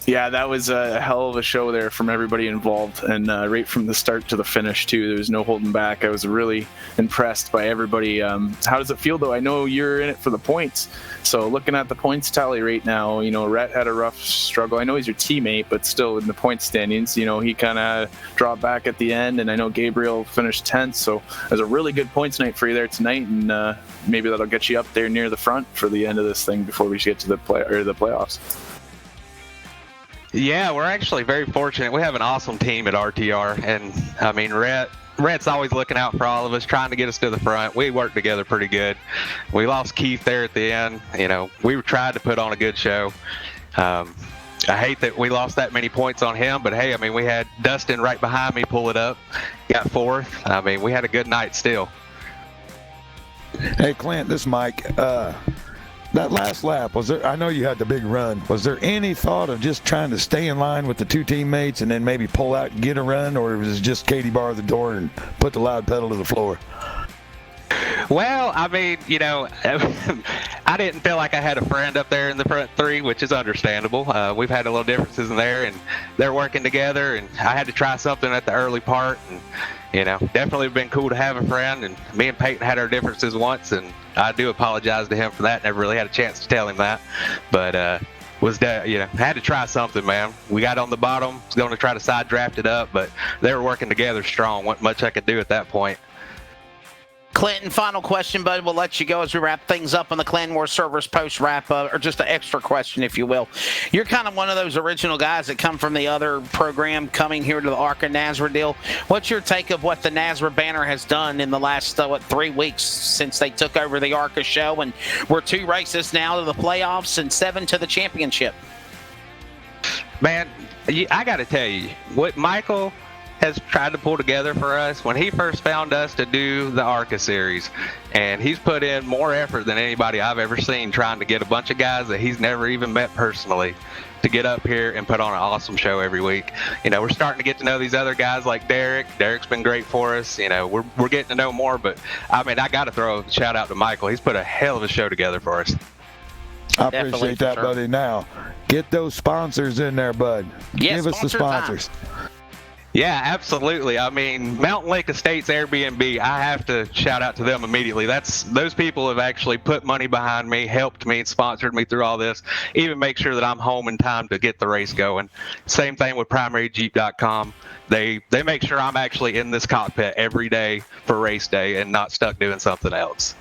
Yeah, that was a hell of a show there from everybody involved, and right from the start to the finish too. There was no holding back. I was really impressed by everybody. How does it feel though? I know you're in it for the points. So looking at the points tally right now, Rhett had a rough struggle. I know he's your teammate, but still in the point standings, he kind of dropped back at the end, and I know Gabriel finished 10th. So it was a really good points night for you there tonight, and maybe that'll get you up there near the front for the end of this thing before we get to the playoffs. Yeah, we're actually very fortunate. We have an awesome team at RTR, and Rhett's always looking out for all of us, trying to get us to the front. We work together pretty good. We lost Keith there at the end. We tried to put on a good show. I hate that we lost that many points on him, but hey, we had Dustin right behind me pull it up, got 4th. We had a good night still. Hey, Clint, this is Mike. That last lap, I know you had the big run. Was there any thought of just trying to stay in line with the 2 teammates and then maybe pull out and get a run, or was it just Katie bar the door and put the loud pedal to the floor? Well, I didn't feel like I had a friend up there in the front 3, which is understandable. We've had a little differences in there, and they're working together, and I had to try something at the early part, and definitely been cool to have a friend. And me and Peyton had our differences once, and I do apologize to him for that. Never really had a chance to tell him that, but had to try something, man. We got on the bottom, was going to try to side draft it up, but they were working together strong. Wasn't much I could do at that point. Clinton, final question, bud. We'll let you go as we wrap things up on the Clan War servers post wrap up, or just an extra question, if you will. You're kind of one of those original guys that come from the other program coming here to the ARCA NASRA deal. What's your take of what the NASRA banner has done in the last 3 weeks since they took over the ARCA show? And we're 2 races now to the playoffs and 7 to the championship. Man, I got to tell you, what Michael has tried to pull together for us when he first found us to do the ARCA series, and he's put in more effort than anybody I've ever seen, trying to get a bunch of guys that he's never even met personally to get up here and put on an awesome show every week. We're starting to get to know these other guys like Derek. Derek's been great for us. We're getting to know more, but I got to throw a shout out to Michael. He's put a hell of a show together for us. I appreciate that, buddy. Now, get those sponsors in there, bud. Yes, give us the sponsors. Yeah, absolutely. Mountain Lake Estates Airbnb, I have to shout out to them immediately. Those people have actually put money behind me, helped me, sponsored me through all this, even make sure that I'm home in time to get the race going. Same thing with PrimaryJeep.com. They make sure I'm actually in this cockpit every day for race day and not stuck doing something else.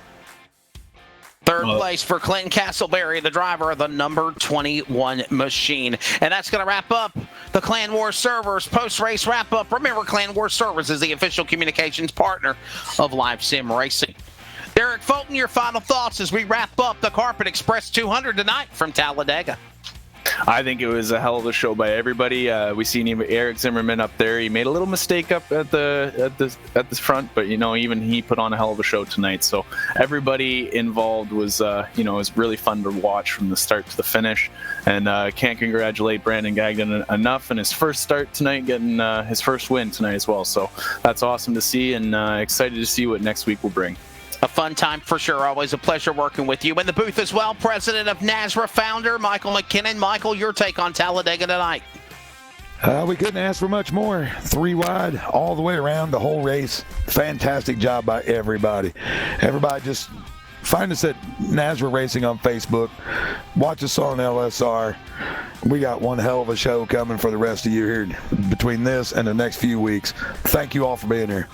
Third place for Clinton Castleberry, the driver of the number 21 machine. And that's going to wrap up the Clan War servers post-race wrap-up. Remember, Clan War servers is the official communications partner of Live Sim Racing. Derek Fulton, your final thoughts as we wrap up the Carpet Express 200 tonight from Talladega. I think it was a hell of a show by everybody. We seen even Eric Zimmerman up there. He made a little mistake up at the front, but even he put on a hell of a show tonight. So everybody involved was it was really fun to watch from the start to the finish. And can't congratulate Brandon Gagnon enough in his first start tonight, getting his first win tonight as well. So that's awesome to see, and excited to see what next week will bring. A fun time for sure. Always a pleasure working with you. In the booth as well, president of NASRA, founder Michael McKinnon. Michael, your take on Talladega tonight? We couldn't ask for much more. 3 wide all the way around the whole race. Fantastic job by everybody. Everybody just find us at NASRA Racing on Facebook. Watch us on LSR. We got one hell of a show coming for the rest of you here between this and the next few weeks. Thank you all for being here.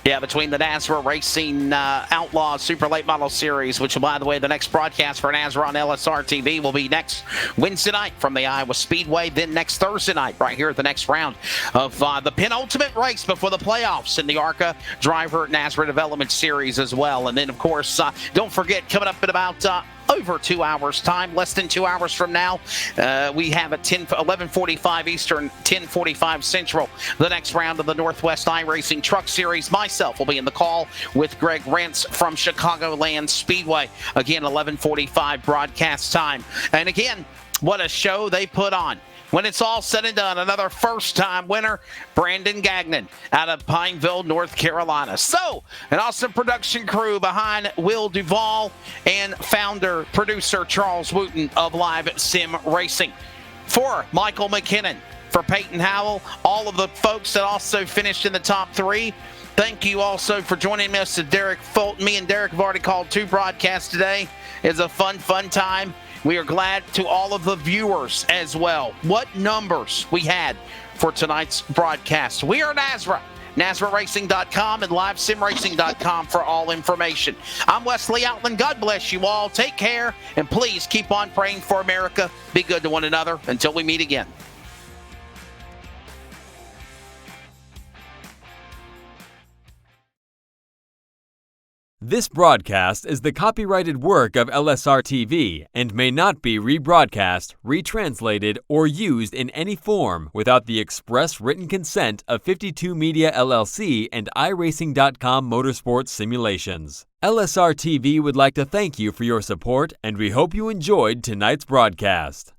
Yeah, between the NASRA Racing Outlaw Super Late Model Series, which, by the way, the next broadcast for NASRA on LSR TV will be next Wednesday night from the Iowa Speedway, then next Thursday night right here at the next round of the penultimate race before the playoffs in the ARCA Driver NASRA Development Series as well. And then, of course, don't forget, coming up in about over 2 hours time, less than 2 hours from now, we have at 11:45 Eastern, 10:45 Central, the next round of the Northwest iRacing Truck Series. Myself will be in the call with Greg Rentz from Chicagoland Speedway. Again, 11:45 broadcast time. And again, what a show they put on. When it's all said and done, another first-time winner, Brandon Gagnon out of Pineville, North Carolina. So, an awesome production crew behind Will Duvall and founder, producer Charles Wooten of Live Sim Racing. For Michael McKinnon, for Peyton Howell, all of the folks that also finished in the top 3, thank you also for joining us. Derek Fulton, me and Derek have already called 2 broadcasts today. It's a fun time. We are glad to all of the viewers as well. What numbers we had for tonight's broadcast. We are NASRA, NASRARacing.com and LiveSimRacing.com for all information. I'm Wesley Outland. God bless you all. Take care, and please keep on praying for America. Be good to one another until we meet again. This broadcast is the copyrighted work of LSR TV and may not be rebroadcast, retranslated, or used in any form without the express written consent of 52 Media LLC and iRacing.com Motorsports Simulations. LSR TV would like to thank you for your support, and we hope you enjoyed tonight's broadcast.